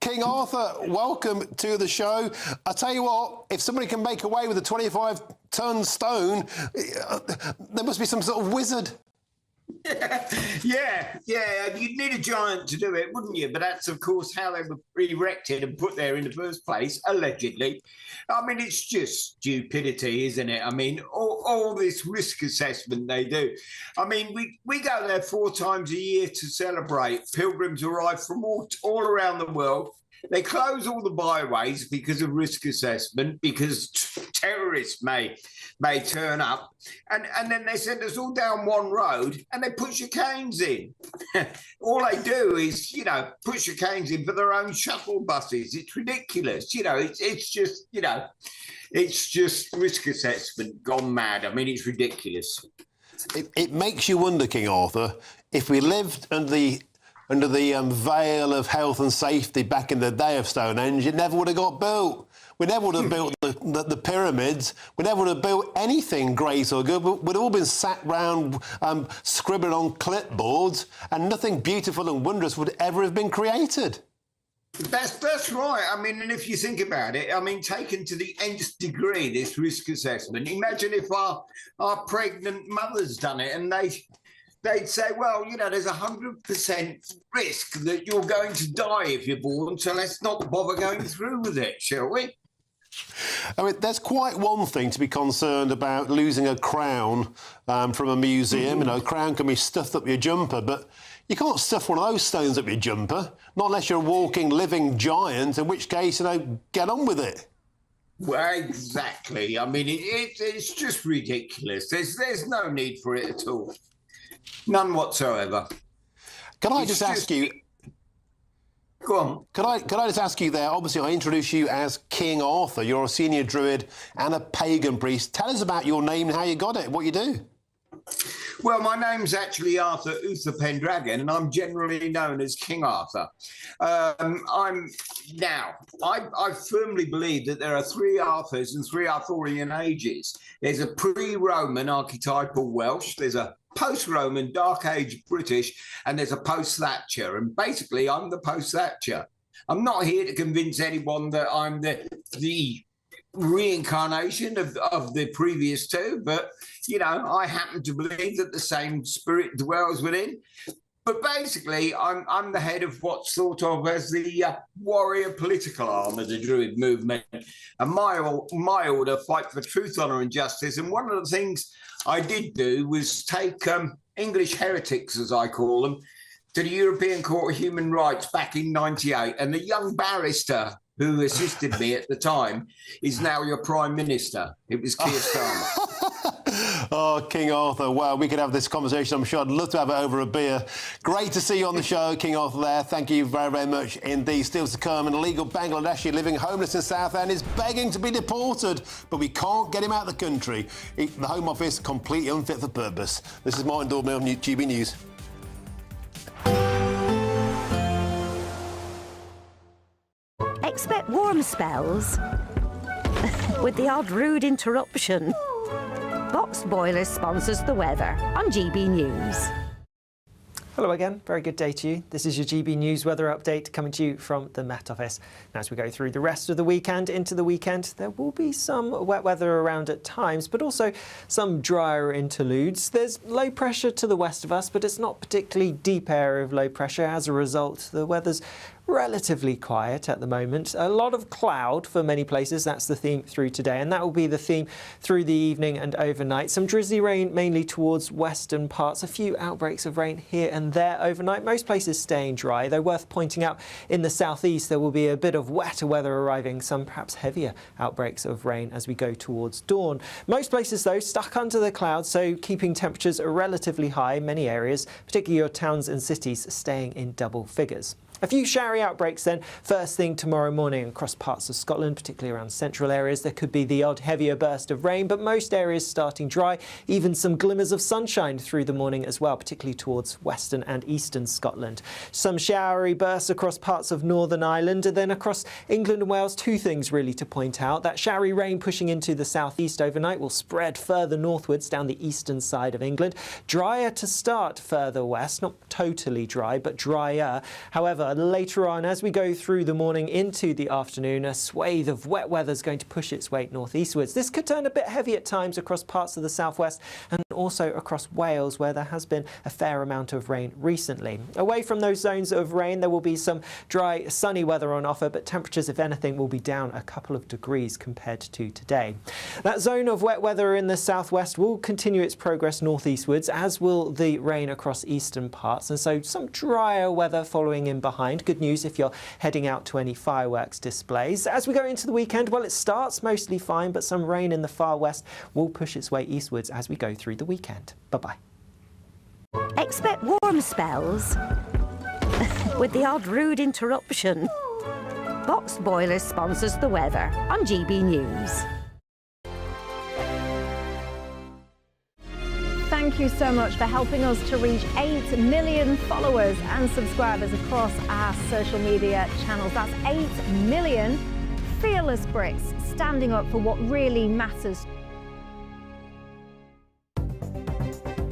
King Arthur, welcome to the show. I tell you what, if somebody can make away with a 25-ton stone, there must be some sort of wizard. Yeah, you'd need a giant to do it, wouldn't you? But that's, of course, how they were erected and put there in the first place, allegedly. I mean, it's just stupidity, isn't it? I mean, all this risk assessment they do. I mean, we go there 4 times a year to celebrate. Pilgrims arrive from all around the world. They close all the byways because of risk assessment, because terrorists may may turn up, and then they send us all down one road and they put chicanes in. All they do is, you know, put chicanes in for their own shuttle buses. It's ridiculous. You know, it's just, you know, it's just risk assessment gone mad. I mean, it's ridiculous. It makes you wonder, King Arthur, if we lived under the veil of health and safety back in the day of Stonehenge, it never would have got built. We never would have built the pyramids. We never would have built anything great or good. We'd all been sat round scribbling on clipboards, and nothing beautiful and wondrous would ever have been created. That's right. I mean, and if you think about it, I mean, taken to the nth degree, this risk assessment. Imagine if our pregnant mother's done it, and they'd say, well, you know, there's 100% risk that you're going to die if you're born, so let's not bother going through with it, shall we? I mean, there's quite one thing to be concerned about losing a crown from a museum. You know, a crown can be stuffed up your jumper, but you can't stuff one of those stones up your jumper, not unless you're a walking, living giant, in which case, you know, get on with it. Well, exactly. I mean, it's just ridiculous. There's no need for it at all. None whatsoever. Can I just ask you... Go on. Could I just ask you there, obviously I introduce you as King Arthur. You're a senior druid and a pagan priest. Tell us about your name and how you got it, what you do. Well, my name's actually Arthur Uther Pendragon, and I'm generally known as King Arthur. I firmly believe that there are three Arthurs and three Arthurian ages. There's a pre-Roman archetypal Welsh, there's a post-Roman Dark Age British, and there's a post-Thatcher. And basically, I'm the post-Thatcher. I'm not here to convince anyone that I'm the reincarnation of the previous two, but, you know, I happen to believe that the same spirit dwells within. But basically, I'm the head of what's thought of as the warrior political arm of the Druid movement. And my order fight for truth, honour and justice. And one of the things I did do was take English heretics, as I call them, to the European Court of Human Rights back in '98. And the young barrister who assisted me at the time is now your Prime Minister. It was Keir Starmer. Oh, King Arthur, wow, we could have this conversation. I'm sure I'd love to have it over a beer. Great to see you on the show, King Arthur there. Thank you very, very much indeed. Still to come, an illegal Bangladeshi living homeless in Southend is begging to be deported, but we can't get him out of the country. The Home Office completely unfit for purpose. This is Martin Daubney on GB News. Expect warm spells with the odd rude interruption. Boxed Boilers sponsors the weather on GB News. Hello again, very good day to you. This is your GB News weather update coming to you from the Met Office. Now, as we go through the rest of the weekend into the weekend, there will be some wet weather around at times, but also some drier interludes. There's low pressure to the west of us, but it's not particularly deep area of low pressure. As a result, the weather's relatively quiet at the moment. A lot of cloud for many places. That's the theme through today, and that will be the theme through the evening and overnight. Some drizzly rain mainly towards western parts. A few outbreaks of rain here and there overnight. Most places staying dry, though worth pointing out in the southeast there will be a bit of wetter weather arriving, some perhaps heavier outbreaks of rain as we go towards dawn. Most places though stuck under the clouds, so keeping temperatures relatively high in many areas, particularly your towns and cities staying in double figures. A few showery outbreaks then first thing tomorrow morning across parts of Scotland, particularly around central areas. There could be the odd heavier burst of rain, but most areas starting dry. Even some glimmers of sunshine through the morning as well, particularly towards western and eastern Scotland. Some showery bursts across parts of Northern Ireland, and then across England and Wales. Two things really to point out. That showery rain pushing into the southeast overnight will spread further northwards down the eastern side of England. Drier to start further west, not totally dry, but drier. However, later on, as we go through the morning into the afternoon, a swathe of wet weather is going to push its way northeastwards. This could turn a bit heavy at times across parts of the southwest and also across Wales, where there has been a fair amount of rain recently. Away from those zones of rain, there will be some dry, sunny weather on offer, but temperatures, if anything, will be down a couple of degrees compared to today. That zone of wet weather in the southwest will continue its progress northeastwards, as will the rain across eastern parts, and so some drier weather following in behind behind. Good news if you're heading out to any fireworks displays. As we go into the weekend, well, it starts mostly fine, but some rain in the far west will push its way eastwards as we go through the weekend. Bye-bye. Expect warm spells with the odd rude interruption. Boxed Boilers sponsors the weather on GB News. Thank you so much for helping us to reach 8 million followers and subscribers across our social media channels. That's 8 million fearless Brits standing up for what really matters.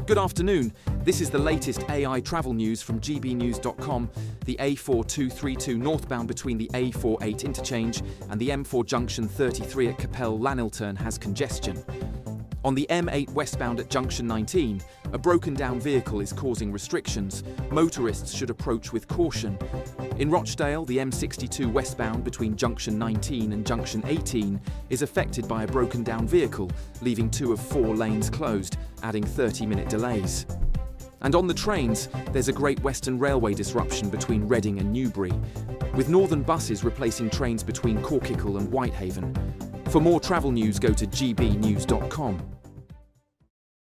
Good afternoon. This is the latest AI travel news from GBNews.com. The A4232 northbound between the A48 interchange and the M4 junction 33 at Capel Lanilturn has congestion. On the M8 westbound at junction 19, a broken down vehicle is causing restrictions. Motorists should approach with caution. In Rochdale, the M62 westbound between junction 19 and junction 18 is affected by a broken down vehicle, leaving 2 of 4 lanes closed, adding 30-minute delays. And on the trains, there's a Great Western Railway disruption between Reading and Newbury, with northern buses replacing trains between Corkicle and Whitehaven. For more travel news, go to gbnews.com.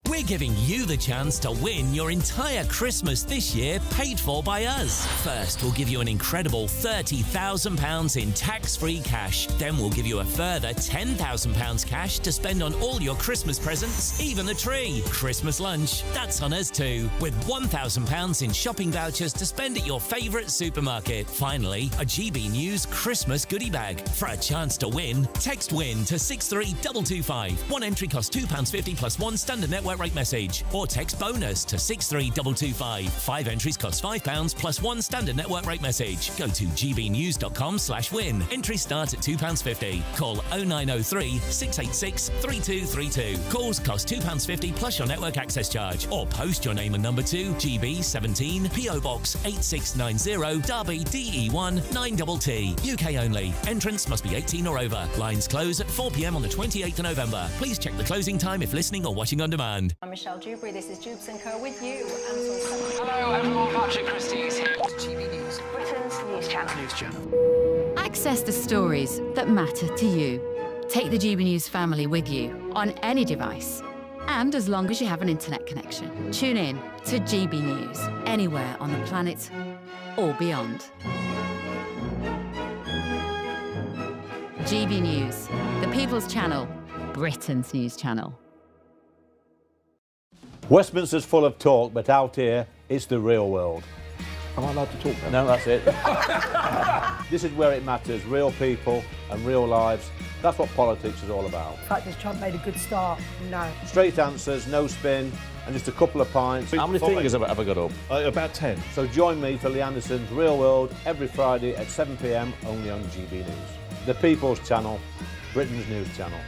We're giving you the chance to win your entire Christmas this year paid for by us. First, we'll give you an incredible £30,000 in tax-free cash. Then we'll give you a further £10,000 cash to spend on all your Christmas presents, even the tree. Christmas lunch, that's on us too, with £1,000 in shopping vouchers to spend at your favourite supermarket. Finally, a GB News Christmas goodie bag. For a chance to win, text WIN to 63225. One entry costs £2.50 plus one standard network rate message, or text BONUS to 63225. 5 entries cost £5 plus one standard network rate message. Go to gbnews.com/win. Entries start at £2.50. Call 0903 686 3232. Calls cost £2.50 plus your network access charge, or post your name and number to GB17 PO Box 8690 Derby DE1 9TT. UK only. Entrance must be 18 or over. Lines close at 4 p.m. on the 28th of November. Please check the closing time if listening or watching on demand. I'm Michelle Dewberry, this is Jubes & Co with you. Hello everyone, Patrick Christie is here. GB News, Britain's news channel. Access the stories that matter to you. Take the GB News family with you on any device, and as long as you have an internet connection. Tune in to GB News anywhere on the planet or beyond. GB News, the People's Channel, Britain's news channel. Westminster's full of talk, but out here, it's the real world. Am I allowed to talk now? No, that's it. This is where it matters, real people and real lives. That's what politics is all about. The fact is Trump made a good start. No. Straight answers, no spin, and just a couple of pints. How many fingers have I got up? About 10. So join me for Lee Anderson's Real World every Friday at 7 p.m. only on GB News. The People's Channel, Britain's news channel.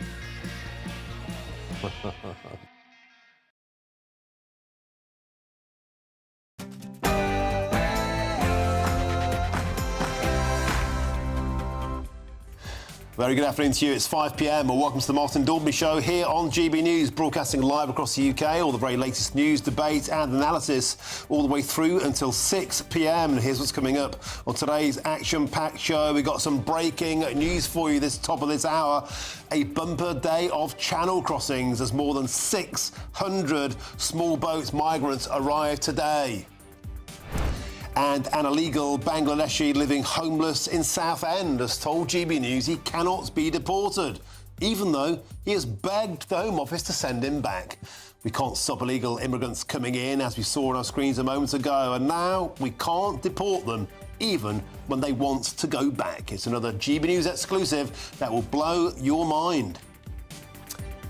Very good afternoon to you. It's 5 p.m. and welcome to the Martin Daubney Show here on GB News, broadcasting live across the UK. All the very latest news, debate and analysis all the way through until 6 p.m. And here's what's coming up on today's action-packed show. We've got some breaking news for you this top of this hour. A bumper day of channel crossings as more than 600 small boats migrants arrive today. And an illegal Bangladeshi living homeless in Southend has told GB News he cannot be deported, even though he has begged the Home Office to send him back. We can't stop illegal immigrants coming in, as we saw on our screens a moment ago, and now we can't deport them, even when they want to go back. It's another GB News exclusive that will blow your mind.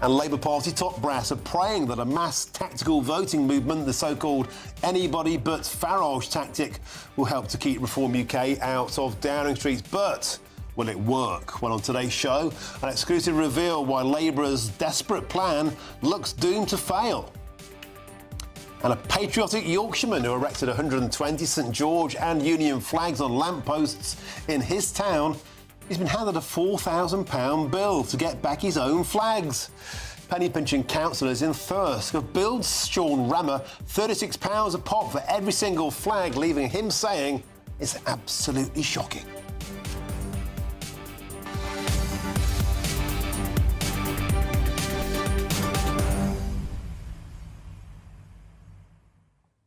And Labour Party top brass are praying that a mass tactical voting movement, the so-called anybody but Farage tactic, will help to keep Reform UK out of Downing Street. But will it work? Well, on today's show, an exclusive reveal why Labour's desperate plan looks doomed to fail. And a patriotic Yorkshireman who erected 120 St George and Union flags on lampposts in his town, he's been handed a £4,000 bill to get back his own flags. Penny-pinching councillors in Thirsk have billed Sean Rammer £36 a pop for every single flag, leaving him saying, It's absolutely shocking.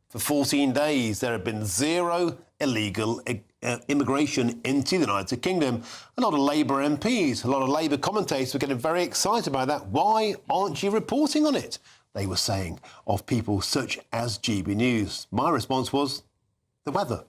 For 14 days, there have been zero illegal immigration into the United Kingdom. A lot of Labour MPs, a lot of Labour commentators were getting very excited about that. Why aren't you reporting on it? They were saying of people such as GB News. My response was, the weather.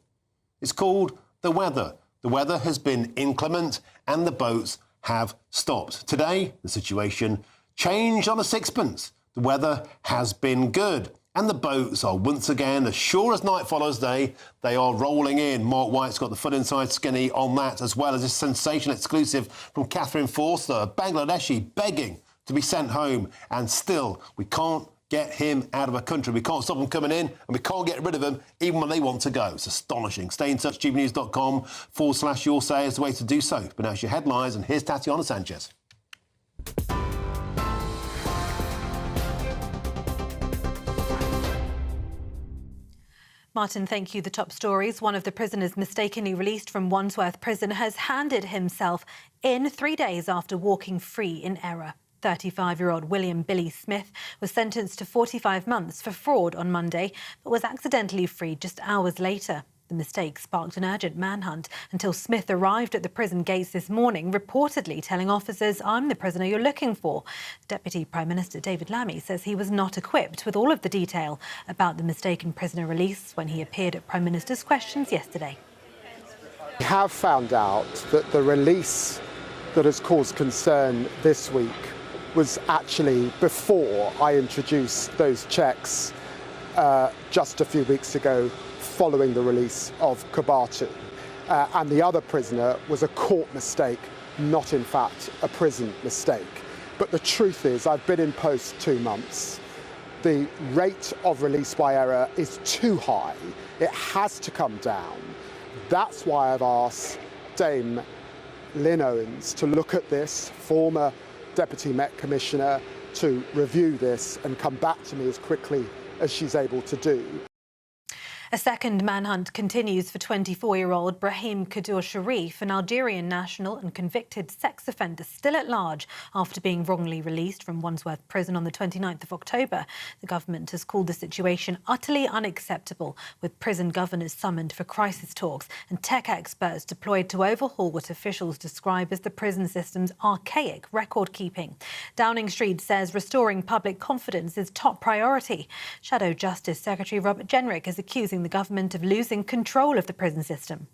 It's called the weather. The weather has been inclement and the boats have stopped. Today, the situation changed on a sixpence. The weather has been good. And the boats are once again, as sure as night follows day, they are rolling in. Mark White's got the full inside skinny on that, as well as this sensational exclusive from Catherine Forster, a Bangladeshi begging to be sent home. And still, we can't get him out of a country. We can't stop him coming in, and we can't get rid of him even when they want to go. It's astonishing. Stay in touch, gbnews.com/your say is the way to do so. But now it's your headlines, and here's Tatiana Sanchez. Martin, thank you. The top stories. One of the prisoners mistakenly released from Wandsworth Prison has handed himself in 3 days after walking free in error. 35-year-old William Billy Smith was sentenced to 45 months for fraud on Monday, but was accidentally freed just hours later. The mistake sparked an urgent manhunt until Smith arrived at the prison gates this morning, reportedly telling officers, "I'm the prisoner you're looking for." Deputy Prime Minister David Lammy says he was not equipped with all of the detail about the mistaken prisoner release when he appeared at Prime Minister's questions yesterday. We have found out that the release that has caused concern this week was actually before I introduced those checks just a few weeks ago, following the release of Kabatu. And the other prisoner was a court mistake, not in fact a prison mistake. But the truth is, I've been in post 2 months. The rate of release by error is too high. It has to come down. That's why I've asked Dame Lynn Owens to look at this, former Deputy Met Commissioner, to review this and come back to me as quickly as she's able to do. A second manhunt continues for 24-year-old Brahim Kadur Sharif, an Algerian national and convicted sex offender still at large after being wrongly released from Wandsworth Prison on the 29th of October. The government has called the situation utterly unacceptable, with prison governors summoned for crisis talks and tech experts deployed to overhaul what officials describe as the prison system's archaic record-keeping. Downing Street says restoring public confidence is top priority. Shadow Justice Secretary Robert Jenrick is accusing the government of losing control of the prison system.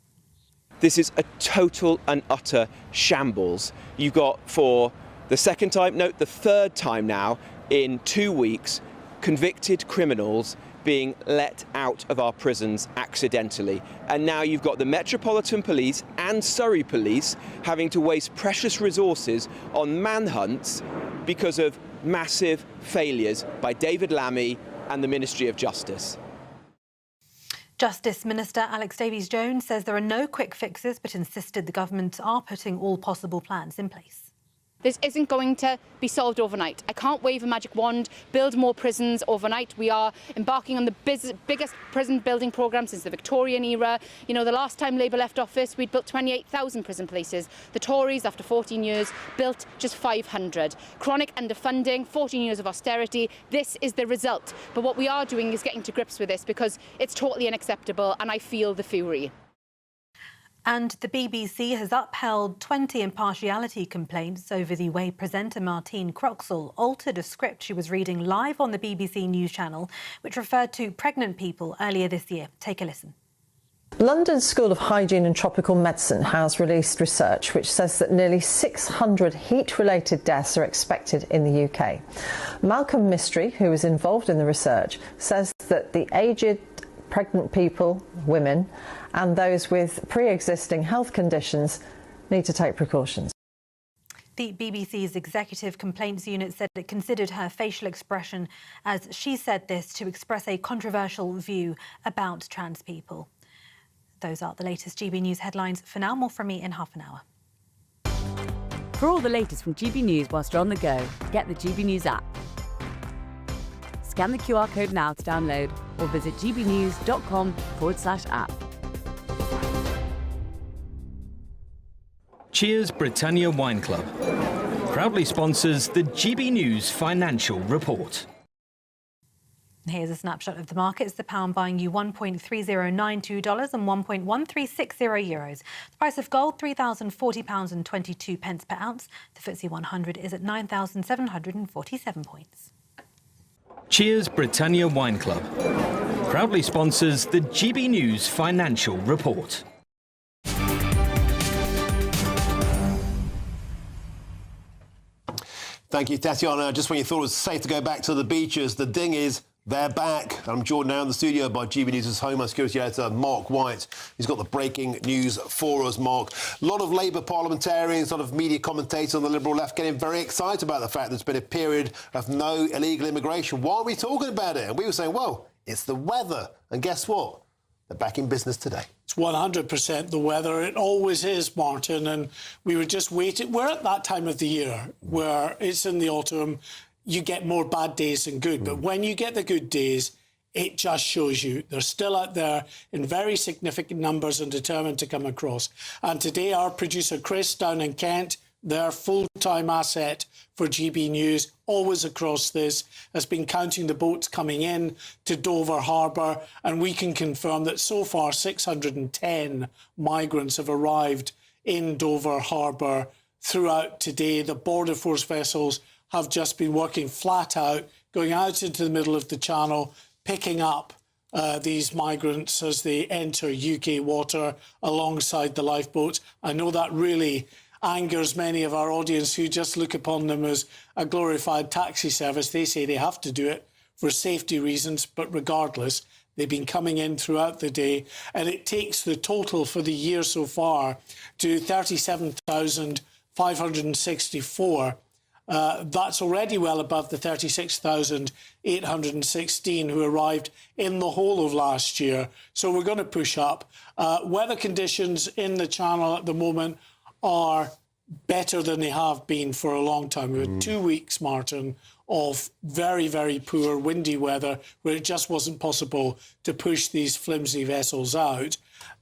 This is a total and utter shambles. You've got, for the second time, no, the third time now in 2 weeks, convicted criminals being let out of our prisons accidentally. And now you've got the Metropolitan Police and Surrey Police having to waste precious resources on manhunts because of massive failures by David Lammy and the Ministry of Justice. Justice Minister Alex Davies-Jones says there are no quick fixes, but insisted the government are putting all possible plans in place. This isn't going to be solved overnight. I can't wave a magic wand, build more prisons overnight. We are embarking on the biggest prison building programme since the Victorian era. You know, the last time Labour left office, we'd built 28,000 prison places. The Tories, after 14 years, built just 500. Chronic underfunding, 14 years of austerity. This is the result. But what we are doing is getting to grips with this because it's totally unacceptable, and I feel the fury. And the BBC has upheld 20 impartiality complaints over the way presenter Martine Croxall altered a script she was reading live on the BBC News channel, which referred to pregnant people earlier this year. Take a listen. London School of Hygiene and Tropical Medicine has released research which says that nearly 600 heat-related deaths are expected in the UK. Malcolm Mystery, who was involved in the research, says that the aged, pregnant people, women, and those with pre-existing health conditions need to take precautions. The BBC's Executive Complaints Unit said it considered her facial expression, as she said this, to express a controversial view about trans people. Those are the latest GB News headlines. For now, more from me in half an hour. For all the latest from GB News whilst you're on the go, get the GB News app. Scan the QR code now to download or visit gbnews.com/app. Cheers Britannia Wine Club proudly sponsors the GB News Financial Report. Here's a snapshot of the markets. The pound buying you $1.3092 and €1.1360. The price of gold, £3,040.22 per ounce. The FTSE 100 is at 9,747 points. Cheers Britannia Wine Club proudly sponsors the GB News Financial Report. Thank you, Tatiana. Just when you thought it was safe to go back to the beaches, the ding is they're back. I'm joined now in the studio by GB News' Homeland Security Editor, Mark White. He's got the breaking news for us, Mark. A lot of Labour parliamentarians, a lot of media commentators on the Liberal left getting very excited about the fact there's been a period of no illegal immigration. Why are we talking about it? And we were saying, well, it's the weather. And guess what? They're back in business today. It's 100% the weather. It always is, Martin. And we were just waiting. We're at that time of the year where it's in the autumn. You get more bad days than good. But when you get the good days, it just shows you they're still out there in very significant numbers and determined to come across. And today, our producer, Chris, down in Kent, their full-time asset for GB News, always across this, has been counting the boats coming in to Dover Harbour, and we can confirm that so far 610 migrants have arrived in Dover Harbour throughout today. The Border Force vessels have just been working flat out, going out into the middle of the channel, picking up these migrants as they enter UK water alongside the lifeboats. I know that really angers many of our audience who just look upon them as a glorified taxi service. They say they have to do it for safety reasons, but regardless, they've been coming in throughout the day, and it takes the total for the year so far to 37,564. That's already well above the 36,816 who arrived in the whole of last year. So we're going to push up. Weather conditions in the channel at the moment are better than they have been for a long time. We had 2 weeks, Martin, of very, very poor windy weather where it just wasn't possible to push these flimsy vessels out.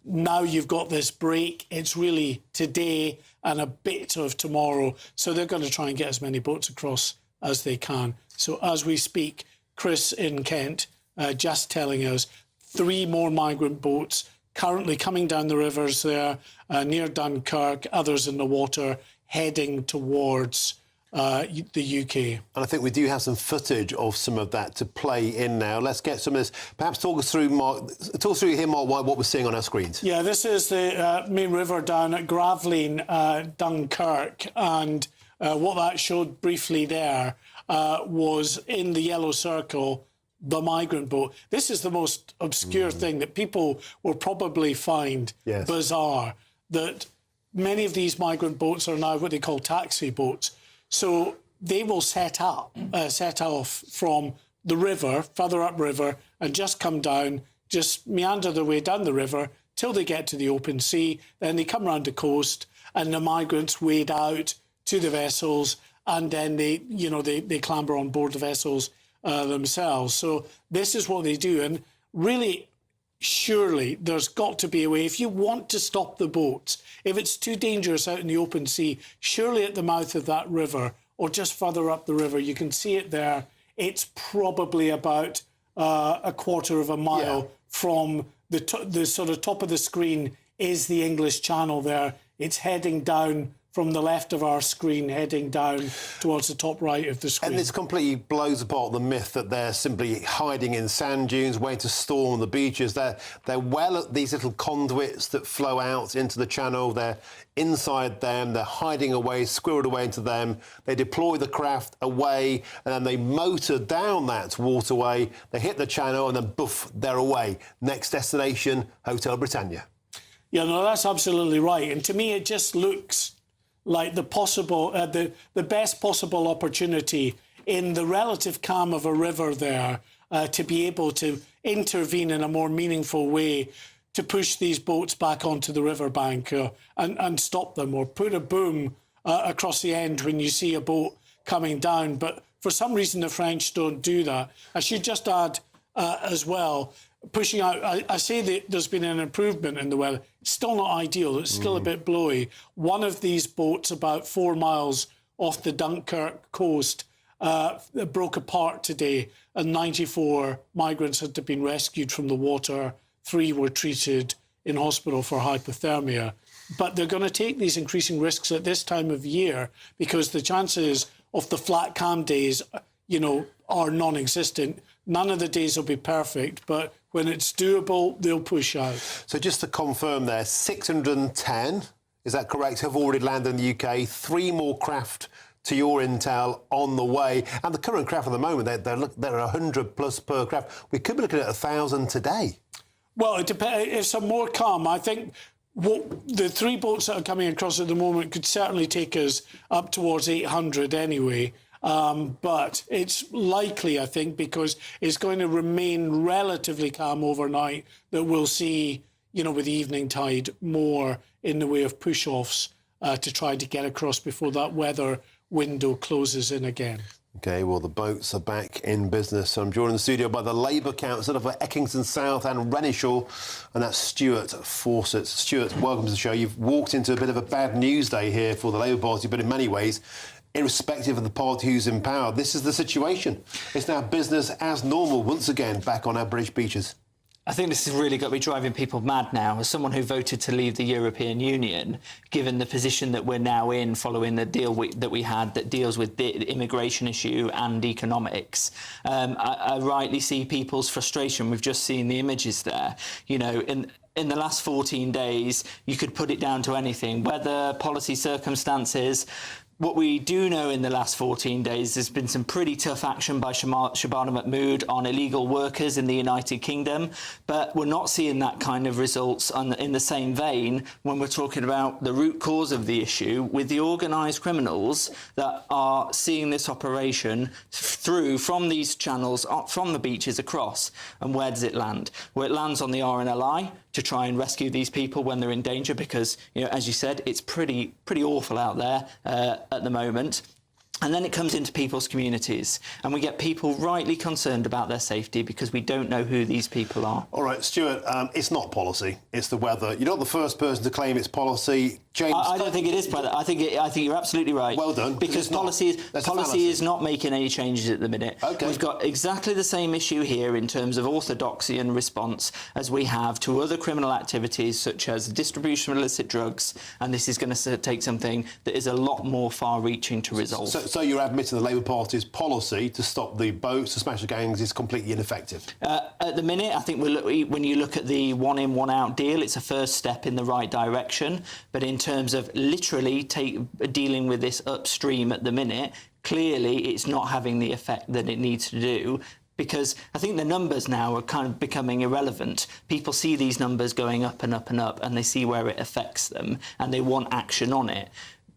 Now you've got this break. It's really today and a bit of tomorrow. So they're going to try and get as many boats across as they can. So as we speak, Chris in Kent just telling us 3 more migrant boats currently coming down the rivers there near Dunkirk, others in the water heading towards the UK. And I think we do have some footage of some of that to play in now. Let's get some of this. Perhaps talk us through, Mark, here, Mark, what we're seeing on our screens. Yeah, this is the main river down at Gravelines, Dunkirk, and what that showed briefly there was in the yellow circle, the migrant boat. This is the most obscure thing that people will probably find bizarre, that many of these migrant boats are now what they call taxi boats. So they will set off from the river, further upriver, and just come down, just meander their way down the river till they get to the open sea. Then they come around the coast, and the migrants wade out to the vessels, and then they clamber on board the vessels themselves. So this is what they do. And really, surely there's got to be a way. If you want to stop the boats, if it's too dangerous out in the open sea, surely at the mouth of that river or just further up the river, you can see it there. It's probably about a quarter of a mile from the sort of top of the screen is the English Channel there. It's heading down from the left of our screen, heading down towards the top right of the screen. And this completely blows apart the myth that they're simply hiding in sand dunes, waiting to storm the beaches. They're well at these little conduits that flow out into the channel. They're inside them. They're hiding away, squirreled away into them. They deploy the craft away, and then they motor down that waterway. They hit the channel, and then, boof, they're away. Next destination, Hotel Britannia. Yeah, no, that's absolutely right. And to me, it just looks like the best possible opportunity in the relative calm of a river there to be able to intervene in a more meaningful way to push these boats back onto the riverbank and stop them, or put a boom across the end when you see a boat coming down. But for some reason, the French don't do that. I should just add as well, pushing out. I say that there's been an improvement in the weather. It's still not ideal. It's still a bit blowy. One of these boats, about 4 miles off the Dunkirk coast, broke apart today, and 94 migrants had been rescued from the water. 3 were treated in hospital for hypothermia. But they're going to take these increasing risks at this time of year because the chances of the flat calm days, you know, are non-existent. None of the days will be perfect, but when it's doable, they'll push out. So just to confirm there, 610, is that correct, have already landed in the UK, 3 more craft to your intel on the way. And the current craft at the moment, they're 100 plus per craft. We could be looking at 1,000 today. Well, it depends. If some more come, I think the 3 boats that are coming across at the moment could certainly take us up towards 800 anyway. But it's likely, I think, because it's going to remain relatively calm overnight, that we'll see, you know, with the evening tide, more in the way of push-offs to try to get across before that weather window closes in again. OK, well, the boats are back in business. So I'm joined in the studio by the Labour councillor for Eckington South and Renishaw, and that's Stuart Fawcett. Stuart, welcome to the show. You've walked into a bit of a bad news day here for the Labour Party, but in many ways, irrespective of the party who's in power, this is the situation. It's now business as normal once again back on our British beaches. I think this has really got to be driving people mad now. As someone who voted to leave the European Union, given the position that we're now in following the deal that we had that deals with the immigration issue and economics, I rightly see people's frustration. We've just seen the images there. You know, in the last 14 days, you could put it down to anything, weather, policy circumstances. What we do know in the last 14 days, there's been some pretty tough action by Shabana Mahmood on illegal workers in the United Kingdom, but we're not seeing that kind of results in the same vein when we're talking about the root cause of the issue with the organised criminals that are seeing this operation through from these channels, from the beaches across. And where does it land? Well, it lands on the RNLI to try and rescue these people when they're in danger because, you know, as you said, it's pretty awful out there at the moment. And then it comes into people's communities, and we get people rightly concerned about their safety because we don't know who these people are. All right, Stuart, it's not policy, it's the weather. You're not the first person to claim it's policy. James, I don't think it is, brother. I think you're absolutely right. Well done. Because policy is not making any changes at the minute. Okay. We've got exactly the same issue here in terms of orthodoxy and response as we have to other criminal activities such as the distribution of illicit drugs, and this is going to take something that is a lot more far-reaching to resolve. So you're admitting the Labour Party's policy to stop the boats, to smash the gangs, is completely ineffective? At the minute, I think when you look at the one-in, one-out deal, it's a first step in the right direction. But in terms of literally dealing with this upstream at the minute, clearly it's not having the effect that it needs to do. Because I think the numbers now are kind of becoming irrelevant. People see these numbers going up and up and up, and they see where it affects them, and they want action on it.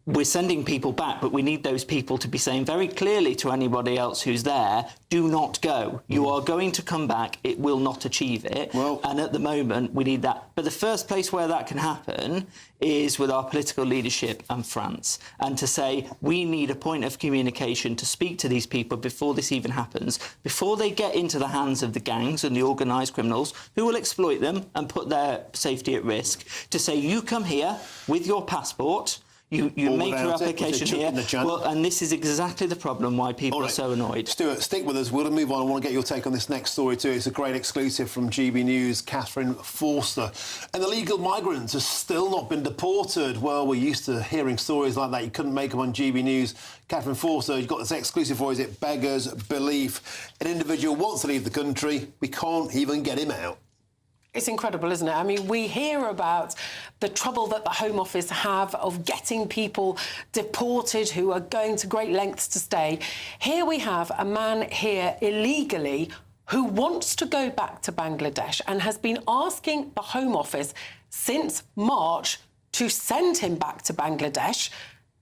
We're sending people back, but we need those people to be saying very clearly to anybody else who's there, do not go. You are going to come back. It will not achieve it. Well, and at the moment, we need that. But the first place where that can happen is with our political leadership and France. And to say, we need a point of communication to speak to these people before this even happens, before they get into the hands of the gangs and the organised criminals who will exploit them and put their safety at risk, to say, you come here with your passport, you make your application here, well, and this is exactly the problem why people are so annoyed. Stuart, stick with us. We're going to move on. I want to get your take on this next story too. It's a great exclusive from GB News. Catherine Forster. An illegal migrant has still not been deported. Well, we're used to hearing stories like that. You couldn't make them on GB News. Catherine Forster, you've got this exclusive for, is it beggars belief? An individual wants to leave the country. We can't even get him out. It's incredible, isn't it? I mean, we hear about the trouble that the Home Office have of getting people deported who are going to great lengths to stay. Here we have a man here illegally who wants to go back to Bangladesh and has been asking the Home Office since March to send him back to Bangladesh.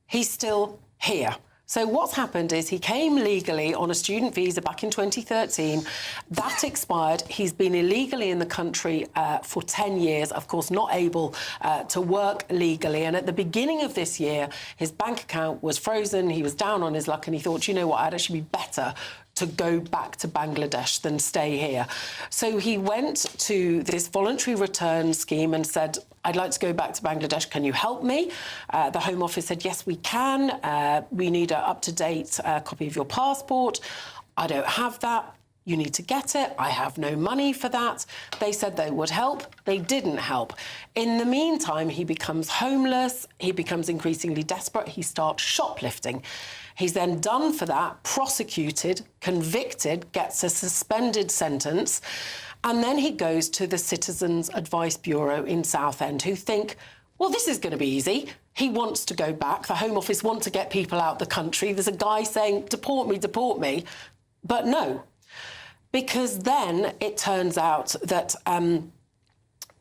He's still here. So what's happened is he came legally on a student visa back in 2013. That expired. He's been illegally in the country for 10 years, of course, not able to work legally. And at the beginning of this year, his bank account was frozen. He was down on his luck and he thought, you know what, I'd actually be better to go back to Bangladesh than stay here. So he went to this voluntary return scheme and said, I'd like to go back to Bangladesh. Can you help me? The Home Office said, yes, we can. We need an up-to-date copy of your passport. I don't have that. You need to get it. I have no money for that. They said they would help. They didn't help. In the meantime, he becomes homeless. He becomes increasingly desperate. He starts shoplifting. He's then done for that, prosecuted, convicted, gets a suspended sentence, and then he goes to the Citizens Advice Bureau in Southend, who think, well, this is going to be easy. He wants to go back. The Home Office want to get people out the country. There's a guy saying, deport me. But no, because then it turns out that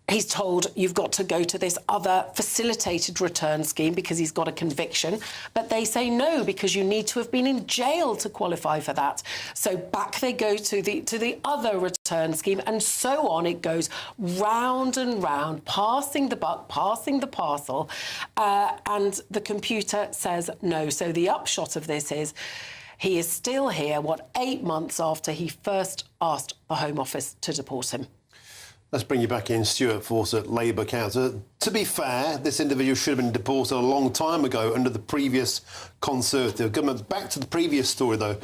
he's told you've got to go to this other facilitated return scheme because he's got a conviction. But they say no, because you need to have been in jail to qualify for that. So back they go to the other return scheme, and so on it goes, round and round, passing the buck, passing the parcel, and the computer says no. So the upshot of this is he is still here, 8 months after he first asked the Home Office to deport him. Let's bring you back in, Stuart Fawcett, Labour councillor. To be fair, this individual should have been deported a long time ago under the previous Conservative government. Back to the previous story, though.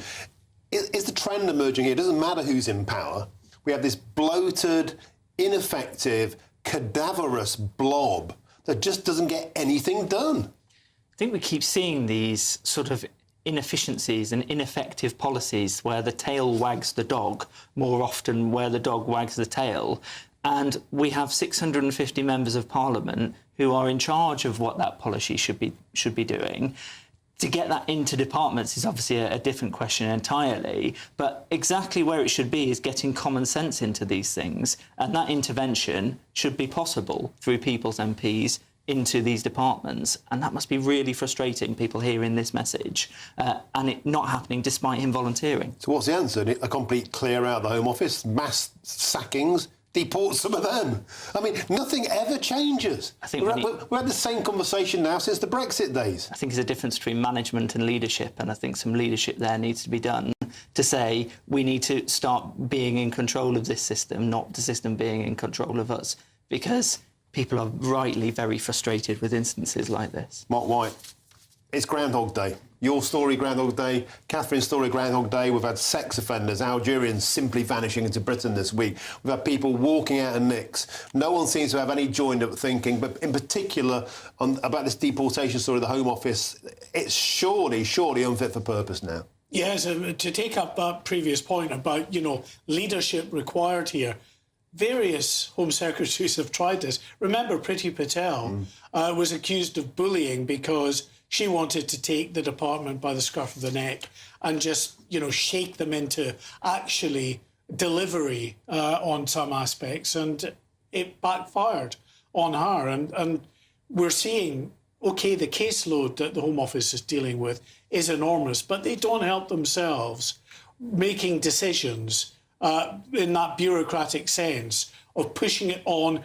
Is the trend emerging here? It doesn't matter who's in power. We have this bloated, ineffective, cadaverous blob that just doesn't get anything done. I think we keep seeing these sort of inefficiencies and ineffective policies where the tail wags the dog more often where the dog wags the tail. And we have 650 members of Parliament who are in charge of what that policy should be doing. To get that into departments is obviously a different question entirely, but exactly where it should be is getting common sense into these things, and that intervention should be possible through people's MPs into these departments, and that must be really frustrating, people hearing this message, and it not happening despite him volunteering. So what's the answer? A complete clear out of the Home Office, mass sackings, deport some of them. I mean, nothing ever changes. I think we had the same conversation now since the Brexit days. I think there's a difference between management and leadership, and I think some leadership there needs to be done to say we need to start being in control of this system, not the system being in control of us, because people are rightly very frustrated with instances like this. Mark White, it's Groundhog Day. Your story, Groundhog Day. Catherine's story, Groundhog Day. We've had sex offenders, Algerians simply vanishing into Britain this week. We've had people walking out of nicks. No one seems to have any joined-up thinking, but in particular about this deportation story of the Home Office, it's surely unfit for purpose now. Yes, to take up that previous point about, leadership required here, various Home Secretaries have tried this. Remember, Priti Patel was accused of bullying because she wanted to take the department by the scruff of the neck and just, shake them into actually delivery on some aspects. And it backfired on her. And we're seeing, OK, the caseload that the Home Office is dealing with is enormous, but they don't help themselves making decisions in that bureaucratic sense of pushing it on,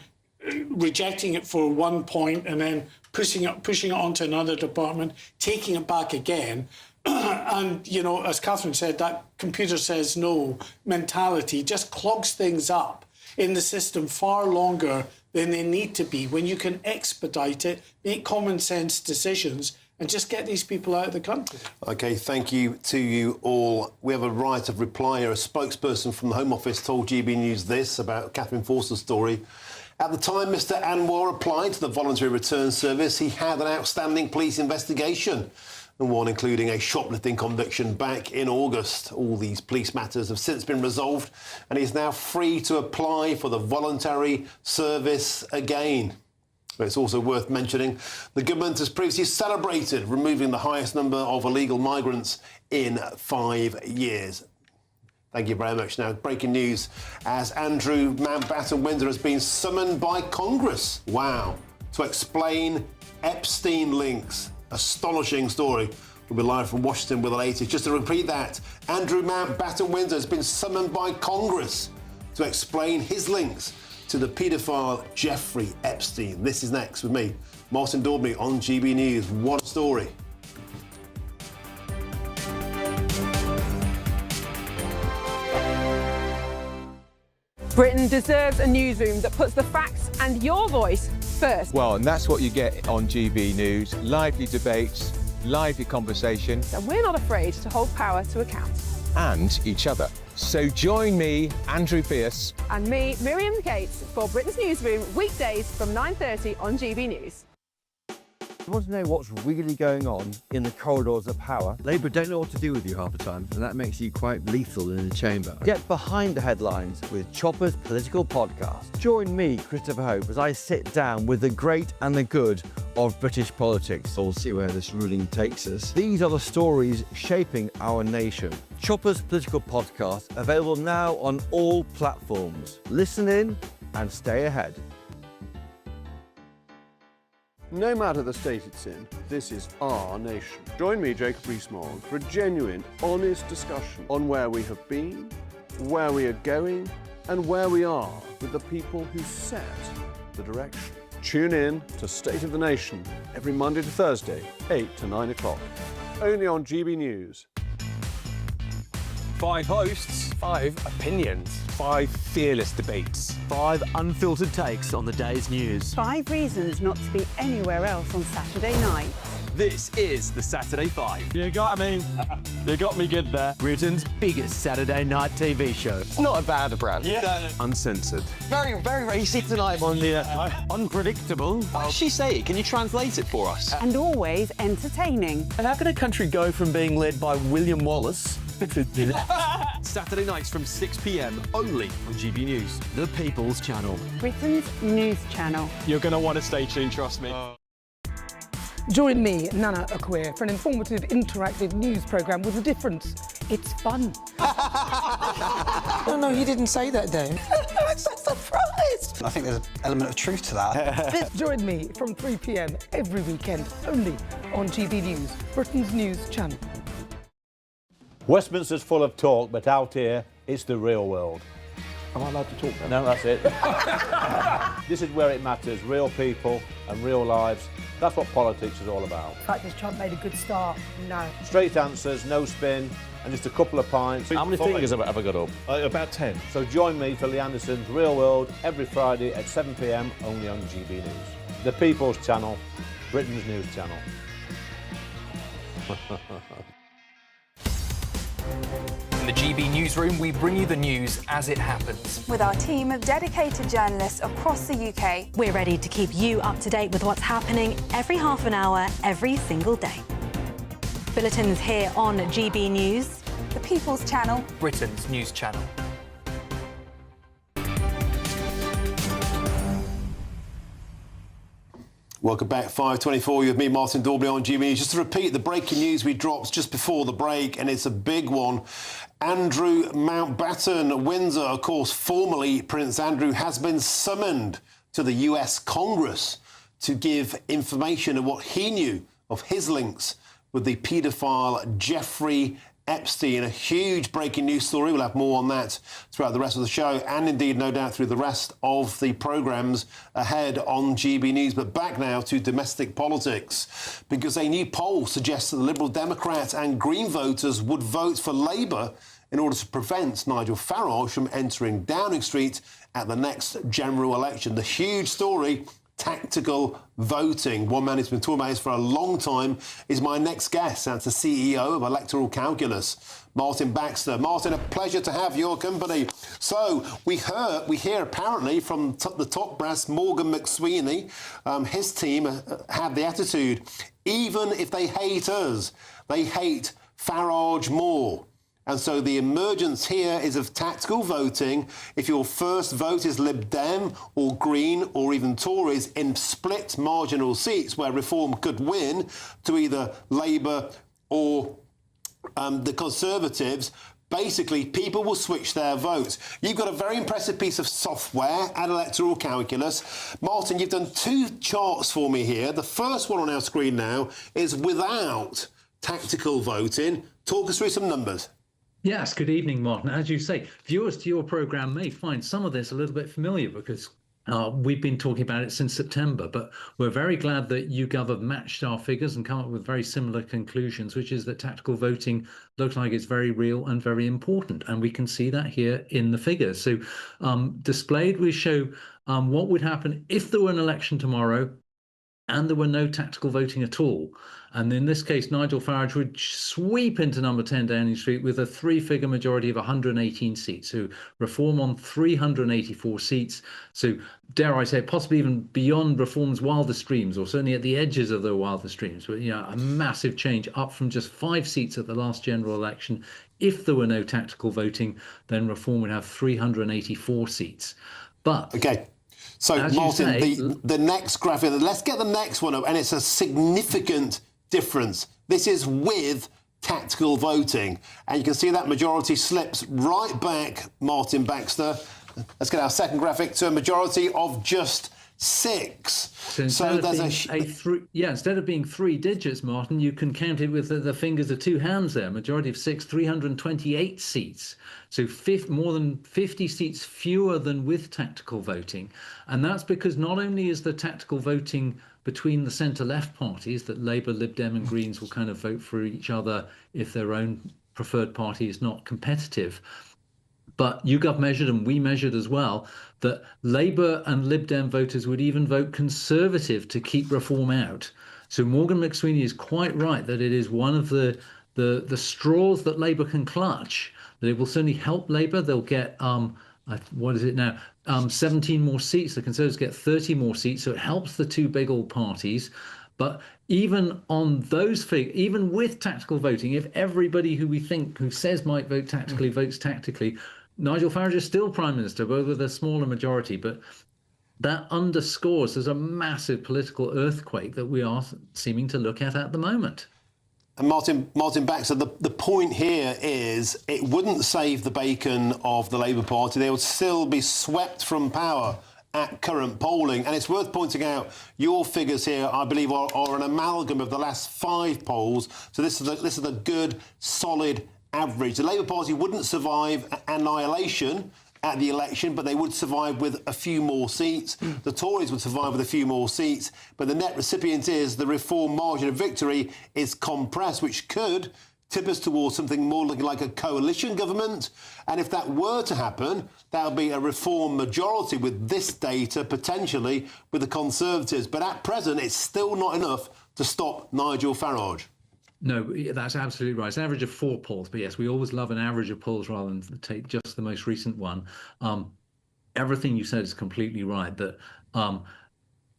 rejecting it for one point and then pushing it onto another department, taking it back again. And, as Catherine said, that computer says no mentality just clogs things up in the system far longer than they need to be, when you can expedite it, make common sense decisions and just get these people out of the country. OK, thank you to you all. We have a right of reply here. A spokesperson from the Home Office told GB News this about Catherine Forster's story. At the time Mr Anwar applied to the Voluntary Return Service, he had an outstanding police investigation, and one including a shoplifting conviction back in August. All these police matters have since been resolved, and he's now free to apply for the voluntary service again. But it's also worth mentioning the government has previously celebrated removing the highest number of illegal migrants in 5 years. Thank you very much. Now, breaking news as Andrew Mountbatten-Windsor has been summoned by Congress. Wow. To explain Epstein links. Astonishing story. We'll be live from Washington with the latest. Just to repeat that, Andrew Mountbatten-Windsor has been summoned by Congress to explain his links to the paedophile Jeffrey Epstein. This is next with me, Martin Daubney on GB News. What a story. Britain deserves a newsroom that puts the facts and your voice first. Well, and that's what you get on GB News. Lively debates, lively conversation. And we're not afraid to hold power to account. And each other. So join me, Andrew Pierce. And me, Miriam Gates, for Britain's Newsroom, weekdays from 9:30 on GB News. You want to know what's really going on in the corridors of power? Labour don't know what to do with you half the time, and that makes you quite lethal in the chamber. Get behind the headlines with Chopper's Political Podcast. Join me, Christopher Hope, as I sit down with the great and the good of British politics. We'll see where this ruling takes us. These are the stories shaping our nation. Chopper's Political Podcast, available now on all platforms. Listen in and stay ahead. No matter the state it's in, this is our nation. Join me, Jacob Rees-Mogg, for a genuine, honest discussion on where we have been, where we are going, and where we are with the people who set the direction. Tune in to State of the Nation every Monday to Thursday, 8 to 9 o'clock. Only on GB News. 5 hosts, 5 opinions, 5 fearless debates, 5 unfiltered takes on the day's news. 5 reasons not to be anywhere else on Saturday night. This is the Saturday 5. You got me good there. Britain's biggest Saturday night TV show. It's not a bad brand. Yeah. Uncensored. Very, very racy tonight on the unpredictable. What does she say? Can you translate it for us? And always entertaining. And how can a country go from being led by William Wallace Saturday nights from 6 p.m. only on GB News. The People's Channel. Britain's news channel. You're going to want to stay tuned, trust me. Join me, Nana Akwe, for an informative, interactive news programme with a difference. It's fun. No, you didn't say that, Dave. I'm so surprised. I think there's an element of truth to that. Join me from 3 p.m. every weekend, only on GB News, Britain's news channel. Westminster's full of talk, but out here, it's the real world. Am I allowed to talk now? No, that's it. This is where it matters, real people and real lives. That's what politics is all about. In fact, has Trump made a good start? No. Straight answers, no spin, and just a couple of pints. How many fingers have I got up? About 10. So join me for Lee Anderson's Real World every Friday at 7 p.m. only on GB News. The People's Channel, Britain's news channel. In the GB Newsroom, we bring you the news as it happens. With our team of dedicated journalists across the UK. We're ready to keep you up to date with what's happening every half an hour, every single day. Bulletins here on GB News. The People's Channel. Britain's news channel. Welcome back, 5:24. You're with me, Martin Daubney, on GB News. Just to repeat, the breaking news we dropped just before the break, and it's a big one. Andrew Mountbatten, Windsor, of course, formerly Prince Andrew, has been summoned to the US Congress to give information of what he knew of his links with the paedophile Jeffrey Epstein. A huge breaking news story. We'll have more on that throughout the rest of the show, and indeed, no doubt, through the rest of the programmes ahead on GB News. But back now to domestic politics, because a new poll suggests that the Liberal Democrats and Green voters would vote for Labour in order to prevent Nigel Farage from entering Downing Street at the next general election. The huge story: tactical voting. One man who's been talking about this for a long time is my next guest. That's the CEO of Electoral Calculus, Martin Baxter. Martin, a pleasure to have your company. So we hear apparently from the top brass, Morgan McSweeney, his team have the attitude, even if they hate us, they hate Farage more. And so the emergence here is of tactical voting. If your first vote is Lib Dem or Green or even Tories in split marginal seats where Reform could win to either Labour or the Conservatives, basically people will switch their votes. You've got a very impressive piece of software at Electoral Calculus. Martin, you've done 2 charts for me here. The first one on our screen now is without tactical voting. Talk us through some numbers. Yes, good evening, Martin. As you say, viewers to your programme may find some of this a little bit familiar because We've been talking about it since September, but we're very glad that YouGov have matched our figures and come up with very similar conclusions, which is that tactical voting looks like it's very real and very important. And we can see that here in the figures. So displayed, we show what would happen if there were an election tomorrow and there were no tactical voting at all. And in this case, Nigel Farage would sweep into number 10 Downing Street with a three-figure majority of 118 seats. So Reform on 384 seats. So dare I say, possibly even beyond Reform's wildest dreams, or certainly at the edges of their wildest dreams. But, a massive change up from just 5 seats at the last general election. If there were no tactical voting, then Reform would have 384 seats. But... OK. So, Martin, the next graphic, let's get the next one up, and it's a significant difference. This is with tactical voting, and you can see that majority slips right back, Martin Baxter. Let's get our second graphic to a majority of just 6. So there's instead of being 3 digits, Martin, you can count it with the fingers of 2 hands there. Majority of 6, 328 seats. So more than 50 seats fewer than with tactical voting. And that's because not only is the tactical voting between the centre-left parties, that Labour, Lib Dem and Greens will kind of vote for each other if their own preferred party is not competitive. But YouGov measured, and we measured as well, that Labour and Lib Dem voters would even vote Conservative to keep Reform out. So Morgan McSweeney is quite right that it is one of the straws that Labour can clutch, that it will certainly help Labour. They'll get, what is it now, 17 more seats. The Conservatives get 30 more seats, so it helps the 2 big old parties. But even on those figures, even with tactical voting, if everybody who says might vote tactically votes tactically, Nigel Farage is still Prime Minister, but with a smaller majority. But that underscores there's a massive political earthquake that we are seeming to look at the moment. And Martin Baxter, the point here is it wouldn't save the bacon of the Labour Party. They would still be swept from power at current polling. And it's worth pointing out your figures here, I believe, are an amalgam of the last 5 polls. So this is a good, solid average. The Labour Party wouldn't survive annihilation at the election, but they would survive with a few more seats. The Tories would survive with a few more seats, but the net recipient is the Reform margin of victory is compressed, which could tip us towards something more looking like a coalition government. And if that were to happen, that would be a Reform majority with this data, potentially with the Conservatives. But at present, it's still not enough to stop Nigel Farage. No, that's absolutely right. It's an average of 4 polls. But yes, we always love an average of polls rather than take just the most recent one. Everything you said is completely right. That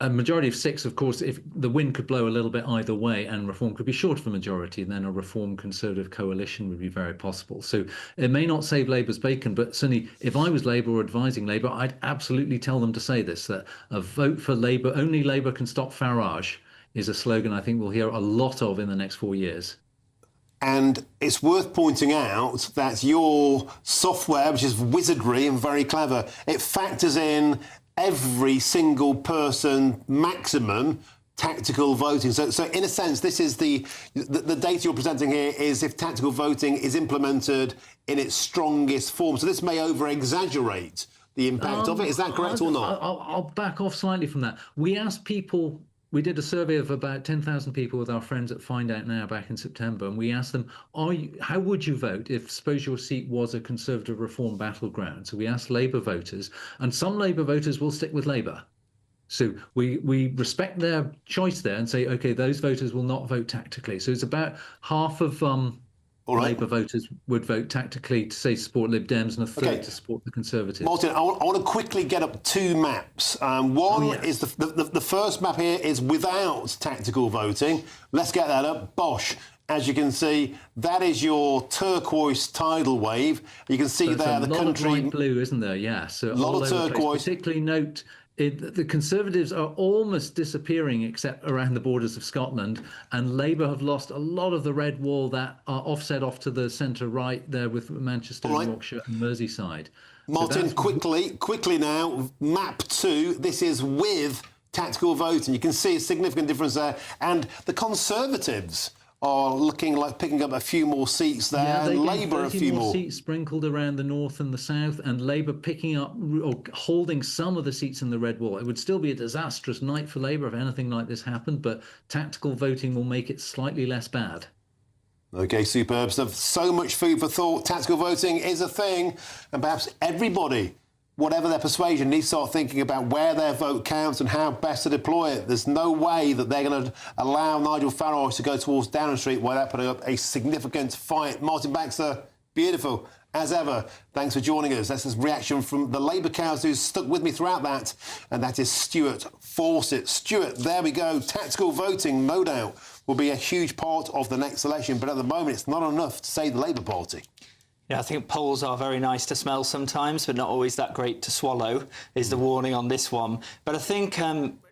a majority of 6, of course, if the wind could blow a little bit either way and Reform could be short of a majority, and then a Reform Conservative coalition would be very possible. So it may not save Labour's bacon, but certainly if I was Labour or advising Labour, I'd absolutely tell them to say this, that a vote for Labour, only Labour can stop Farage, is a slogan I think we'll hear a lot of in the next 4 years. And it's worth pointing out that your software, which is wizardry and very clever, it factors in every single person maximum tactical voting. So in a sense, this is the data you're presenting here is if tactical voting is implemented in its strongest form. So this may over-exaggerate the impact of it. Is that correct or not? I'll back off slightly from that. We asked people. We did a survey of about 10,000 people with our friends at Find Out Now back in September, and we asked them, how would you vote if, suppose your seat was a Conservative Reform battleground? So we asked Labour voters, and some Labour voters will stick with Labour. So we respect their choice there and say, OK, those voters will not vote tactically. So it's about half of Labour voters would vote tactically to say support Lib Dems, and a third to support the Conservatives. Martin, I want to quickly get up 2 maps. One is the first map here is without tactical voting. Let's get that up. Bosh. As you can see, that is your turquoise tidal wave. You can see there the country. A lot of light blue, isn't there? Yeah. So a lot of turquoise. Particularly note. The Conservatives are almost disappearing except around the borders of Scotland, and Labour have lost a lot of the red wall that are offset off to the centre right there with Manchester, Yorkshire and Merseyside. Martin, so quickly now, map 2, this is with tactical voting. You can see a significant difference there. And the Conservatives are looking like picking up a few more seats there, Yeah, and Labour a few more. seats sprinkled around the north and the south, and Labour picking up or holding some of the seats in the red wall. It would still be a disastrous night for Labour if anything like this happened, but tactical voting will make it slightly less bad. OK, superb stuff. So much food for thought. Tactical voting is a thing, and perhaps everybody, whatever their persuasion, needs to start thinking about where their vote counts and how best to deploy it. There's no way that they're going to allow Nigel Farage to go towards Downing Street without putting up a significant fight. Martin Baxter, beautiful, as ever. Thanks for joining us. That's his reaction from the Labour cows who's stuck with me throughout that, and that is Stuart Fawcett. Stuart, there we go. Tactical voting, no doubt, will be a huge part of the next election, but at the moment it's not enough to save the Labour Party. Yeah, I think polls are very nice to smell sometimes, but not always that great to swallow, is the warning on this one. But I think,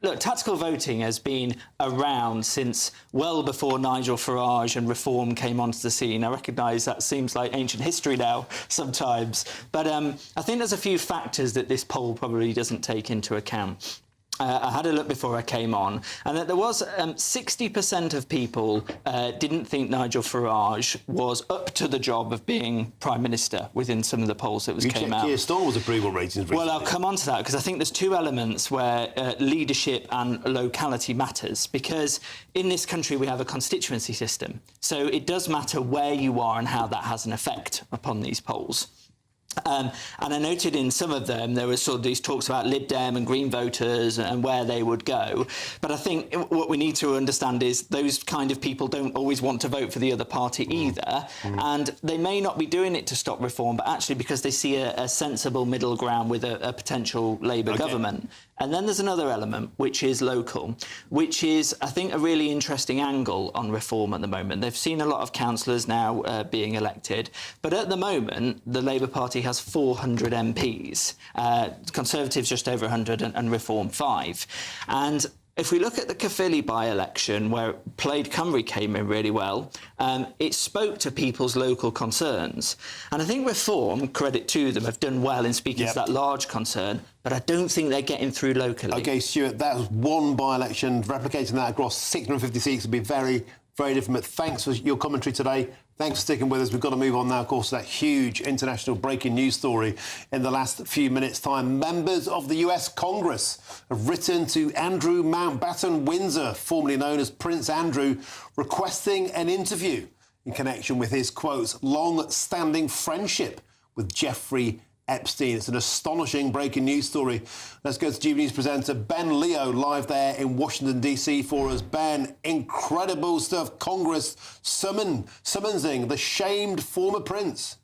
look, tactical voting has been around since well before Nigel Farage and Reform came onto the scene. I recognise that seems like ancient history now sometimes. But I think there's a few factors that this poll probably doesn't take into account. I had a look before I came on, and that there was 60% of people didn't think Nigel Farage was up to the job of being Prime Minister within some of the polls that came out. Keir Starmer's approval ratings recently. Well, I'll come on to that, because I think there's two elements where leadership and locality matters, because in this country we have a constituency system, so it does matter where you are and how that has an effect upon these polls. And I noted in some of them there was sort of these talks about Lib Dem and Green voters and where they would go. But I think what we need to understand is those kind of people don't always want to vote for the other party either. And they may not be doing it to stop reform, but actually because they see a sensible middle ground with a potential Labour government. And then there's another element, which is local, which is, I think, a really interesting angle on reform at the moment. They've seen a lot of councillors now being elected, but at the moment, the Labour Party has 400 MPs, Conservatives just over 100 and Reform 5. And if we look at the Caerphilly by-election, where Plaid Cymru came in really well, it spoke to people's local concerns. And I think Reform, credit to them, have done well in speaking to that large concern, but I don't think they're getting through locally. OK, Stuart, that was one by-election. Replicating that across 650 seats would be very, very different. But thanks for your commentary today. Thanks for sticking with us. We've got to move on now, of course, to that huge international breaking news story in the last few minutes' time. Members of the US Congress have written to Andrew Mountbatten Windsor, formerly known as Prince Andrew, requesting an interview in connection with his, quote, long-standing friendship with Jeffrey Epstein. It's an astonishing breaking news story. Let's go to GB News presenter Ben Leo, live there in Washington, D.C. for us. Ben, incredible stuff. Congress summoning the shamed former prince.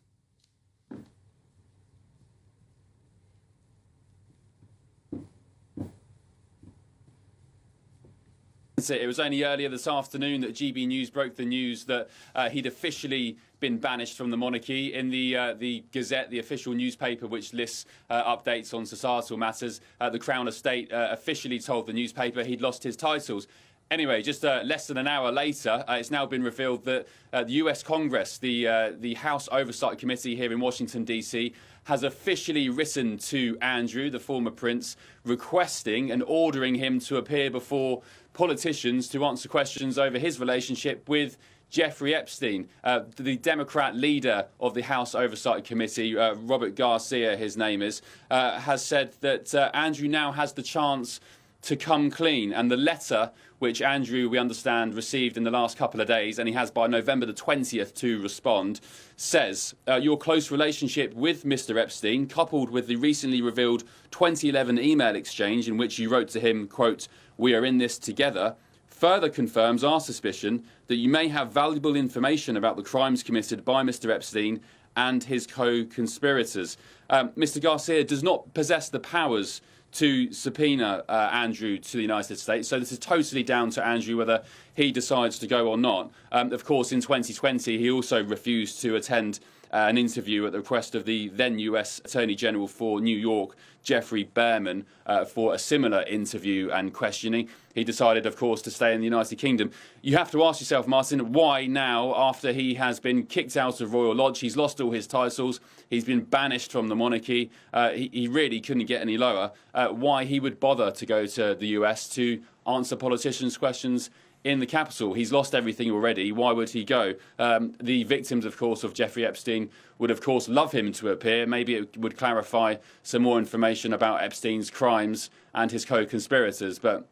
It was only earlier this afternoon that GB News broke the news that he'd officially been banished from the monarchy. In the Gazette, the official newspaper which lists updates on societal matters, the Crown Estate officially told the newspaper he'd lost his titles. Anyway, just less than an hour later, it's now been revealed that the US Congress, the House Oversight Committee here in Washington, D.C., has officially written to Andrew, the former prince, requesting and ordering him to appear before politicians to answer questions over his relationship with Jeffrey Epstein. The Democrat leader of the House Oversight Committee, Robert Garcia, his name is, has said that Andrew now has the chance to come clean. And the letter which Andrew, we understand, received in the last couple of days, and he has by November the 20th to respond, says, your close relationship with Mr. Epstein, coupled with the recently revealed 2011 email exchange in which you wrote to him, quote, we are in this together, further confirms our suspicion that you may have valuable information about the crimes committed by Mr. Epstein and his co-conspirators. Mr. Garcia does not possess the powers to subpoena Andrew to the United States. So this is totally down to Andrew whether he decides to go or not. Of course, in 2020, he also refused to attend an interview at the request of the then US Attorney General for New York, Geoffrey Berman, for a similar interview and questioning. He decided, of course, to stay in the United Kingdom. You have to ask yourself, Martin, why now, after he has been kicked out of Royal Lodge, he's lost all his titles, he's been banished from the monarchy, he really couldn't get any lower, why he would bother to go to the US to answer politicians' questions in the capital. He's lost everything already. Why would he go? The victims, of course, of Jeffrey Epstein would, of course, love him to appear. Maybe it would clarify some more information about Epstein's crimes and his co-conspirators. But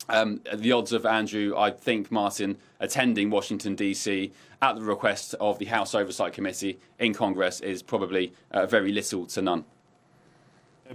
the odds of Andrew, I think, Martin, attending Washington, D.C. at the request of the House Oversight Committee in Congress is probably very little to none.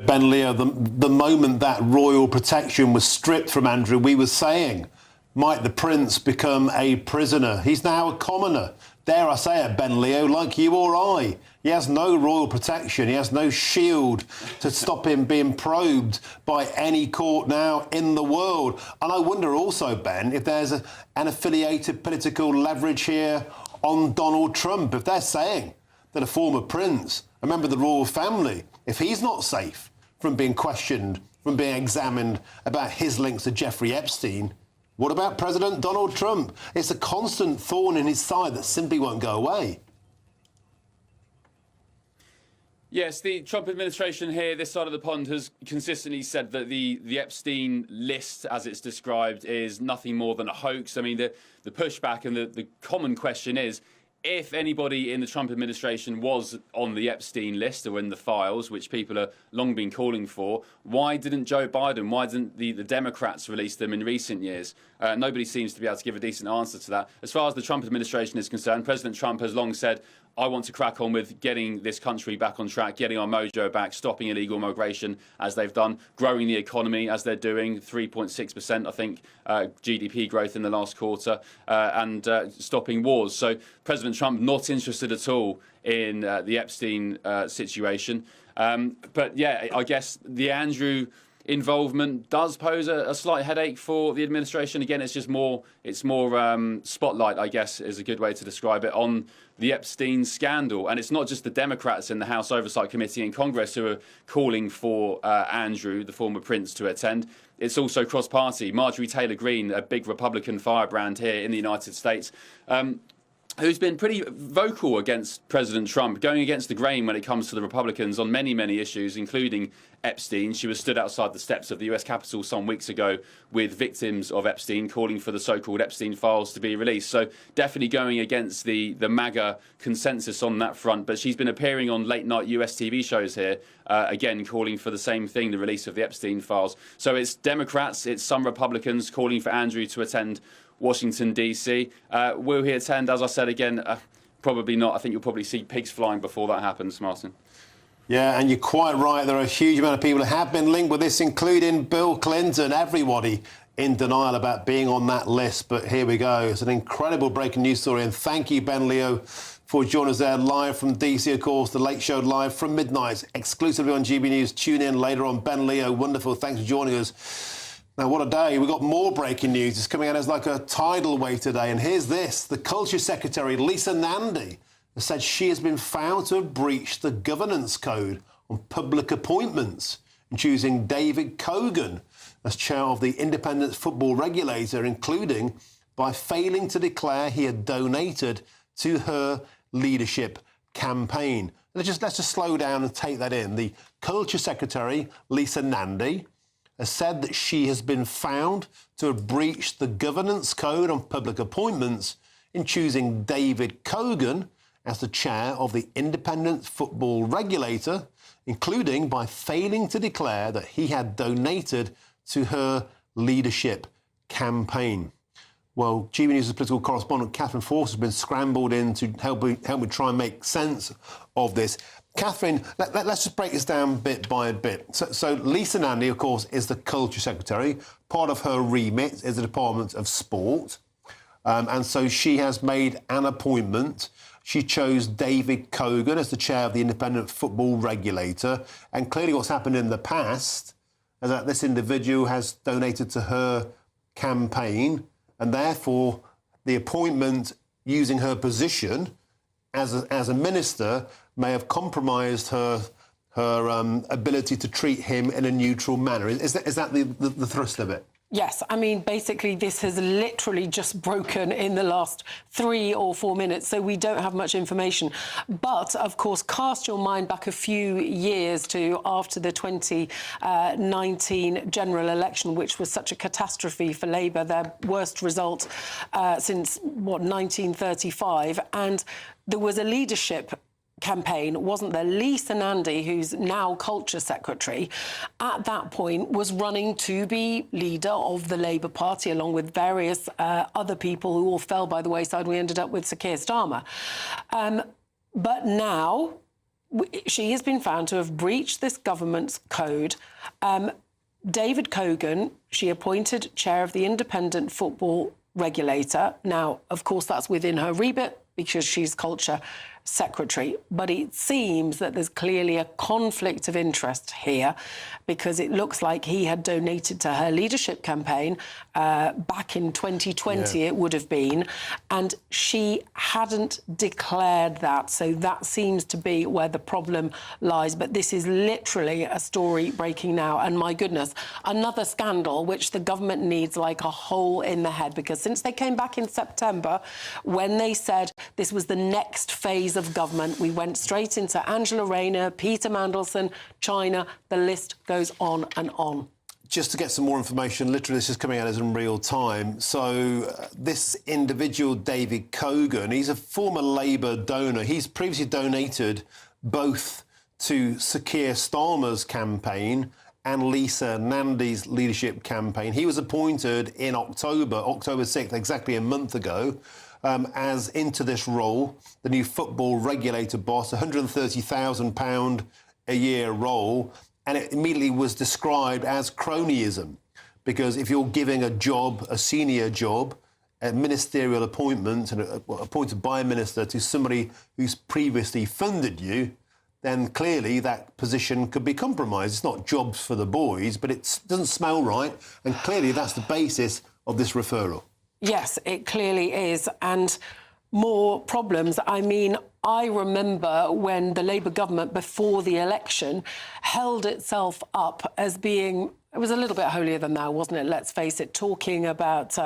Ben Leo, the moment that royal protection was stripped from Andrew, we were saying, might the prince become a prisoner? He's now a commoner. Dare I say it, Ben Leo, like you or I. He has no royal protection. He has no shield to stop him being probed by any court now in the world. And I wonder also, Ben, if there's an affiliated political leverage here on Donald Trump. If they're saying that a former prince, a member of the royal family, if he's not safe from being questioned, from being examined about his links to Jeffrey Epstein, what about President Donald Trump? It's a constant thorn in his side that simply won't go away. Yes, the Trump administration here, this side of the pond, has consistently said that the Epstein list, as it's described, is nothing more than a hoax. I mean, the pushback and the common question is, if anybody in the Trump administration was on the Epstein list or in the files, which people have long been calling for, why didn't Joe Biden, why didn't the Democrats release them in recent years? Nobody seems to be able to give a decent answer to that. As far as the Trump administration is concerned, President Trump has long said, I want to crack on with getting this country back on track, getting our mojo back, stopping illegal migration as they've done, growing the economy as they're doing, 3.6%, I think, GDP growth in the last quarter, and stopping wars. So President Trump not interested at all in the Epstein situation. But yeah, I guess the Andrew involvement does pose a slight headache for the administration. Again, it's more spotlight, I guess, is a good way to describe it, on the Epstein scandal. And it's not just the Democrats in the House Oversight Committee in Congress who are calling for Andrew, the former prince, to attend. It's also cross-party. Marjorie Taylor Greene, a big Republican firebrand here in the United States, who's been pretty vocal against President Trump, going against the grain when it comes to the Republicans on many, many issues, including Epstein. She was stood outside the steps of the US Capitol some weeks ago with victims of Epstein, calling for the so-called Epstein files to be released. So definitely going against the MAGA consensus on that front. But she's been appearing on late-night US TV shows here, again, calling for the same thing, the release of the Epstein files. So it's Democrats, it's some Republicans calling for Andrew to attend Washington, D.C. Will he attend? As I said again, probably not. I think you'll probably see pigs flying before that happens, Martin. Yeah, and you're quite right. There are a huge amount of people who have been linked with this, including Bill Clinton, everybody in denial about being on that list. But here we go. It's an incredible breaking news story. And thank you, Ben Leo, for joining us there live from DC, of course, the Late Show live from midnight, exclusively on GB News. Tune in later on. Ben Leo, wonderful. Thanks for joining us. Now, what a day. We've got more breaking news. It's coming out as like a tidal wave today. And here's this. The Culture Secretary, Lisa Nandy, has said she has been found to have breached the governance code on public appointments in choosing David Cogan as chair of the independent football regulator, including by failing to declare he had donated to her leadership campaign. Let's just slow down and take that in. The Culture Secretary, Lisa Nandy, has said that she has been found to have breached the governance code on public appointments in choosing David Cogan as the chair of the independent football regulator, including by failing to declare that he had donated to her leadership campaign. Well, GB News' political correspondent Catherine Force has been scrambled in to help me try and make sense of this. Catherine, let's just break this down bit by bit. So Lisa Nandy, of course, is the Culture Secretary. Part of her remit is the Department of Sport. And so she has made an appointment. She chose David Cogan as the chair of the independent football regulator. And clearly what's happened in the past is that this individual has donated to her campaign, and therefore the appointment using her position as a minister may have compromised her ability to treat him in a neutral manner. Is that the thrust of it? Yes, I mean, basically, this has literally just broken in the last 3 or 4 minutes, so we don't have much information. But, of course, cast your mind back a few years to after the 2019 general election, which was such a catastrophe for Labour, their worst result since, 1935. And there was a leadership campaign, wasn't there? Lisa Nandy, who's now Culture Secretary, at that point was running to be leader of the Labour Party, along with various other people who all fell by the wayside. We ended up with Sir Keir Starmer. But now she has been found to have breached this government's code. David Cogan, she appointed chair of the Independent Football Regulator. Now, of course, that's within her remit because she's Culture Secretary. But it seems that there's clearly a conflict of interest here because it looks like he had donated to her leadership campaign back in 2020, it would have been, and she hadn't declared that. So that seems to be where the problem lies. But this is literally a story breaking now. And my goodness, another scandal which the government needs like a hole in the head, because since they came back in September, when they said this was the next phase of government, we went straight into Angela Rayner, Peter Mandelson, China. The list goes on and on. Just to get some more information, literally this is coming out as in real time. So this individual, David Cogan, he's a former Labour donor. He's previously donated both to Sir Keir Starmer's campaign and Lisa Nandy's leadership campaign. He was appointed in October 6th, exactly a month ago, as into this role, the new football regulator boss, £130,000 a year role. And it immediately was described as cronyism, because if you're giving a job, a senior job, a ministerial appointment, and appointed by a minister to somebody who's previously funded you, then clearly that position could be compromised. It's not jobs for the boys, but it doesn't smell right. And clearly that's the basis of this referral. Yes, it clearly is. And more problems. I mean, I remember when the Labour government, before the election, held itself up as being, it was a little bit holier than thou, wasn't it? Let's face it, talking about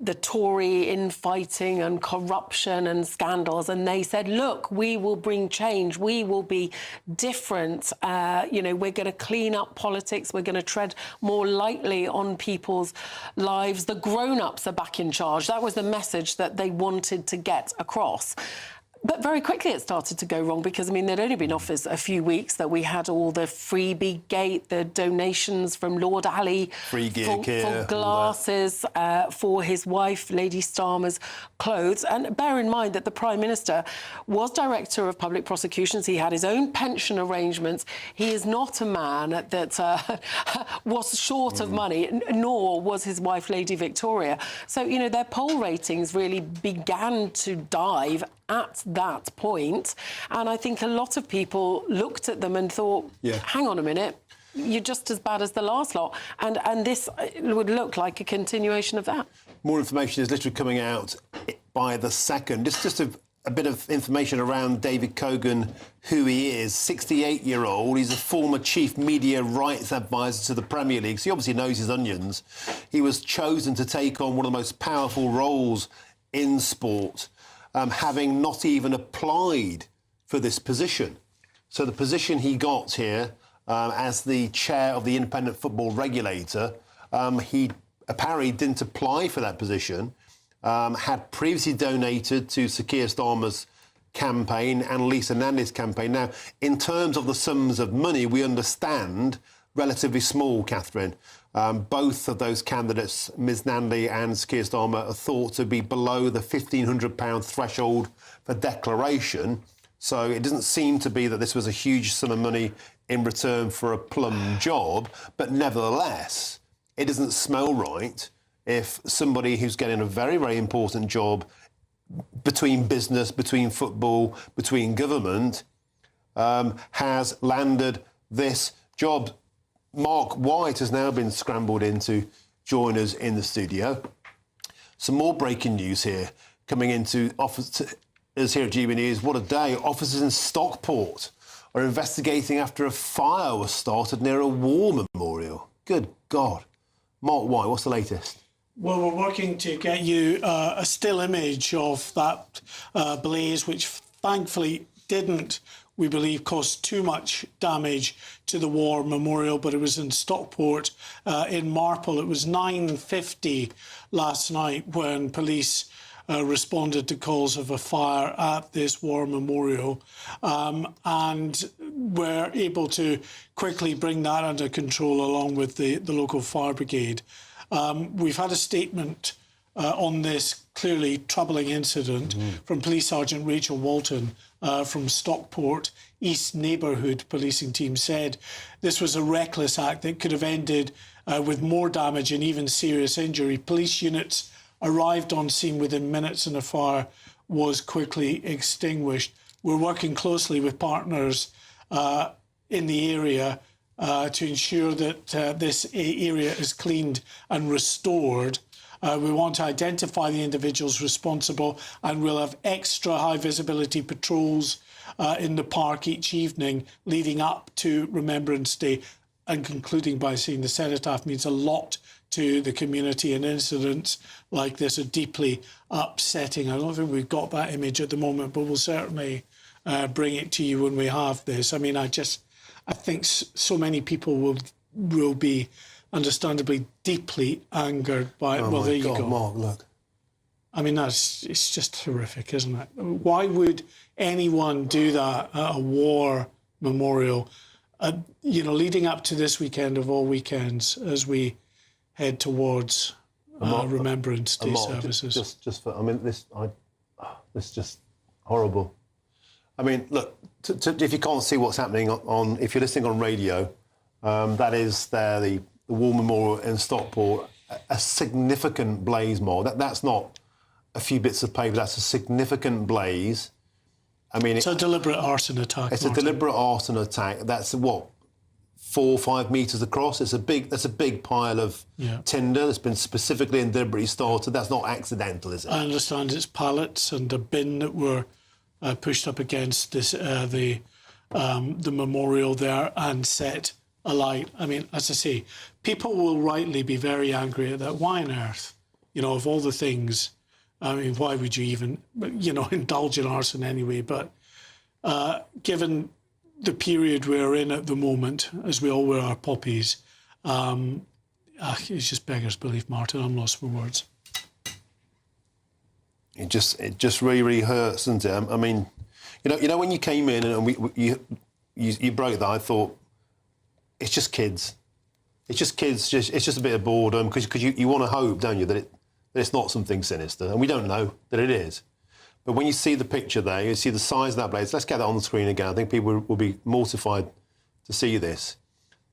the Tory infighting and corruption and scandals. And they said, look, we will bring change. We will be different. You know, we're going to clean up politics. We're going to tread more lightly on people's lives. The grown-ups are back in charge. That was the message that they wanted to get across. But very quickly it started to go wrong because, I mean, they'd only been off for a few weeks, that we had all the freebie gate, the donations from Lord Ali free gear for glasses for his wife, Lady Starmer's clothes. And bear in mind that the Prime Minister was Director of Public Prosecutions. He had his own pension arrangements. He is not a man that was short of money, nor was his wife, Lady Victoria. So, you know, their poll ratings really began to dive at that point. And I think a lot of people looked at them and thought, hang on a minute, you're just as bad as the last lot. And this would look like a continuation of that. More information is literally coming out by the second. Just a bit of information around David Cogan, who he is. 68-year-old. He's a former chief media rights advisor to the Premier League, so he obviously knows his onions. He was chosen to take on one of the most powerful roles in sport, having not even applied for this position. So the position he got here as the chair of the Independent Football Regulator, he apparently didn't apply for that position, had previously donated to Sir Keir Starmer's campaign and Lisa Nandy's campaign. Now, in terms of the sums of money, we understand relatively small, Catherine. Both of those candidates, Ms Nandy and Sir Keir Starmer, are thought to be below the £1,500 threshold for declaration. So it doesn't seem to be that this was a huge sum of money in return for a plum job. But nevertheless, it doesn't smell right if somebody who's getting a very, very important job between business, between football, between government, has landed this job. Mark White has now been scrambled in to join us in the studio. Some more breaking news here coming into us here at GBNews. What a day. Officers in Stockport are investigating after a fire was started near a war memorial. Good God. Mark White, what's the latest? Well, we're working to get you a still image of that blaze, which thankfully didn't, we believe, cause too much damage to the war memorial, but it was in Stockport in Marple. It was 9:50 last night when police responded to calls of a fire at this war memorial, and were able to quickly bring that under control along with the local fire brigade. We've had a statement on this clearly troubling incident from Police Sergeant Rachel Walton from Stockport East Neighbourhood Policing Team. Said this was a reckless act that could have ended with more damage and even serious injury. Police units arrived on scene within minutes and the fire was quickly extinguished. We're working closely with partners in the area to ensure that this area is cleaned and restored. We want to identify the individuals responsible, and we'll have extra high visibility patrols in the park each evening leading up to Remembrance Day, and concluding by saying the cenotaph means a lot to the community, and incidents like this are deeply upsetting. I don't think we've got that image at the moment, but we'll certainly bring it to you when we have this. I mean, I think so many people will be understandably deeply angered by it. Oh, well, my there God, you go. Mark, look. I mean, it's just horrific, isn't it? Why would anyone do that at a war memorial, leading up to this weekend of all weekends as we head towards Remembrance Day services? This is just horrible. I mean, look, if you can't see what's happening if you're listening on radio, that is the War Memorial in Stockport, a significant blaze, Mark. That's not a few bits of paper, that's a significant blaze. I mean, it's a deliberate arson attack. It's a deliberate arson attack. That's 4 or 5 metres across. That's a big pile of tinder that's been specifically and deliberately started. That's not accidental, is it? I understand it's pallets and a bin that were pushed up against this the memorial there and set alight. I mean, as I say, people will rightly be very angry at that. Why on earth? Of all the things, I mean, why would you even, indulge in arson anyway? But given the period we're in at the moment, as we all wear our poppies, it's just beggars belief, Martin. I'm lost for words. It just really, really hurts, doesn't it? I mean, when you came in and you broke that, I thought, it's just kids. It's just kids. It's just a bit of boredom because you want to hope, don't you, that it's not something sinister, and we don't know that it is. But when you see the picture there, you see the size of that blaze. Let's get that on the screen again. I think people will be mortified to see this.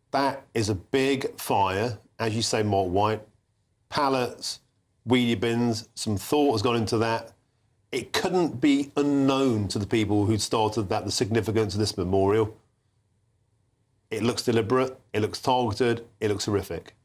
That is a big fire, as you say, Mark White. Pallets, weedy bins, some thought has gone into that. It couldn't be unknown to the people who'd started that, the significance of this memorial. It looks deliberate, it looks targeted, it looks horrific.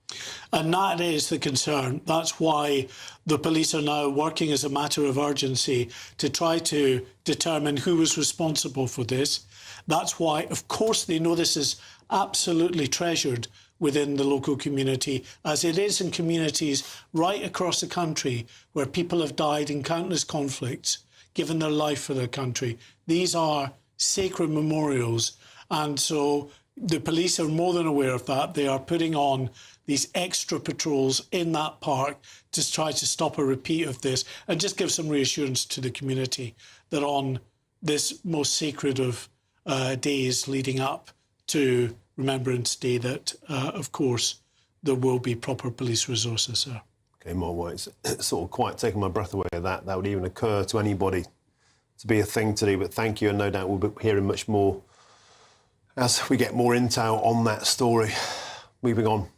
And that is the concern. That's why the police are now working as a matter of urgency to try to determine who was responsible for this. That's why, of course, they know this is absolutely treasured within the local community, as it is in communities right across the country where people have died in countless conflicts, given their life for their country. These are sacred memorials, and so the police are more than aware of that. They are putting on these extra patrols in that park to try to stop a repeat of this and just give some reassurance to the community that on this most sacred of days leading up to Remembrance Day, that, of course, there will be proper police resources there. Okay, Mark White, it's sort of quite taking my breath away that would even occur to anybody to be a thing to do, but thank you, and no doubt we'll be hearing much more as we get more intel on that story. Moving on.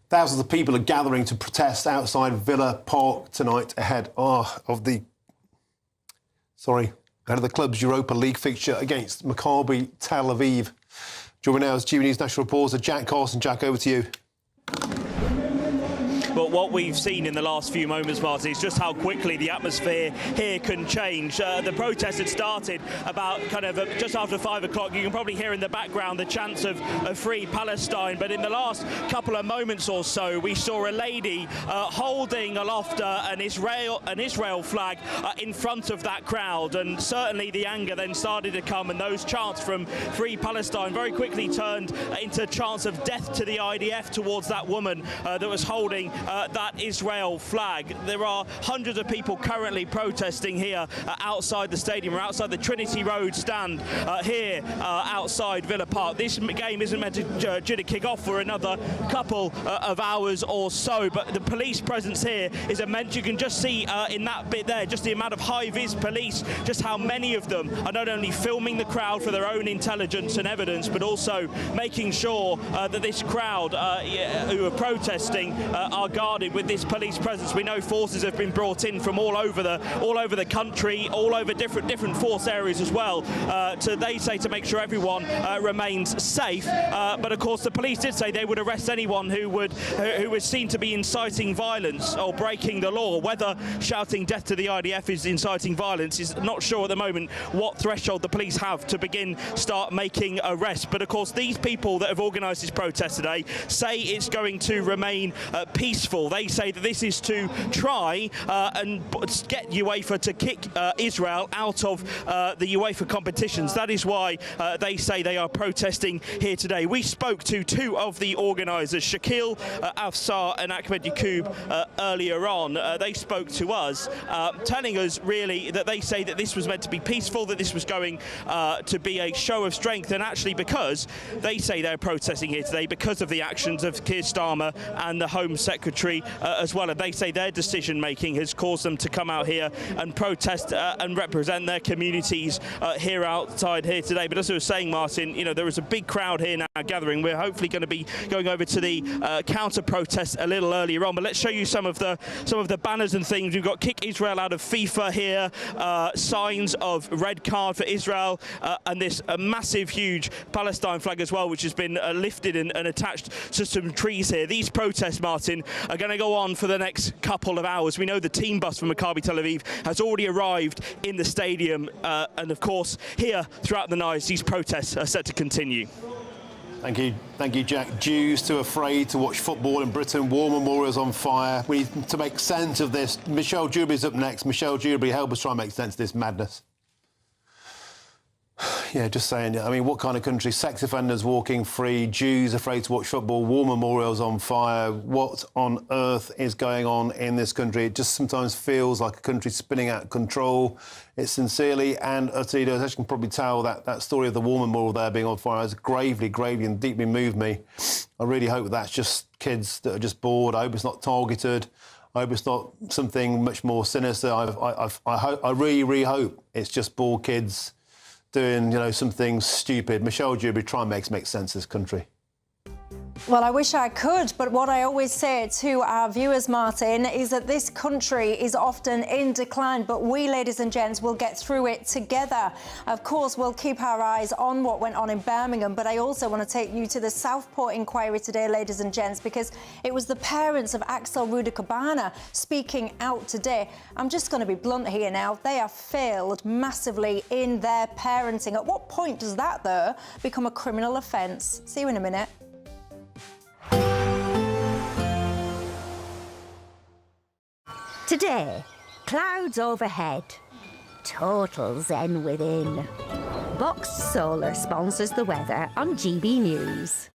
Thousands of people are gathering to protest outside Villa Park tonight ahead of the club's Europa League fixture against Maccabi Tel Aviv. Joining now is GBNews national reporter Jack Carson. Jack, over to you. Well, what we've seen in the last few moments, Martin, is just how quickly the atmosphere here can change. The protest had started about just after 5 o'clock. You can probably hear in the background the chants of Free Palestine, but in the last couple of moments or so, we saw a lady holding aloft an Israel flag in front of that crowd, and certainly the anger then started to come, and those chants from Free Palestine very quickly turned into chants of death to the IDF towards that woman that was holding that Israel flag. There are hundreds of people currently protesting here outside the stadium, or outside the Trinity Road stand here outside Villa Park. This game isn't meant to kick off for another couple of hours or so, but the police presence here is immense. You can just see in that bit there just the amount of high-vis police, just how many of them are not only filming the crowd for their own intelligence and evidence, but also making sure that this crowd who are protesting are guarded with this police presence. We know forces have been brought in from all over the country, all over different force areas as well, to make sure everyone remains safe. But of course, the police did say they would arrest anyone who was seen to be inciting violence or breaking the law. Whether shouting death to the IDF is inciting violence is not sure at the moment what threshold the police have to start making arrests. But of course, these people that have organised this protest today say it's going to remain peaceful. They say that this is to try and get UEFA to kick Israel out of the UEFA competitions. That is why they say they are protesting here today. We spoke to two of the organisers, Shakil Afsar and Ahmed Yacoub, earlier on. They spoke to us, telling us really that they say that this was meant to be peaceful, that this was going to be a show of strength, and actually because they say they're protesting here today because of the actions of Keir Starmer and the Home Secretary as well. And they say their decision-making has caused them to come out here and protest and represent their communities here outside here today. But as I was saying, Martin, there is a big crowd here now gathering. We're hopefully going to be going over to the counter-protest a little earlier on. But let's show you some of the banners and things. We've got Kick Israel Out of FIFA here, signs of red card for Israel, and this massive, huge Palestine flag as well, which has been lifted and attached to some trees here. These protests, Martin, are going to go on for the next couple of hours. We know the team bus from Maccabi Tel Aviv has already arrived in the stadium, and of course, here throughout the night, these protests are set to continue. Thank you, Jack. Jews too afraid to watch football in Britain. War memorials on fire. We need to make sense of this. Michelle Dewberry's up next. Michelle Dewberry, help us try and make sense of this madness. Yeah, just saying. I mean, what kind of country? Sex offenders walking free, Jews afraid to watch football, war memorials on fire. What on earth is going on in this country? It just sometimes feels like a country spinning out of control. It sincerely and utterly, as you can probably tell, that story of the war memorial there being on fire has gravely and deeply moved me. I really hope that's just kids that are just bored. I hope it's not targeted. I hope it's not something much more sinister. I really hope it's just bored kids doing, something stupid. Michelle Dewberry, try and make sense of this country. Well, I wish I could, but what I always say to our viewers, Martin, is that this country is often in decline, but we, ladies and gents, will get through it together. Of course, we'll keep our eyes on what went on in Birmingham, but I also want to take you to the Southport inquiry today, ladies and gents, because it was the parents of Axel Rudikabana speaking out today. I'm just going to be blunt here now. They have failed massively in their parenting. At what point does that, though, become a criminal offence? See you in a minute. Today, clouds overhead, total zen within. Boxed Solar sponsors the weather on GB News.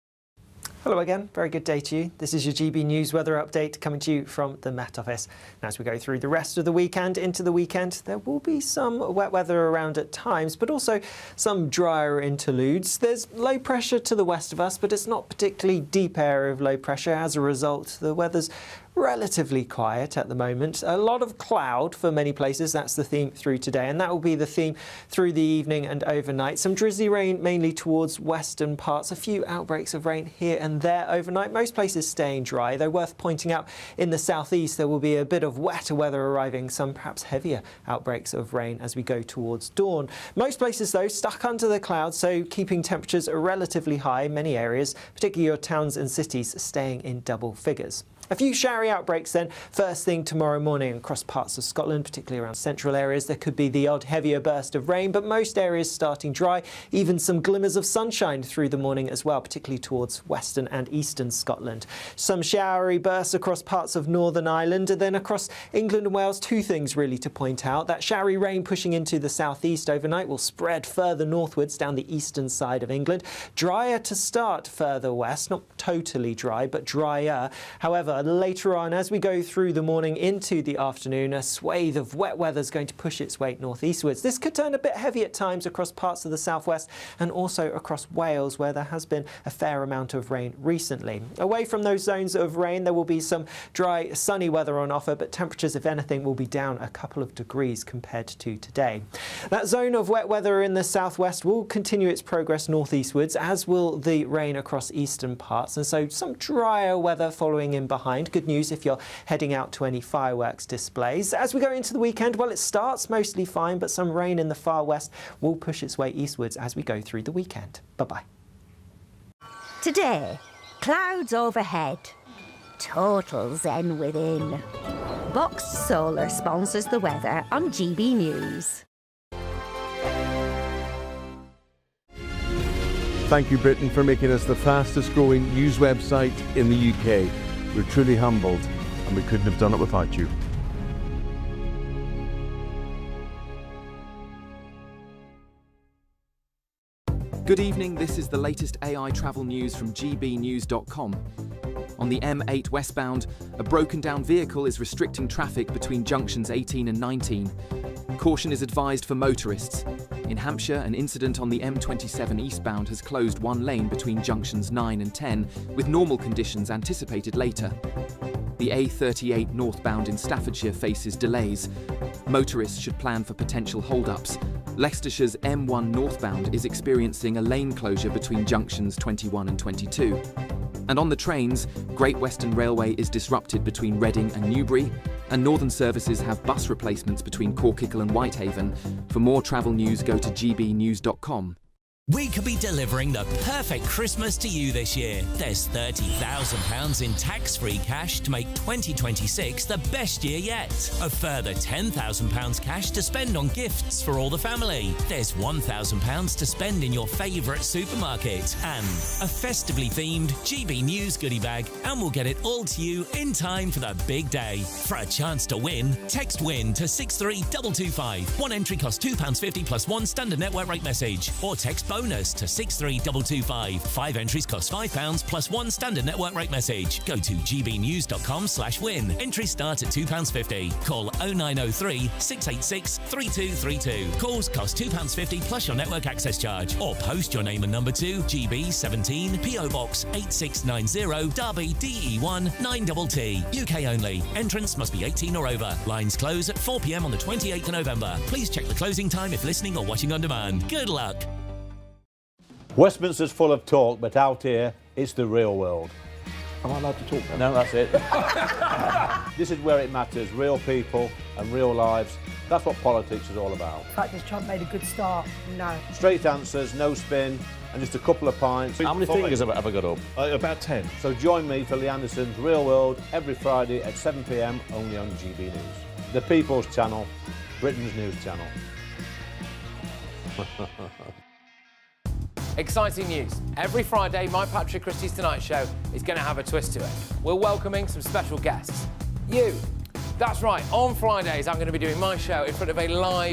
Hello again, very good day to you. This is your GB News weather update coming to you from the Met Office. And as we go through the rest of the weekend into the weekend, there will be some wet weather around at times, but also some drier interludes. There's low pressure to the west of us, but it's not particularly deep area of low pressure. As a result, the weather's relatively quiet at the moment. A lot of cloud for many places. That's the theme through today, and that will be the theme through the evening and overnight. Some drizzly rain mainly towards western parts. A few outbreaks of rain here and there overnight. Most places staying dry, though worth pointing out in the southeast there will be a bit of wetter weather arriving, some perhaps heavier outbreaks of rain as we go towards dawn. Most places though stuck under the clouds, so keeping temperatures relatively high in many areas, particularly your towns and cities staying in double figures. A few showery outbreaks then first thing tomorrow morning across parts of Scotland, particularly around central areas. There could be the odd heavier burst of rain, but most areas starting dry. Even some glimmers of sunshine through the morning as well, particularly towards western and eastern Scotland. Some showery bursts across parts of Northern Ireland, and then across England and Wales, two things really to point out. That showery rain pushing into the southeast overnight will spread further northwards down the eastern side of England. Drier to start further west, not totally dry, but drier. However, later on, as we go through the morning into the afternoon, a swathe of wet weather is going to push its way northeastwards. This could turn a bit heavy at times across parts of the southwest and also across Wales, where there has been a fair amount of rain recently. Away from those zones of rain, there will be some dry, sunny weather on offer, but temperatures, if anything, will be down a couple of degrees compared to today. That zone of wet weather in the southwest will continue its progress northeastwards, as will the rain across eastern parts, and so some drier weather following in behind. Good news if you're heading out to any fireworks displays. As we go into the weekend, well, it starts mostly fine, but some rain in the far west will push its way eastwards as we go through the weekend. Bye-bye. Today, clouds overhead. Total zen within. Boxed Solar sponsors the weather on GB News. Thank you, Britain, for making us the fastest growing news website in the UK. We're truly humbled, and we couldn't have done it without you. Good evening, this is the latest AI travel news from GBNews.com. On the M8 westbound, a broken down vehicle is restricting traffic between junctions 18 and 19. Caution is advised for motorists. In Hampshire, an incident on the M27 eastbound has closed one lane between junctions 9 and 10, with normal conditions anticipated later. The A38 northbound in Staffordshire faces delays. Motorists should plan for potential hold-ups. Leicestershire's M1 northbound is experiencing a lane closure between junctions 21 and 22. And on the trains, Great Western Railway is disrupted between Reading and Newbury, and Northern services have bus replacements between Corkickle and Whitehaven. For more travel news, go to gbnews.com. We could be delivering the perfect Christmas to you this year. There's £30,000 in tax-free cash to make 2026 the best year yet. A further £10,000 cash to spend on gifts for all the family. There's £1,000 to spend in your favourite supermarket. And a festively themed GB News goodie bag, and we'll get it all to you in time for the big day. For a chance to win, text WIN to 63225. One entry costs £2.50 plus one standard network rate message. Or text bonus to 63225. 5 entries cost £5 plus one standard network rate message. Go to gbnews.com/win. Entries start at £2.50. Call 0903 686 3232. Calls cost £2.50 plus your network access charge. Or post your name and number to GB17 PO Box 8690 Derby DE1 9TT. UK only. Entrance must be 18 or over. Lines close at 4 p.m. on the 28th of November. Please check the closing time if listening or watching on demand. Good luck. Westminster's full of talk, but out here, it's the real world. Am I allowed to talk now? No, that's it. This is where it matters. Real people and real lives. That's what politics is all about. In fact, has Trump made a good start? No. Straight answers, no spin, and just a couple of pints. How many fingers have I got up? About 10. So join me for Lee Anderson's Real World every Friday at 7 p.m. only on GB News. The People's Channel, Britain's news channel. Exciting news. Every Friday, my Patrick Christie's Tonight Show is going to have a twist to it. We're welcoming some special guests. You. That's right, on Fridays, I'm going to be doing my show in front of a live